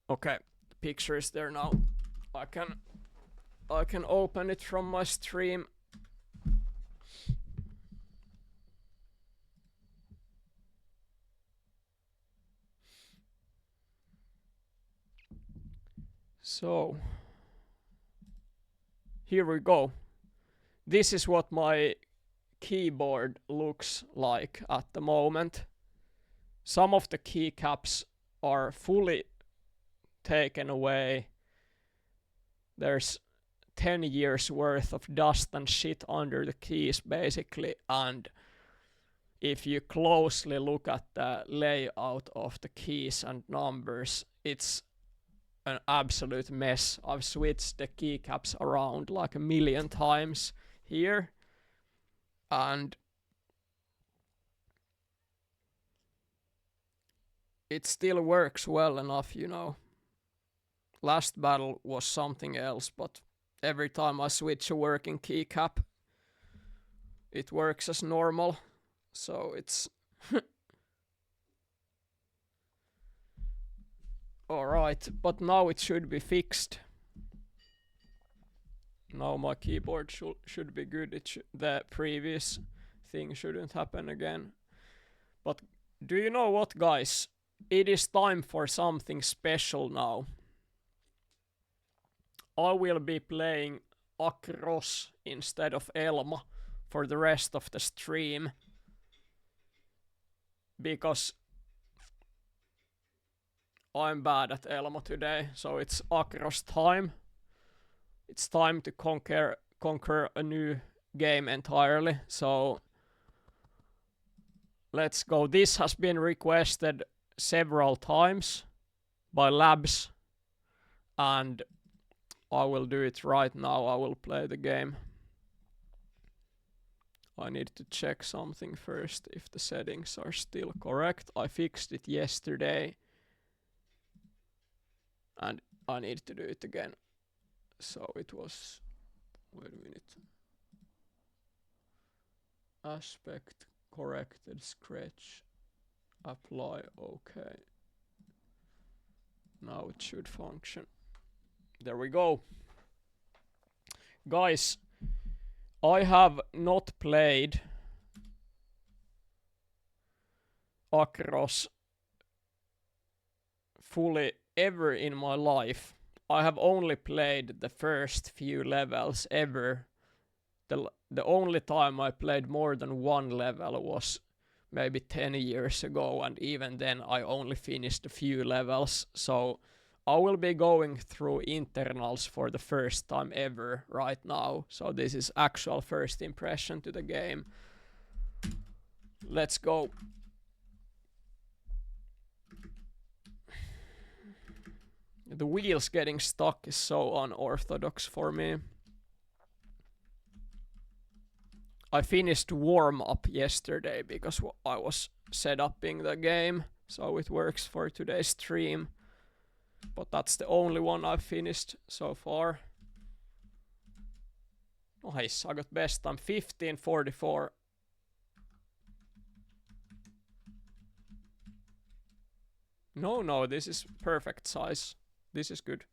okay, the picture is there now. I can open it from my stream. So, here we go. This is what my keyboard looks like at the moment. Some of the keycaps are fully taken away. There's 10 years worth of dust and shit under the keys basically, and if you closely look at the layout of the keys and numbers, it's an absolute mess. I've switched the keycaps around like a million times here, and it still works well enough, you know. Last battle was something else, but every time I switch a working keycap, it works as normal. So it's alright, but now it should be fixed. Now my keyboard should be good. The previous thing shouldn't happen again. But do you know what, guys? It is time for something special now. I will be playing Across instead of Elma for the rest of the stream, because I'm bad at Elma today, so it's Across time. It's time to conquer a new game entirely, so let's go. This has been requested several times by Labs, and I will do it right now. I will play the game. I need to check something first, if the settings are still correct. I fixed it yesterday, and I need to do it again. So it was, wait a minute. Aspect corrected, scratch, apply, okay. Now it should function. There we go. Guys, I have not played Across fully ever in my life. I have only played the first few levels ever. The only time I played more than one level was maybe 10 years ago, and even then I only finished a few levels, so I will be going through internals for the first time ever right now, so this is actual first impression to the game. Let's go. The wheels getting stuck is so unorthodox for me. I finished warm-up yesterday because I was set-upping the game, so it works for today's stream. But that's the only one I've finished so far. Nice, I got best time 15:44. No, this is perfect size. This is good.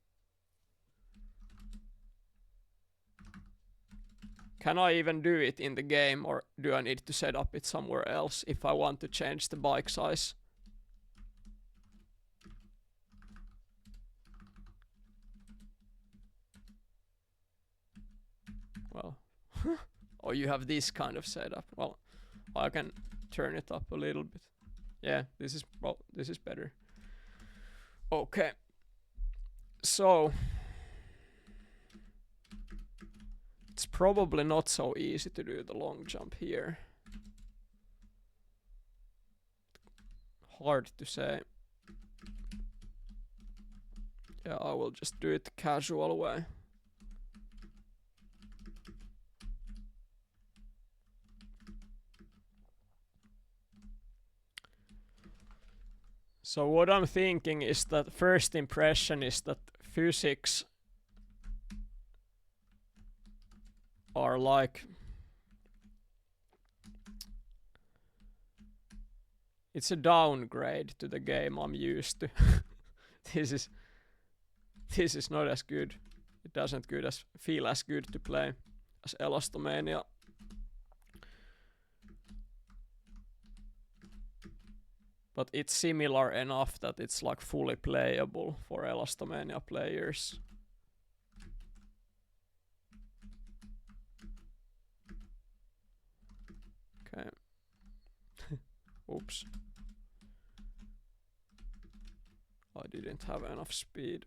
Can I even do it in the game, or do I need to set up it somewhere else if I want to change the bike size? Well, oh, you have this kind of setup. Well, I can turn it up a little bit. Yeah, this is better. Okay. So it's probably not so easy to do the long jump here. Hard to say. Yeah, I will just do it the casual way. So what I'm thinking is that first impression is that physics are like, it's a downgrade to the game I'm used to. This is not as good. It doesn't feel as good to play as Elastomania. But it's similar enough that it's like fully playable for Elastomania players. Oops. I didn't have enough speed.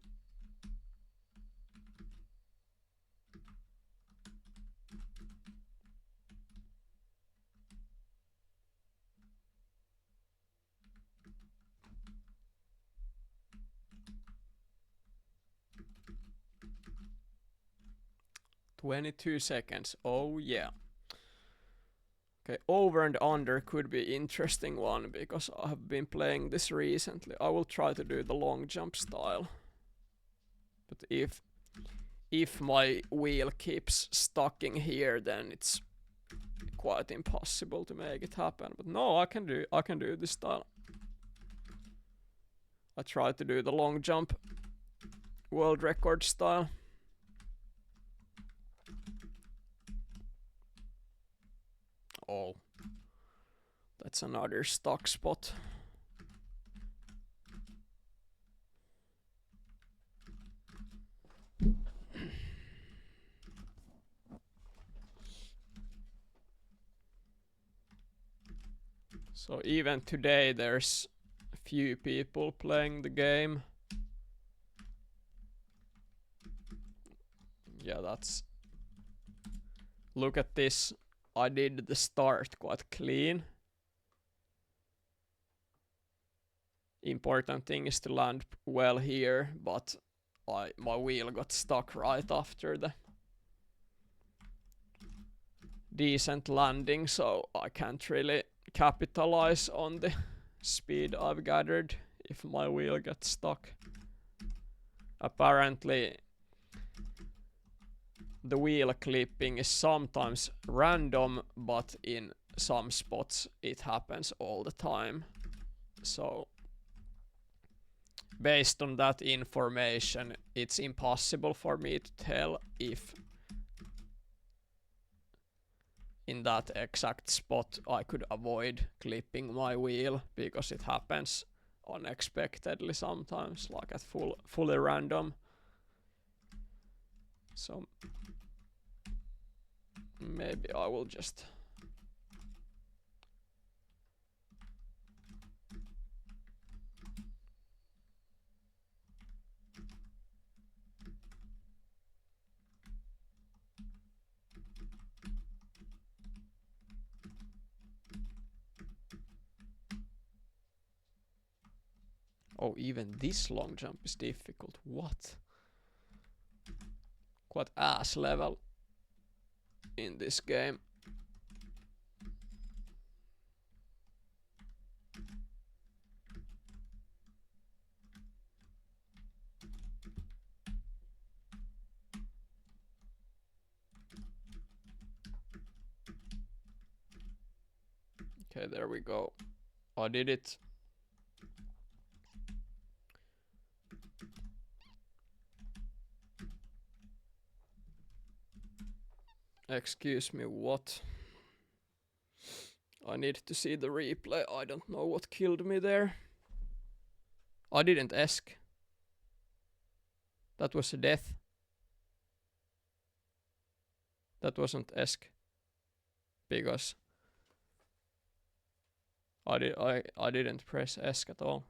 "22 seconds. Oh yeah. Okay, over and under could be interesting one because I have been playing this recently. I will try to do the long jump style. But if my wheel keeps stucking here, then it's quite impossible to make it happen. But no, I can do this style. I try to do the long jump world record style. Oh, that's another stuck spot. So even today there's a few people playing the game. Yeah, that's... Look at this. I did the start quite clean. Important thing is to land well here, but my wheel got stuck right after the decent landing, so I can't really capitalize on the speed I've gathered if my wheel gets stuck. Apparently the wheel clipping is sometimes random, but in some spots it happens all the time. So based on that information, it's impossible for me to tell if in that exact spot I could avoid clipping my wheel, because it happens unexpectedly sometimes, like at fully random. So maybe I will just oh, even this long jump is difficult. What? Quite ass level in this game. Okay, there we go. I did it. Excuse me, what? I need to see the replay. I don't know what killed me there. I didn't ask. That was a death. That wasn't ESC. Because I didn't press ESC at all.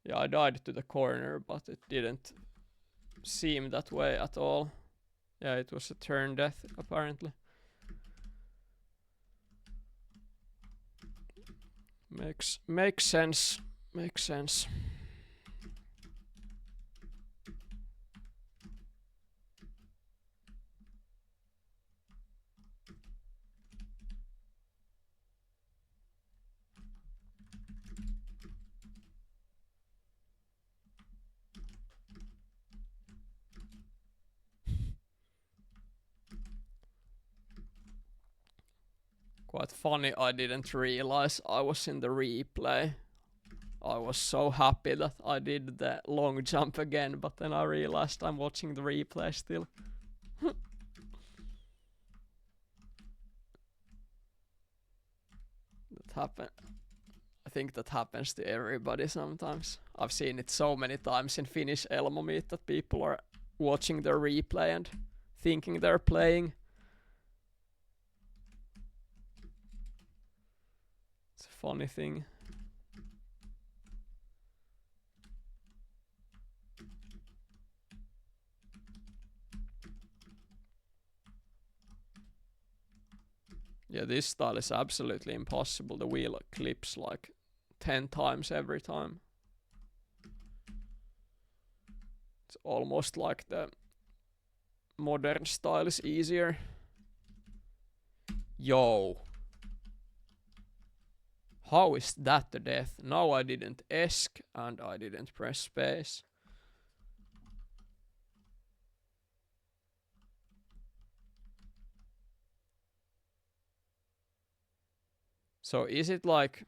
Yeah, I died to the corner, but it didn't seem that way at all. Yeah, it was a turn death, apparently. Makes sense. Makes sense. Quite funny, I didn't realize I was in the replay. I was so happy that I did the long jump again, but then I realized I'm watching the replay still. That happened. I think that happens to everybody sometimes. I've seen it so many times in Finnish Elmo Meet that people are watching the replay and thinking they're playing. It's a funny thing. Yeah, this style is absolutely impossible. The wheel clips like 10 times every time. It's almost like the modern style is easier. Yo. How is that the death? No, I didn't ESC and I didn't press space. So is it like...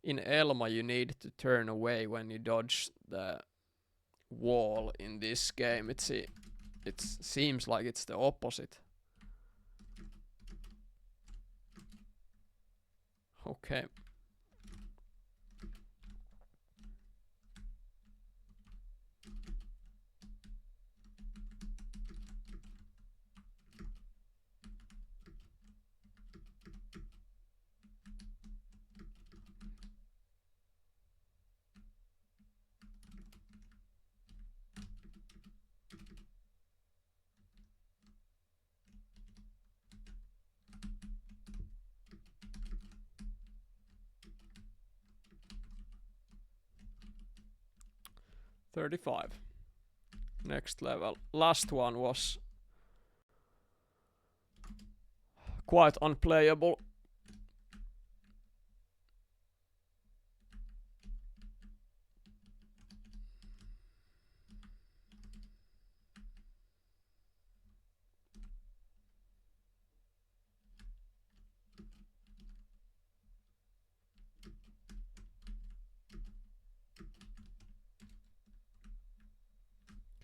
In Elma you need to turn away when you dodge the wall. In this game it seems like it's the opposite. Okay. $35. Next level. Last one was quite unplayable.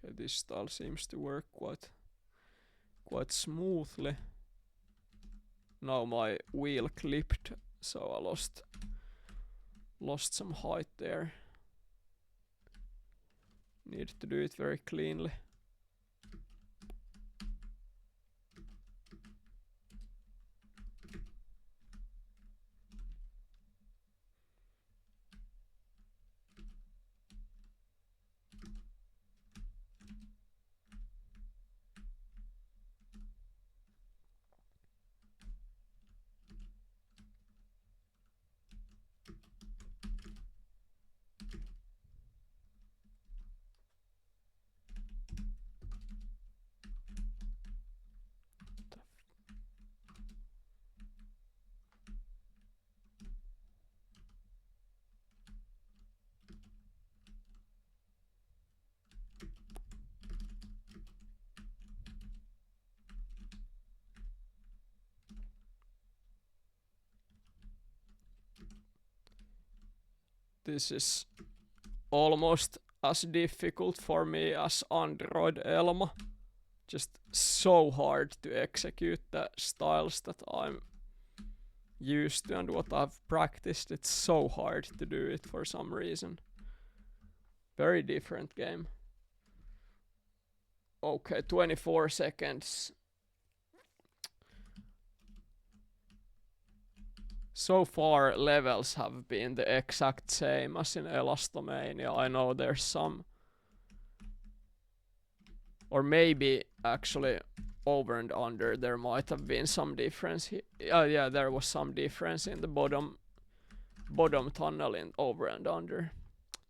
Okay, this style seems to work quite smoothly. Now my wheel clipped, so I lost some height there. Need to do it very cleanly. This is almost as difficult for me as Android Elma. Just so hard to execute the styles that I'm used to and what I've practiced. It's so hard to do it for some reason. Very different game. Okay, 24 seconds. So far levels have been the exact same as in Elastomania. I know there's some, or maybe actually over and under there might have been some difference. Yeah, there was some difference in the bottom tunnel in over and under.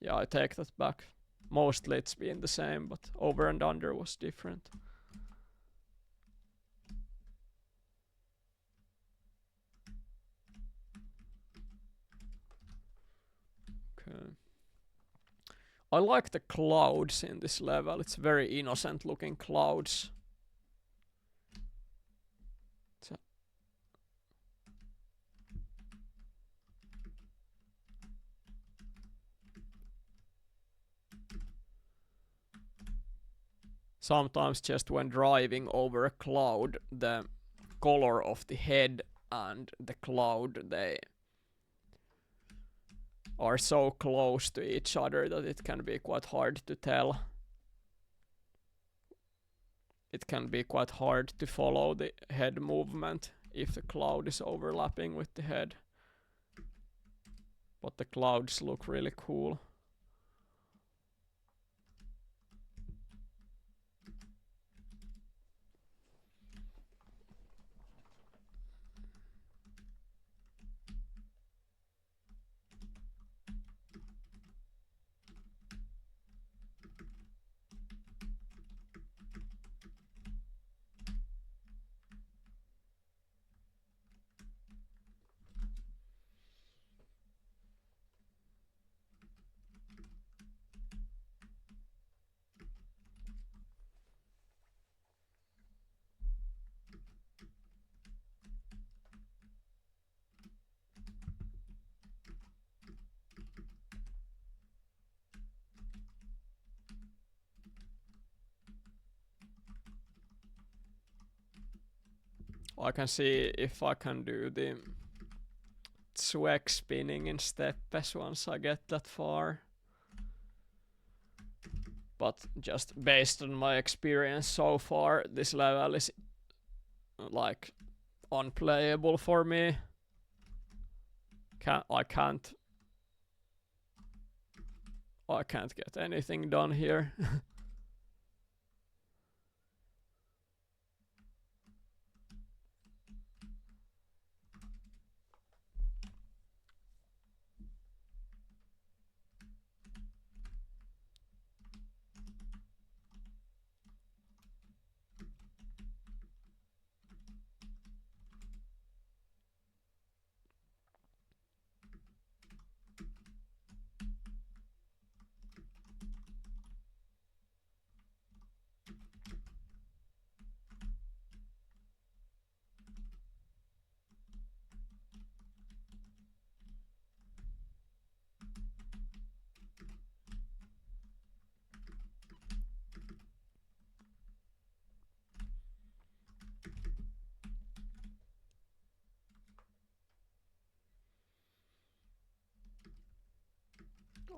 Yeah, I take that back. Mostly it's been the same, but over and under was different. Okay. I like the clouds in this level. It's very innocent looking clouds. Sometimes just when driving over a cloud, the color of the head and the cloud, are so close to each other that it can be quite hard to tell. It can be quite hard to follow the head movement if the cloud is overlapping with the head. But the clouds look really cool. I can see if I can do the swag spinning in steppes once I get that far. But just based on my experience so far, this level is like unplayable for me. I can't get anything done here.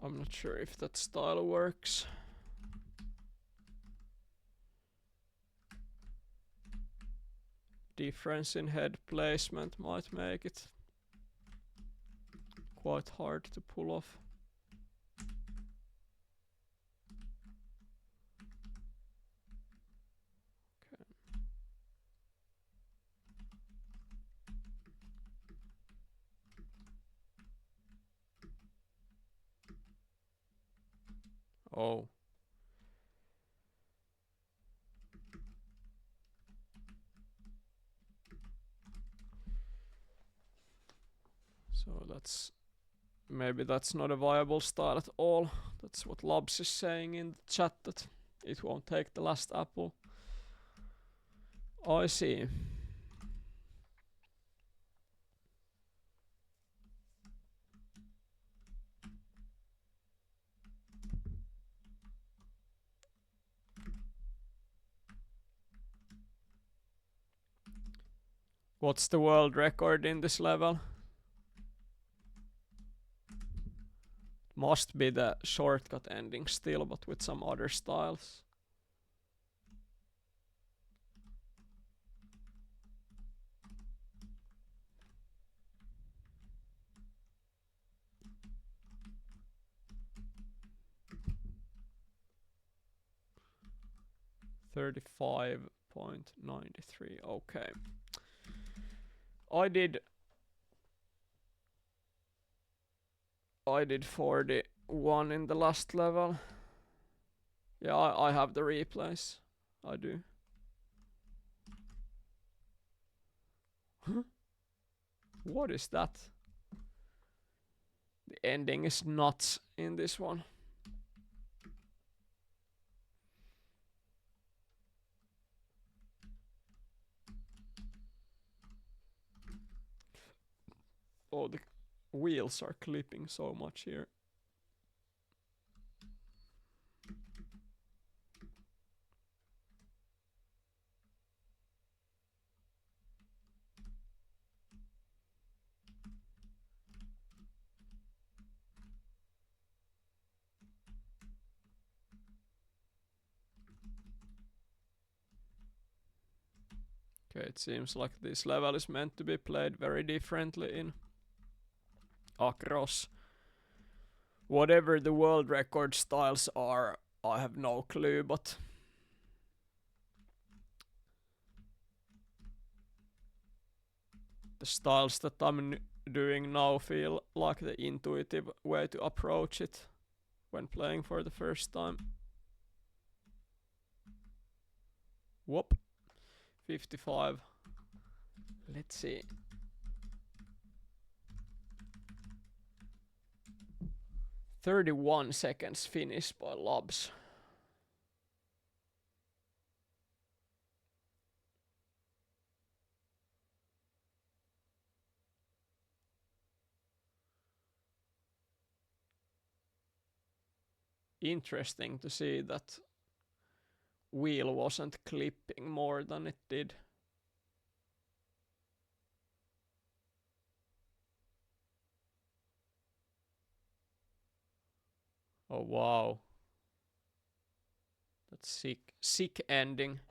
I'm not sure if that style works. Difference in head placement might make it quite hard to pull off. Okay. Oh. So maybe that's not a viable style at all. That's what Labs is saying in the chat, that it won't take the last apple. I see. What's the world record in this level? Must be the shortcut ending still, but with some other styles. $35.93. Okay. I did 41 in the last level. Yeah, I have the replays. I do. Huh? What is that? The ending is nuts in this one. Oh, the wheels are clipping so much here. Okay, it seems like this level is meant to be played very differently in Across. Whatever the world record styles are, I have no clue, but the styles that I'm doing now feel like the intuitive way to approach it when playing for the first time. Whoop. 55. Let's see. "31 seconds finish" by Lobs. Interesting to see that wheel wasn't clipping more than it did. Oh wow. That's sick ending.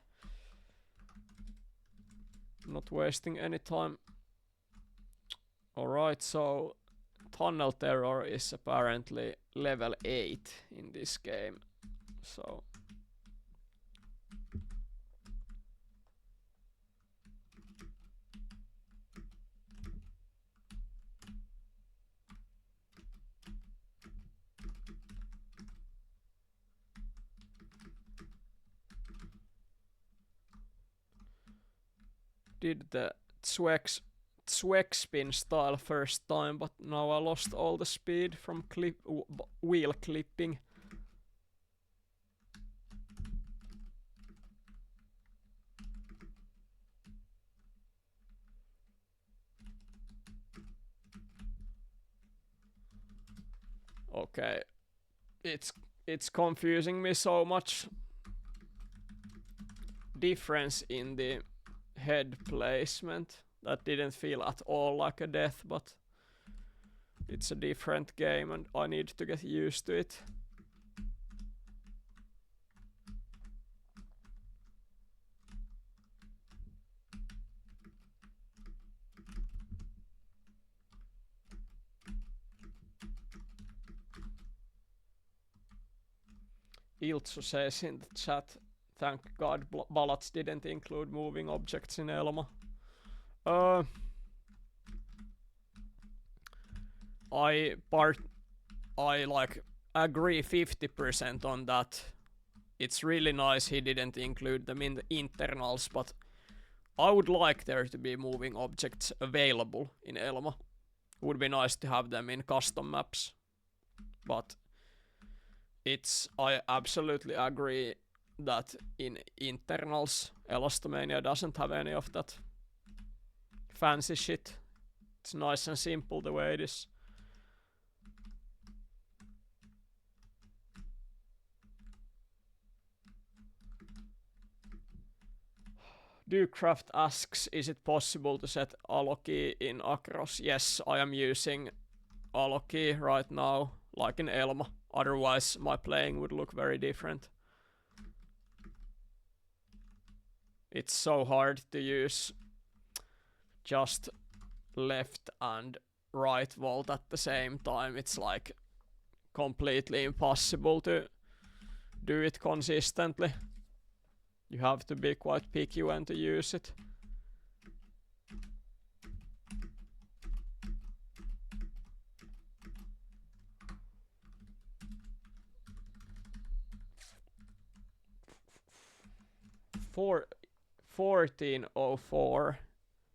Not wasting any time. Alright, so Tunnel Terror is apparently level 8 in this game. So did the Zweck spin style first time, but now I lost all the speed from wheel clipping. Okay, it's confusing me so much. Difference in the head placement that didn't feel at all like a death, but it's a different game and I need to get used to it. Iltsu says in the chat, "Thank God ballots didn't include moving objects in Elma." I like agree 50% on that. It's really nice he didn't include them in the internals, but I would like there to be moving objects available in Elma. Would be nice to have them in custom maps, but I absolutely agree that in internals Elastomania doesn't have any of that fancy shit. It's nice and simple the way it is. Ducraft asks, is it possible to set Aloki in Across? Yes, I am using Aloki right now, like in Elma. Otherwise, my playing would look very different. It's so hard to use just left and right vault at the same time. It's like completely impossible to do it consistently. You have to be quite picky when to use it. For 1404.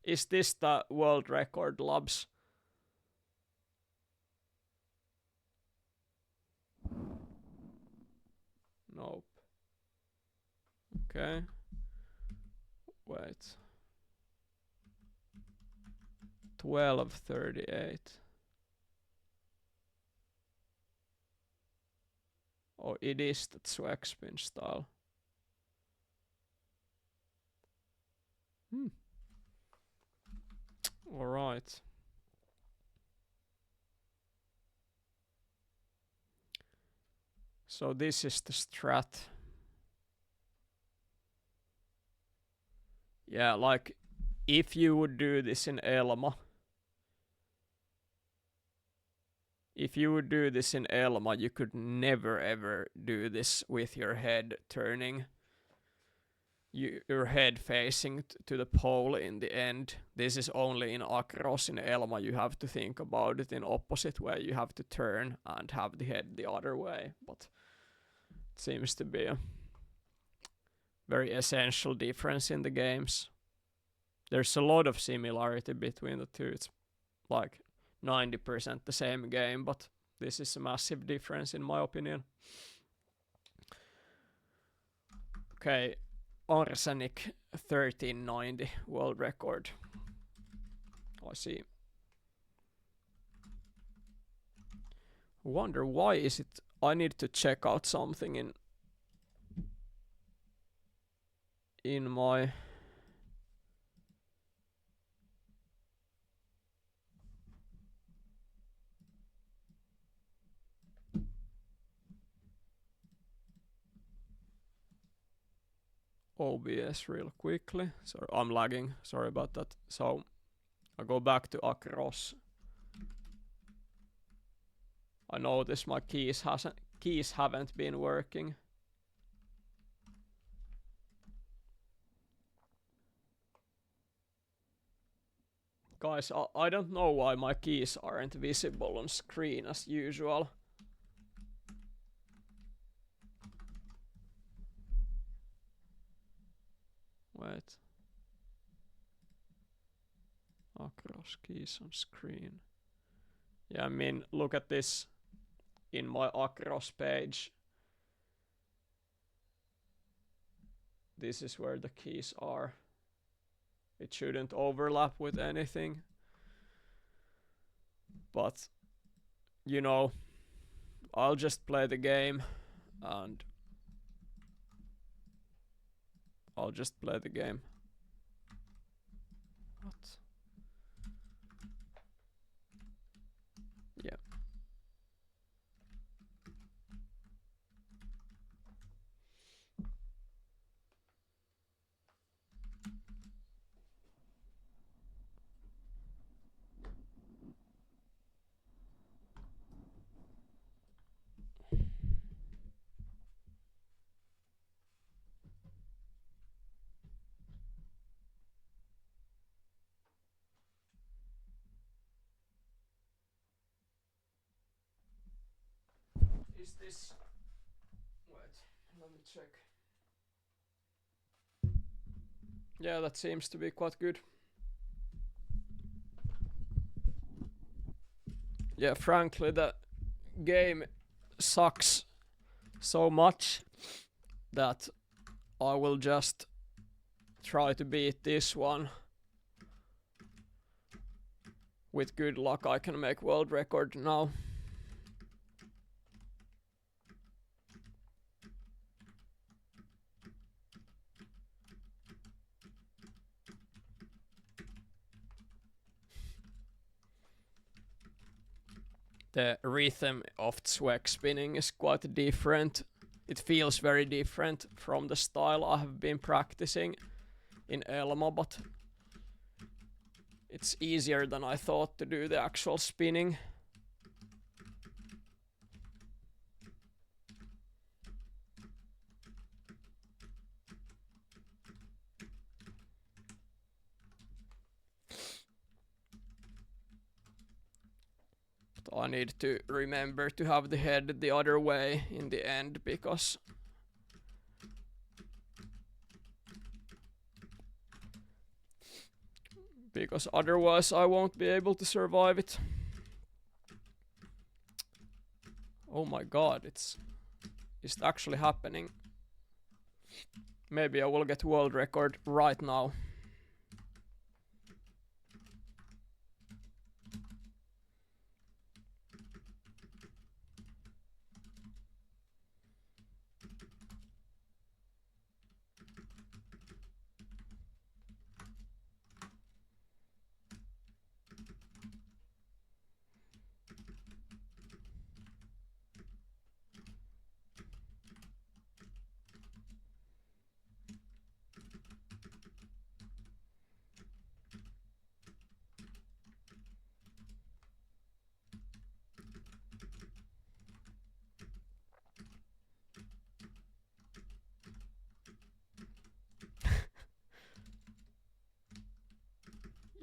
Is this the world record, Labs? Nope. Okay. Wait. 1238. Oh, it is the swag spin style. Alright. So this is the strat. Yeah, like if you would do this in Elma, you could never ever do this with your head turning, your head facing to the pole in the end. This is only in Across. In Elma, you have to think about it in opposite way. You have to turn and have the head the other way. But it seems to be a very essential difference in the games. There's a lot of similarity between the two. It's like 90% the same game, but this is a massive difference in my opinion. Okay, Arsenic 1390 world record. I see. Wonder why is it? I need to check out something in my OBS real quickly. Sorry, I'm lagging. Sorry about that. So I go back to Across. I notice my keys haven't been working. Guys, I don't know why my keys aren't visible on screen as usual. Wait. Across keys on screen. Yeah, I mean, look at this in my Across page. This is where the keys are. It shouldn't overlap with anything. But, you know, I'll just play the game and I'll just play the game. What? Yeah. Is this... Wait, let me check. Yeah, that seems to be quite good. Yeah, frankly, the game sucks so much that I will just try to beat this one. With good luck, I can make world record now. The rhythm of Zweck spinning is quite different. It feels very different from the style I have been practicing in Elma, but it's easier than I thought to do the actual spinning. But I need to remember to have the head the other way in the end, because otherwise I won't be able to survive it. Oh my god, it's actually happening. Maybe I will get world record right now.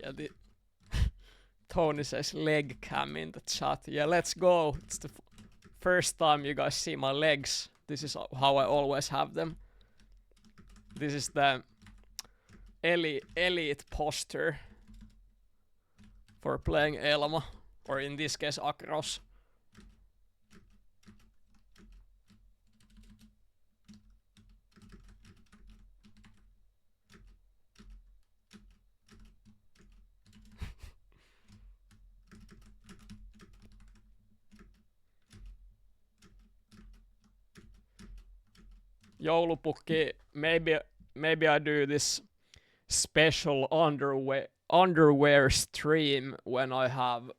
Yeah, Tony says leg cam in the chat. Yeah, let's go. It's the first time you guys see my legs. This is how I always have them. This is the elite posture for playing Elma, or in this case Across. Joulupukki, maybe I do this special underwear stream when I have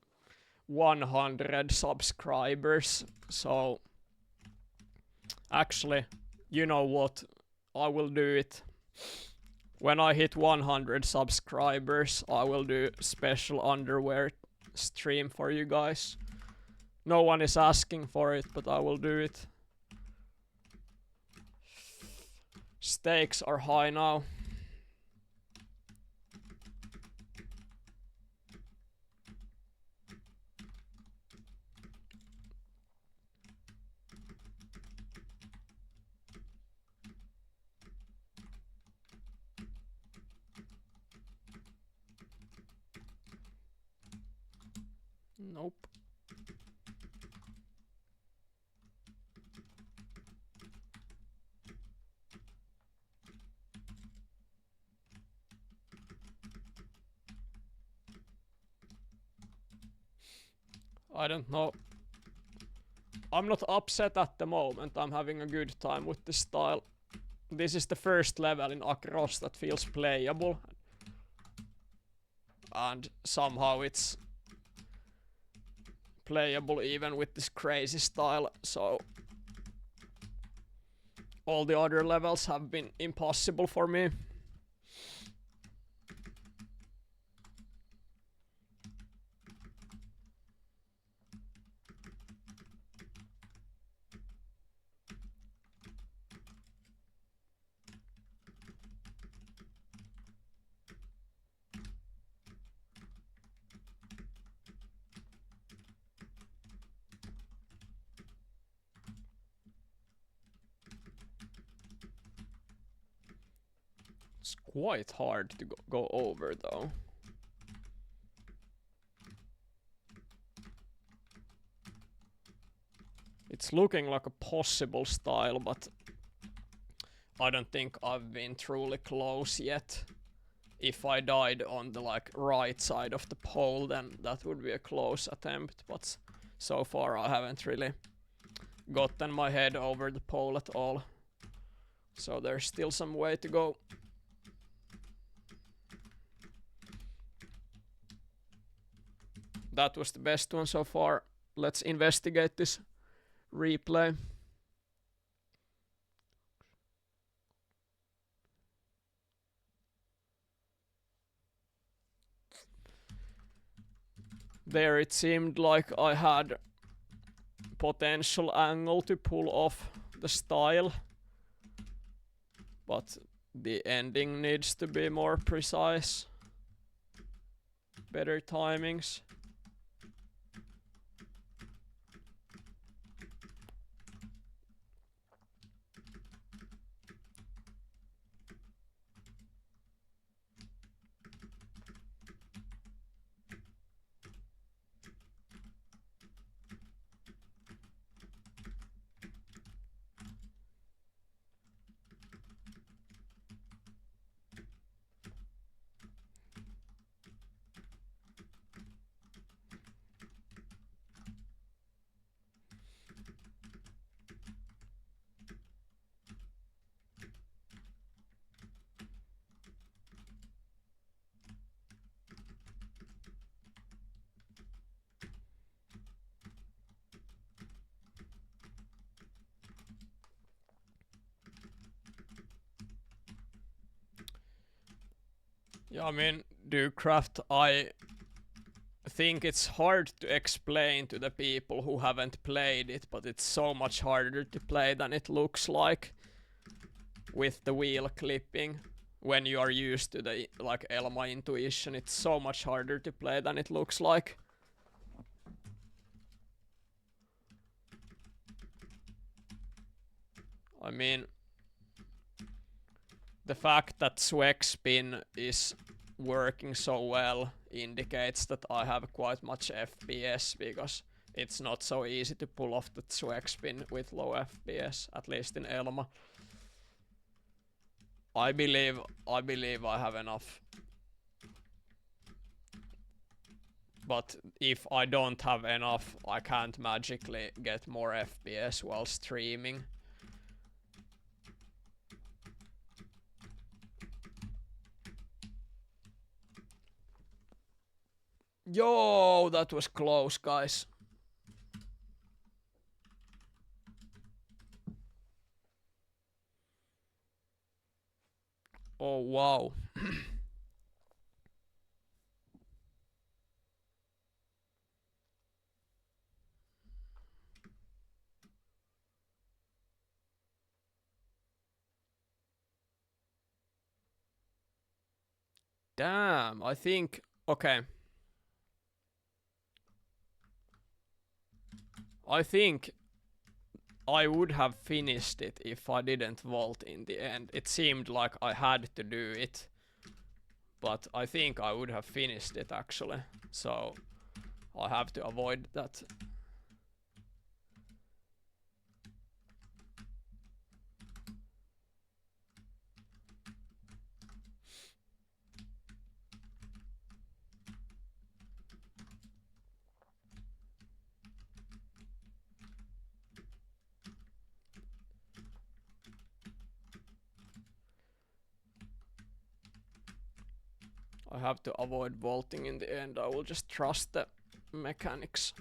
100 subscribers. So actually, you know what? I will do it. When I hit 100 subscribers, I will do special underwear stream for you guys. No one is asking for it, but I will do it. Stakes are high now. Nope. I don't know. I'm not upset at the moment. I'm having a good time with the style. This is the first level in Across that feels playable. And somehow it's playable even with this crazy style. So all the other levels have been impossible for me. It's quite hard to go over though. It's looking like a possible style, but I don't think I've been truly close yet. If I died on the like right side of the pole, then that would be a close attempt, but so far I haven't really gotten my head over the pole at all. So there's still some way to go. That was the best one so far. Let's investigate this replay. There it seemed like I had potential angle to pull off the style, but the ending needs to be more precise. Better timings. Yeah, I mean, Ducraft, I think it's hard to explain to the people who haven't played it, but it's so much harder to play than it looks like with the wheel clipping. when you are used to the like Elma intuition, it's so much harder to play than it looks like. I mean, the fact that Swag spin is working so well indicates that I have quite much FPS, because it's not so easy to pull off the swag spin with low FPS, at least in Elma. I believe I have enough. But if I don't have enough, I can't magically get more FPS while streaming. Yo, that was close, guys. Oh, wow. Damn, I think... Okay. I think I would have finished it if I didn't vault in the end. It seemed like I had to do it. But I think I would have finished it actually. So I have to avoid that. I have to avoid vaulting in the end. I will just trust the mechanics.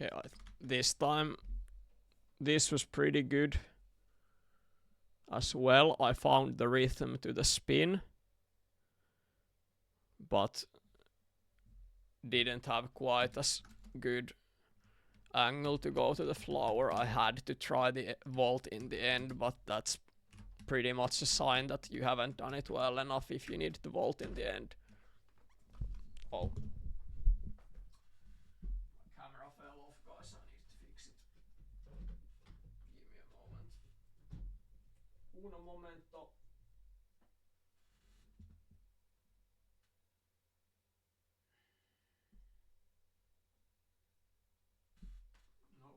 Okay, this time this was pretty good as well. I found the rhythm to the spin, but didn't have quite as good angle to go to the flower. I had to try the vault in the end, but that's pretty much a sign that you haven't done it well enough if you need to vault in the end. Oh. My camera fell off, guys. I need to fix it. Give me a moment. Uno momento. No.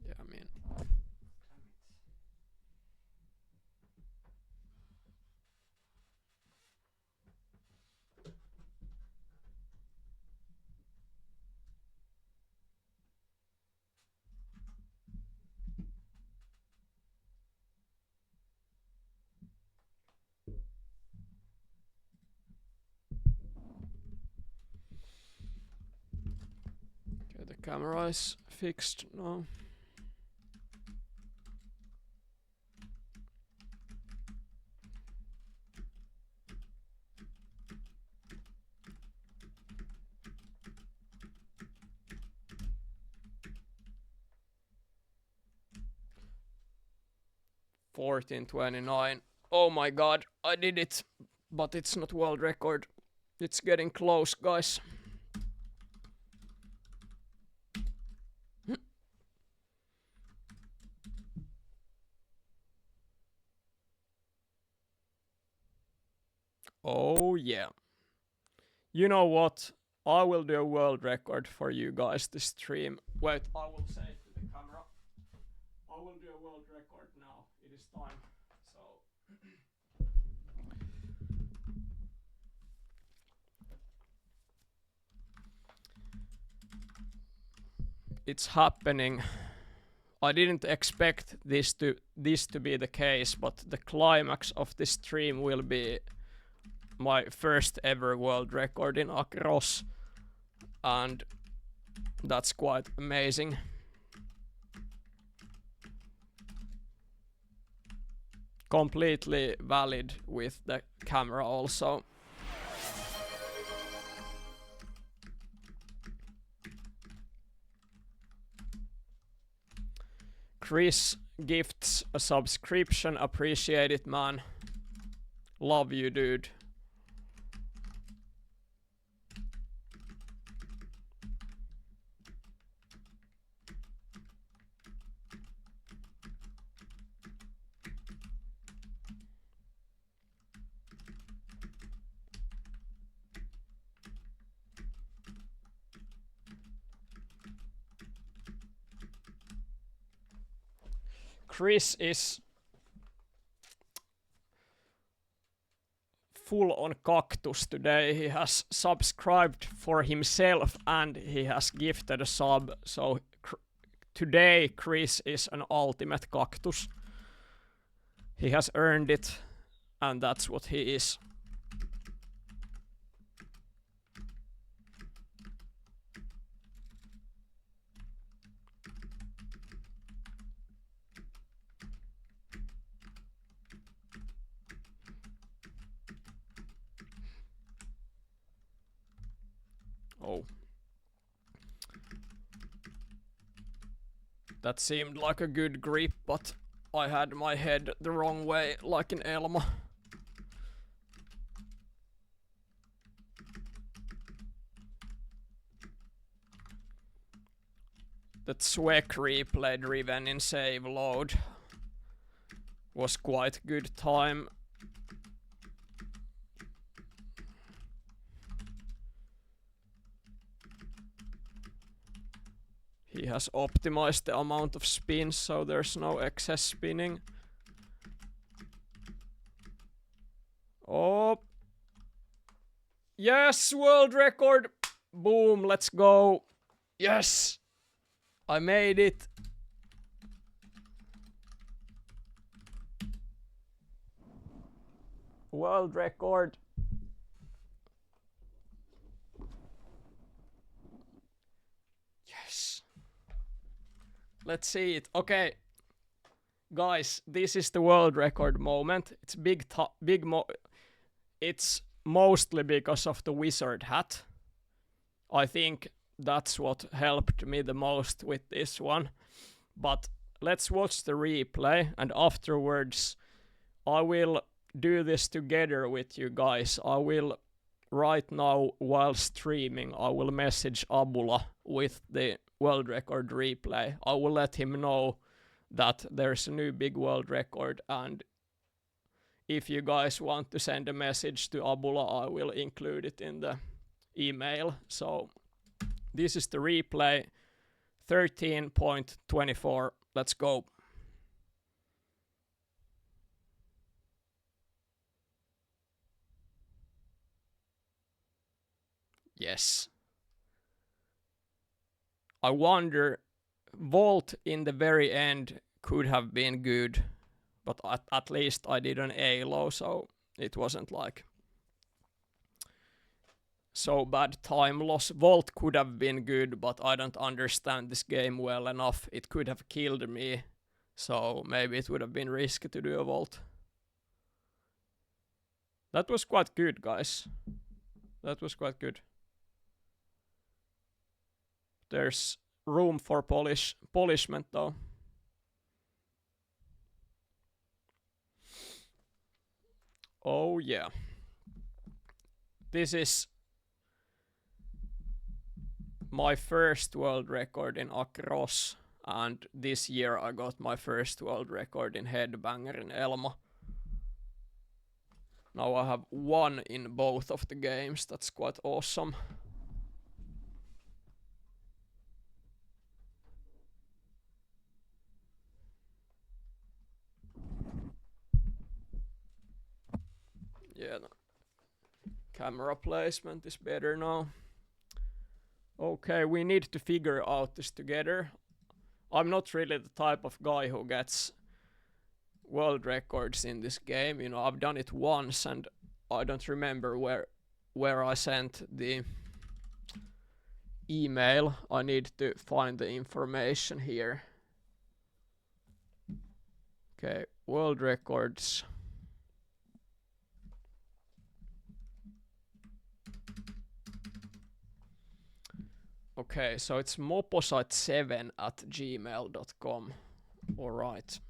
Yeah, I mean. Okay, the camera is fixed now. $14.29. Oh my god, I did it, but it's not world record. It's getting close, guys. Oh yeah. You know what? I will do a world record for you guys to stream. Wait, I will say it to the camera. I will do a world record now. It is time. So it's happening. I didn't expect this to be the case, but the climax of this stream will be my first ever world record in Across, and that's quite amazing. Completely valid with the camera also. Chris gifts a subscription. Appreciate it, man. Love you, dude. Chris is full on cactus today. He has subscribed for himself and he has gifted a sub. So today Chris is an ultimate cactus. He has earned it, and that's what he is. Oh. That seemed like a good grip, but I had my head the wrong way, like in Elma. That Swek replay driven in save load was quite good time. He has optimized the amount of spins so there's no excess spinning. Oh. Yes, world record. Boom, let's go. Yes. I made it. World record. Let's see it. Okay, guys, this is the world record moment. It's it's mostly because of the wizard hat. I think that's what helped me the most with this one. But let's watch the replay, and afterwards I will do this together with you guys. I will right now, while streaming, I will message Abula with the world record replay. I will let him know that there's a new big world record, and if you guys want to send a message to Abula, I will include it in the email. So this is the replay, 13.24. Let's go. Yes. I wonder, Vault in the very end could have been good, but at least I did an A-low, so it wasn't like so bad time loss. Vault could have been good, but I don't understand this game well enough. It could have killed me, so maybe it would have been risky to do a Vault. That was quite good, guys. That was quite good. There's room for polishment though. Oh yeah. This is my first world record in Across, and this year I got my first world record in Headbanger in Elma. Now I have one in both of the games. That's quite awesome. Yeah, no. Camera placement is better now. Okay, we need to figure out this together. I'm not really the type of guy who gets world records in this game. You know, I've done it once and I don't remember where I sent the email. I need to find the information here. Okay, world records. Okay, so it's moposite7@gmail.com. All right.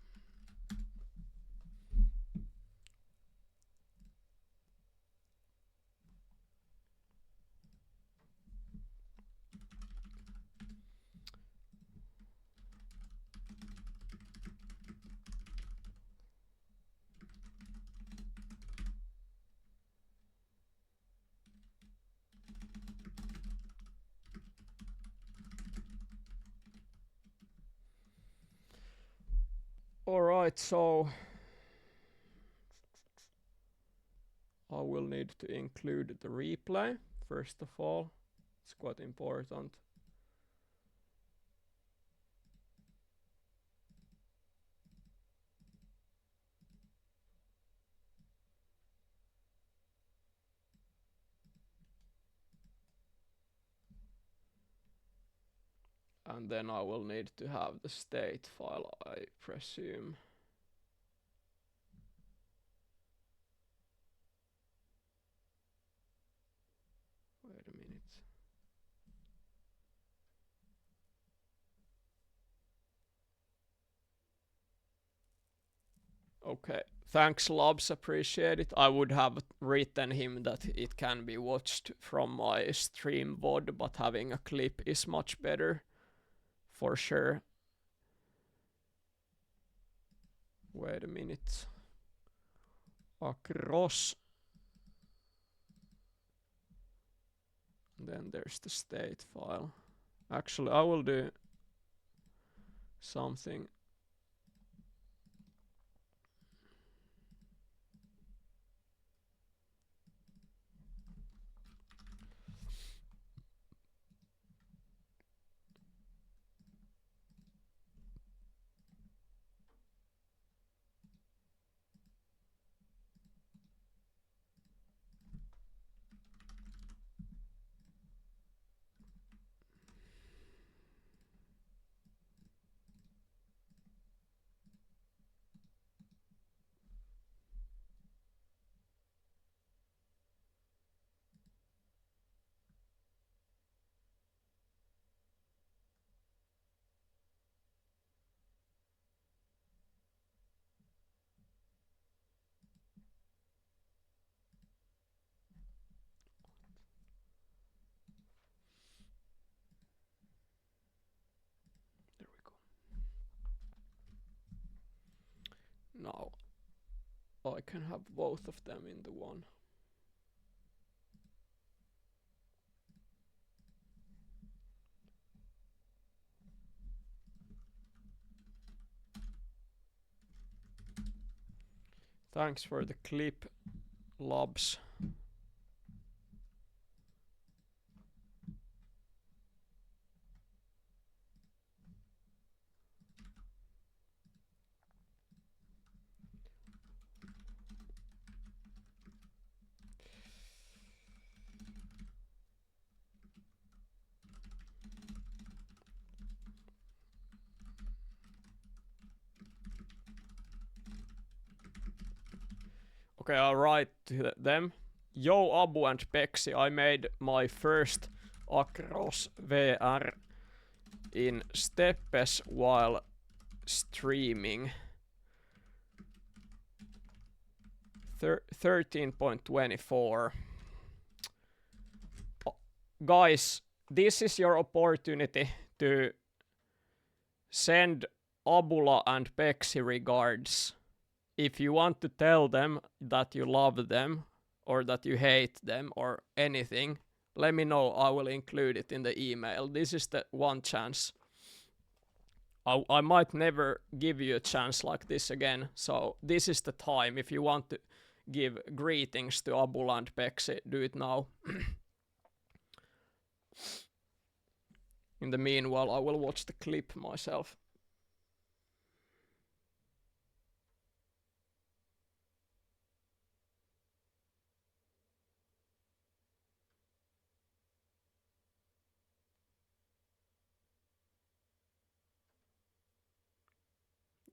Alright, so I will need to include the replay, first of all. It's quite important. And then I will need to have the state file, I presume. Wait a minute. Okay, thanks Labs, appreciate it. I would have written him that it can be watched from my stream VOD, but having a clip is much better, for sure. Wait a minute. Across. Then there's the state file. Actually, I will do something. I can have both of them in the one. Thanks for the clip, Lobs. Okay, I'll write to them. Yo, Abu and Pexi, I made my first Acros VR in steppes while streaming. 13.24. Guys, this is your opportunity to send Abula and Pexi regards. If you want to tell them that you love them or that you hate them or anything, let me know. I will include it in the email. This is the one chance. I might never give you a chance like this again. So this is the time. If you want to give greetings to Abula and Pexi, do it now. In the meanwhile, I will watch the clip myself.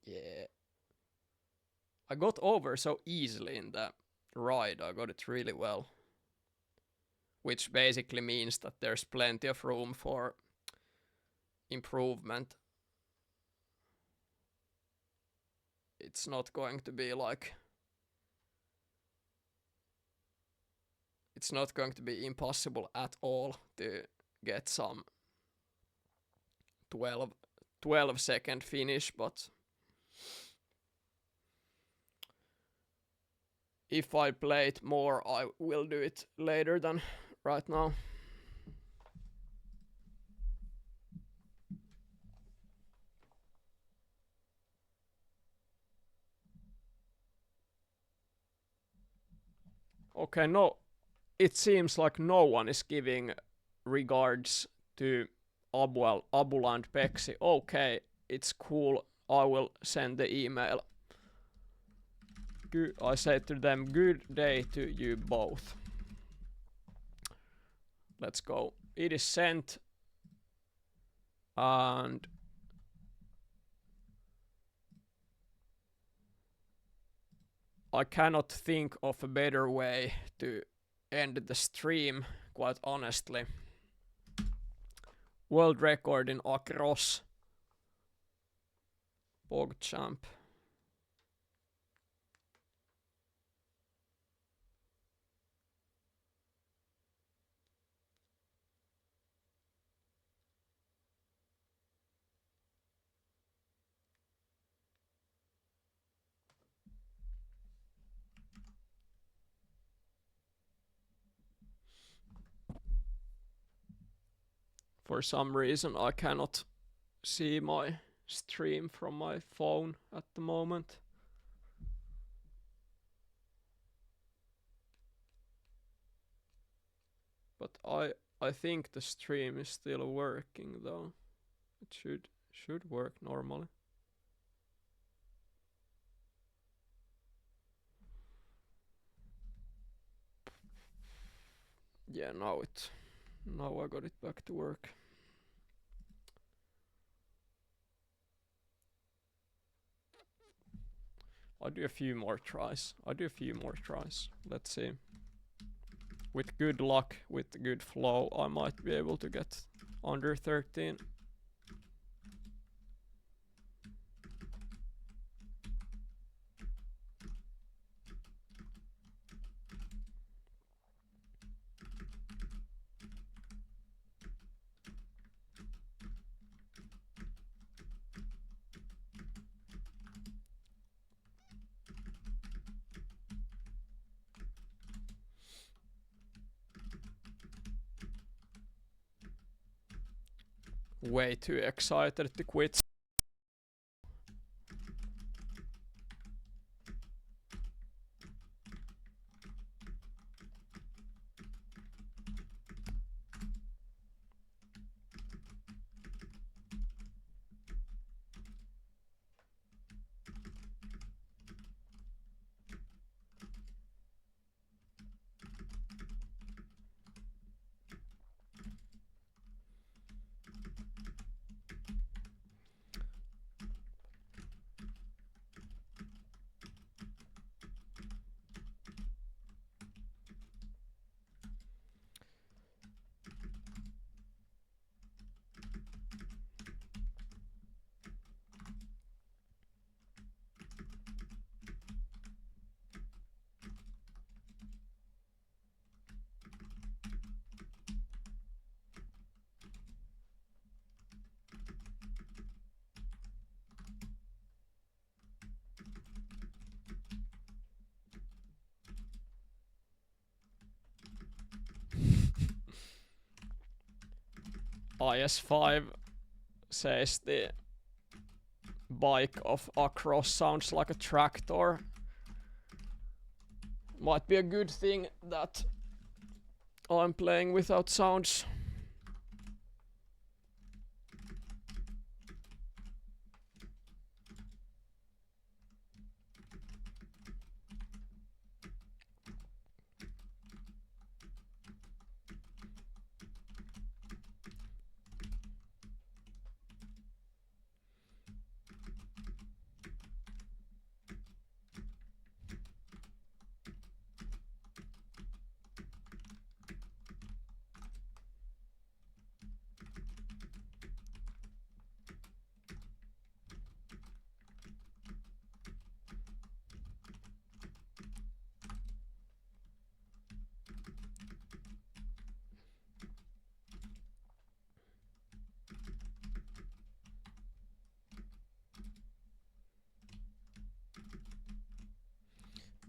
Yeah. I got over so easily in the ride. I got it really well. Which basically means that there's plenty of room for improvement. It's not going to be like... It's not going to be impossible at all to get some 12-second finish, but if I play it more, I will do it later than right now. Okay, no, it seems like no one is giving regards to Abula and Pexi. Okay, it's cool. I will send the email. I said to them, good day to you both. Let's go. It is sent. And I cannot think of a better way to end the stream, quite honestly. World record in Acros. PogChamp. For some reason I cannot see my stream from my phone at the moment. But I think the stream is still working though. It should work normally. Yeah, now I got it back to work. I'll do a few more tries. Let's see. With good luck, with good flow, I might be able to get under 13. way too excited to quit. IS5 says the bike of Across sounds like a tractor. Might be a good thing that I'm playing without sounds.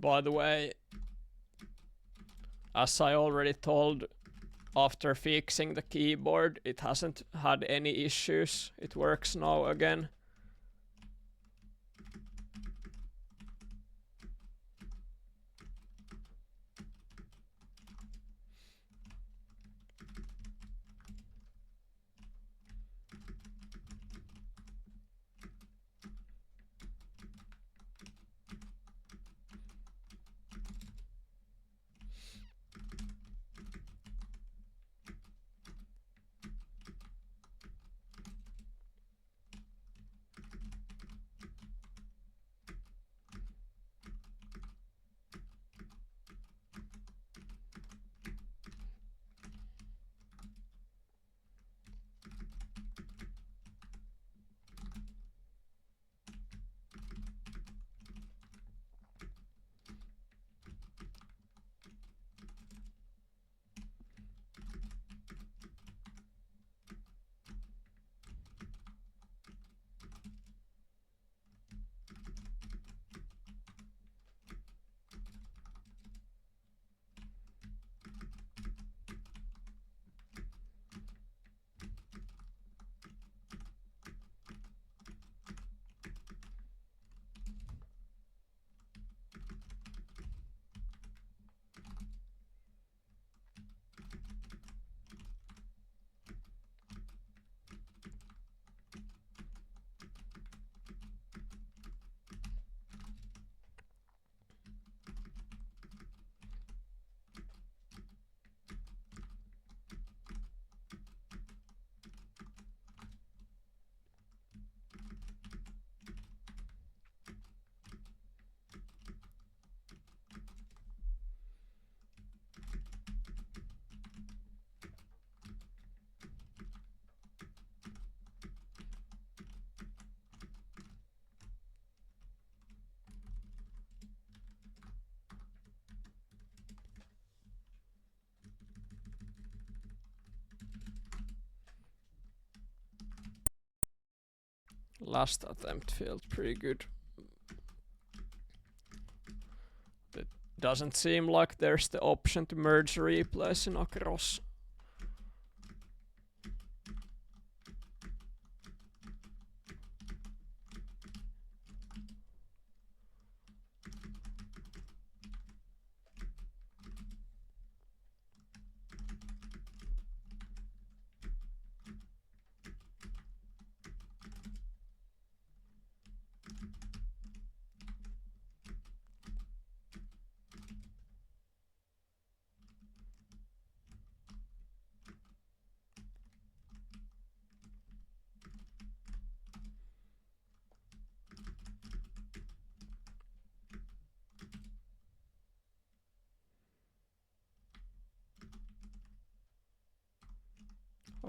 By the way, as I already told, after fixing the keyboard, it hasn't had any issues. It works now again. Last attempt felt pretty good. It doesn't seem like there's the option to merge replays in Across.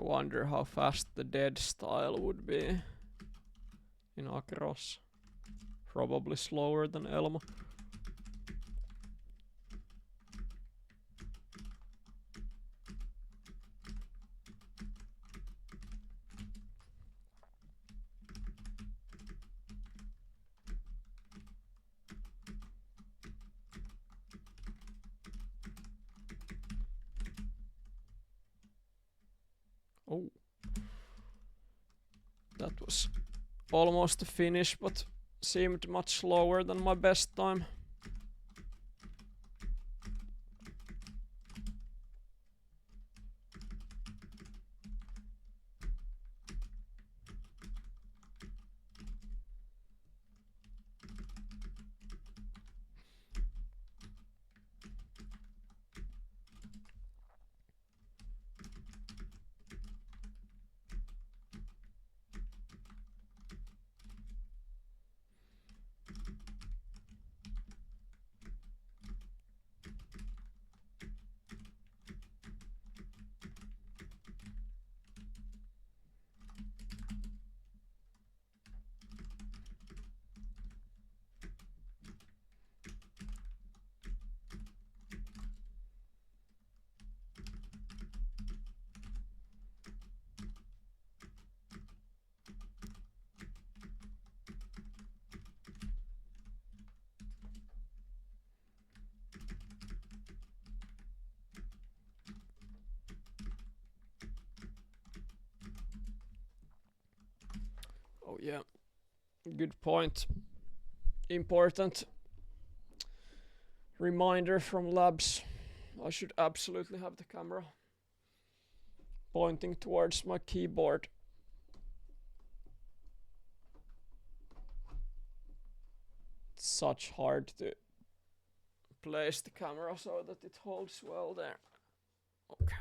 wonder how fast the dead style would be in Across. Probably slower than Elma. Oh. That was almost a finish, but seemed much slower than my best time. Oh yeah, good point. Important reminder from labs. I should absolutely have the camera pointing towards my keyboard. It's such hard to place the camera so that it holds well there. Okay.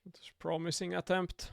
It was a promising attempt.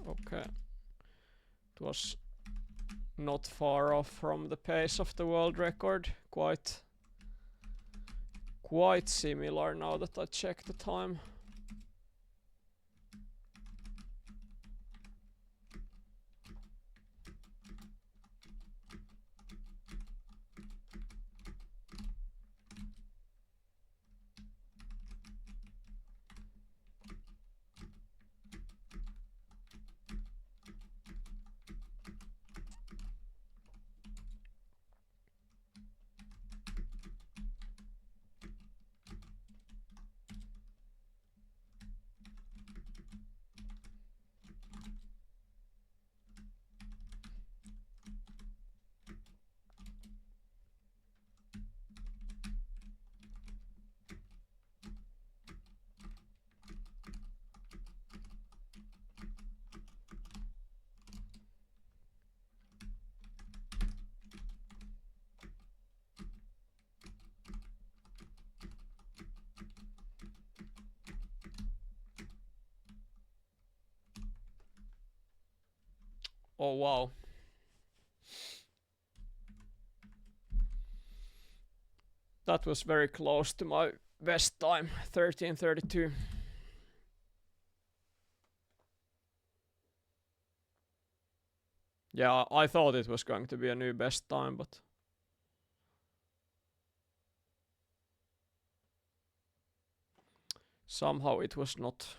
Okay. It was not far off from the pace of the world record. Quite similar now that I check the time. Oh wow. That was very close to my best time, 13:32. Yeah, I thought it was going to be a new best time, but somehow it was not.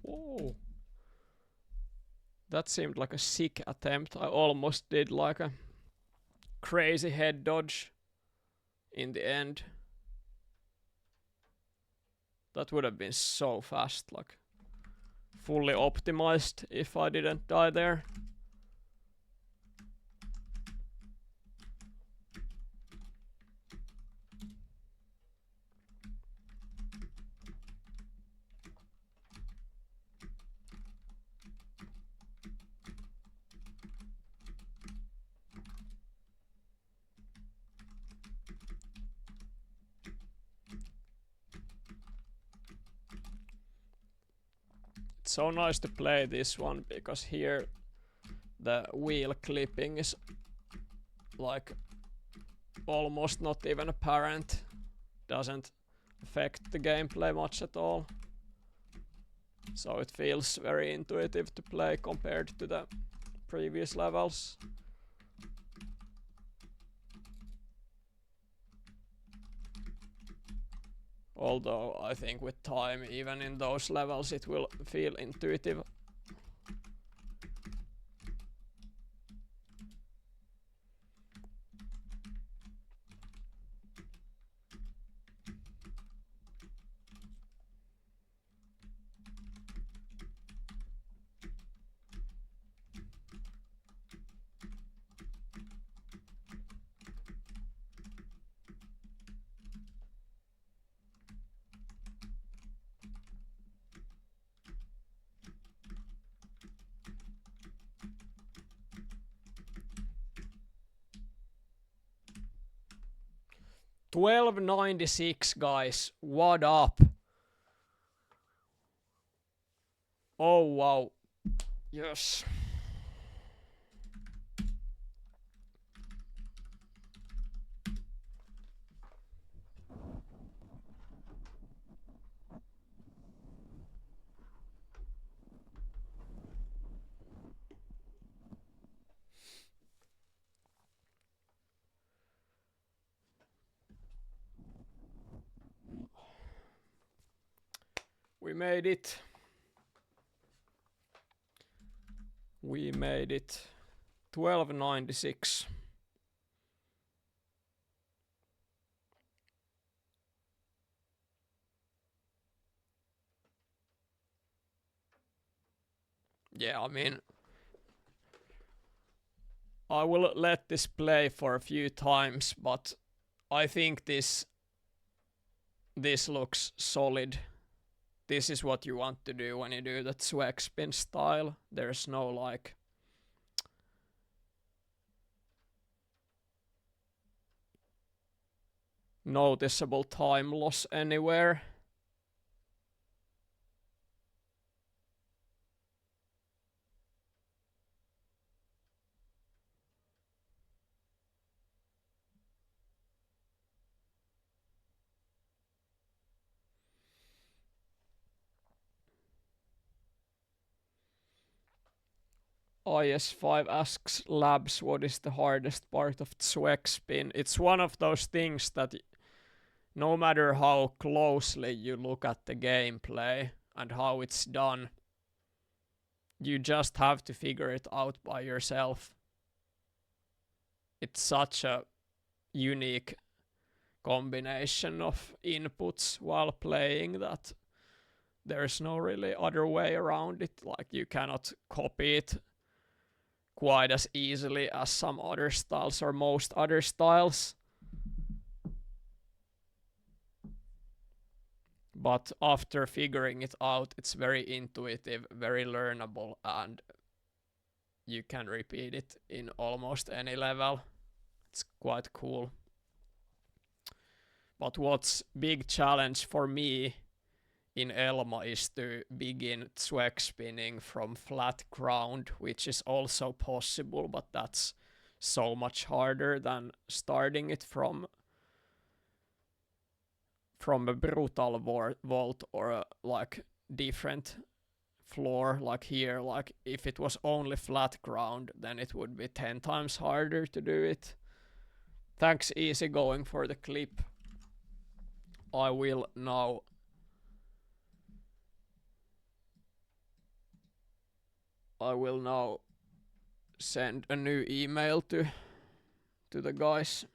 Whoa. That seemed like a sick attempt. I almost did like a crazy head dodge in the end. That would have been so fast, like fully optimized if I didn't die there. It's so nice to play this one because here the wheel clipping is like almost not even apparent. Doesn't affect the gameplay much at all. So it feels very intuitive to play compared to the previous levels. Although I think with time, even in those levels, it will feel intuitive. $12.96, guys. What up? Oh wow. Yes. We made it. We made it. 12.96. Yeah, I mean, I will let this play for a few times, but I think this looks solid. This is what you want to do when you do that swag spin style. There's no like noticeable time loss anywhere. IS5 asks Labs what is the hardest part of Zweck spin. It's one of those things that no matter how closely you look at the gameplay and how it's done, you just have to figure it out by yourself. It's such a unique combination of inputs while playing that there's no really other way around it. Like, you cannot copy it quite as easily as some other styles or most other styles. But after figuring it out, it's very intuitive, very learnable, and you can repeat it in almost any level. It's quite cool. But what's big challenge for me in Elma is to begin Zweck spinning from flat ground, which is also possible, but that's so much harder than starting it from a brutal vault or a like different floor. Like here, like if it was only flat ground, then it would be 10 times harder to do it. Thanks Easygoing for the clip. I will now send a new email to the guys.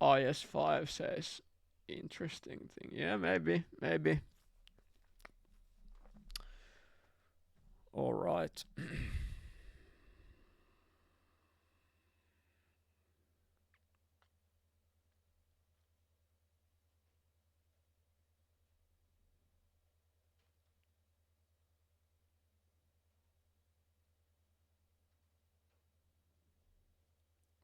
IS5 says interesting thing. Yeah, maybe. All right.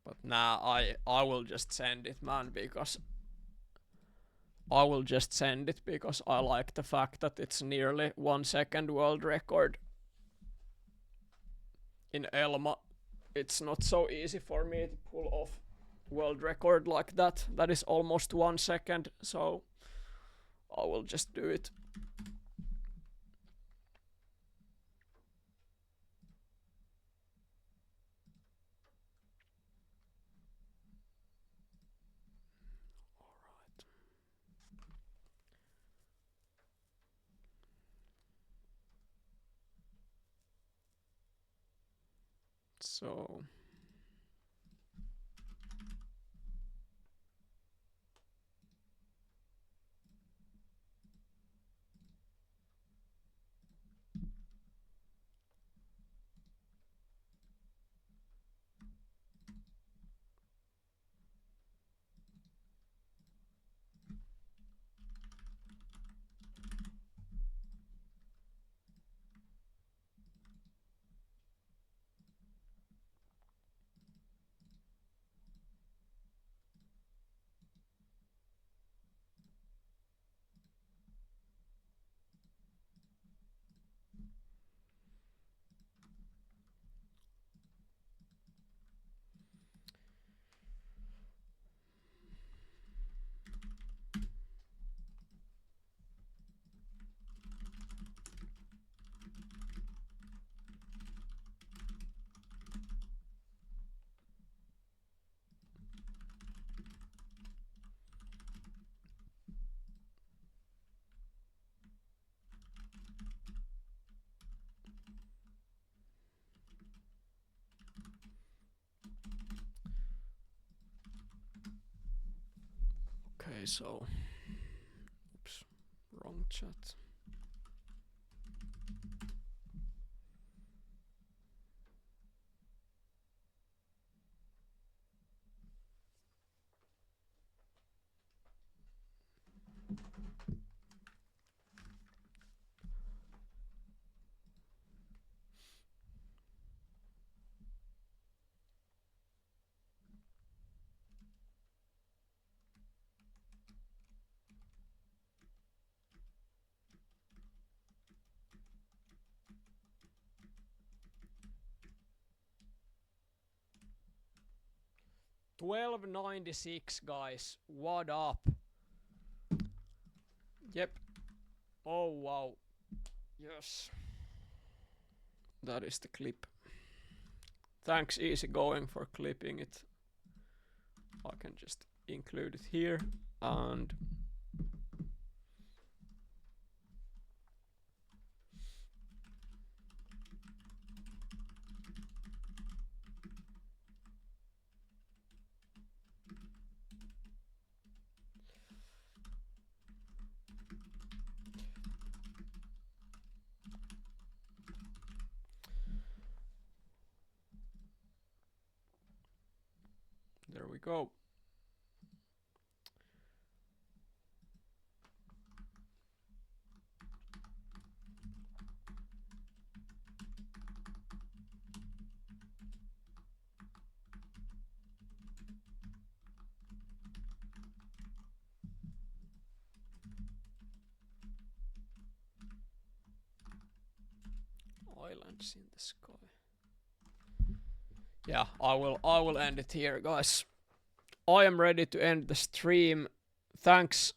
But now I will just send it, man, because I like the fact that it's nearly 1 second world record. In Elma, it's not so easy for me to pull off world record like that. That is almost 1 second, so I will just do it. So okay, so oops, wrong chat. 1296, guys. What up? Yep. Oh, wow. Yes. That is the clip. Thanks, Easygoing, for clipping it. I can just include it here. And there we go. Islands in the sky. Yeah, I will end it here, guys. I am ready to end the stream. Thanks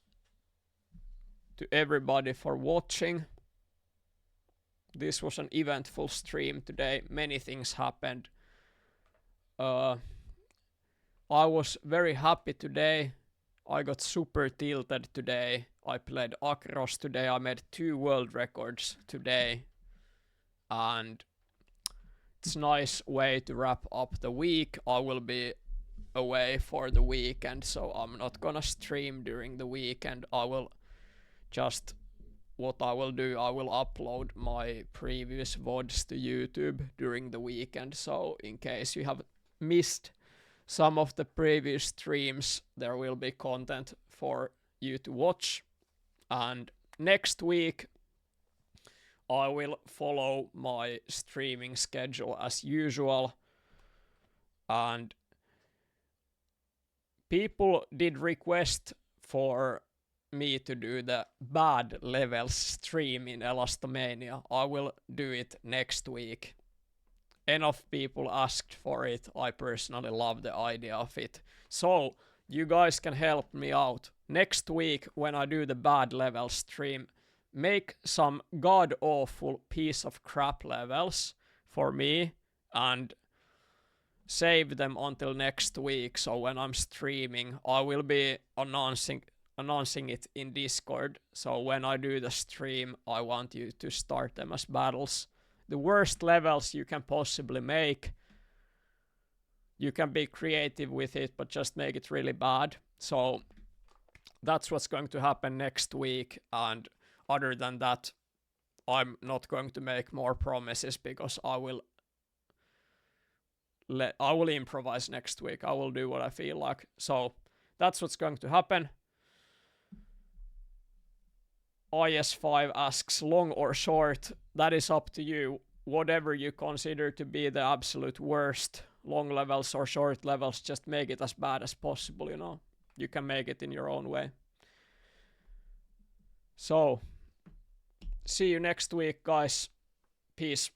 to everybody for watching. This was an eventful stream today. Many things happened. I was very happy today. I got super tilted today. I played Acros today. I made 2 world records today. And it's a nice way to wrap up the week. I will be away for the weekend, so I'm not gonna stream during the weekend. I will just, what I will do, I will upload my previous VODs to YouTube during the weekend. So in case you have missed some of the previous streams, there will be content for you to watch. And next week I will follow my streaming schedule as usual. And people did request for me to do the bad levels stream in Elastomania. I will do it next week. Enough people asked for it. I personally love the idea of it. So you guys can help me out. Next week when I do the bad level stream, make some god-awful piece of crap levels for me and save them until next week. So when I'm streaming, I will be announcing it in Discord. So when I do the stream, I want you to start them as battles. The worst levels you can possibly make. You can be creative with it, but just make it really bad. So that's what's going to happen next week. And other than that, I'm not going to make more promises because I will improvise next week. I will do what I feel like. So that's what's going to happen. IS5 asks long or short. That is up to you. Whatever you consider to be the absolute worst, long levels or short levels, just make it as bad as possible, you know. You can make it in your own way. So, see you next week, guys. Peace.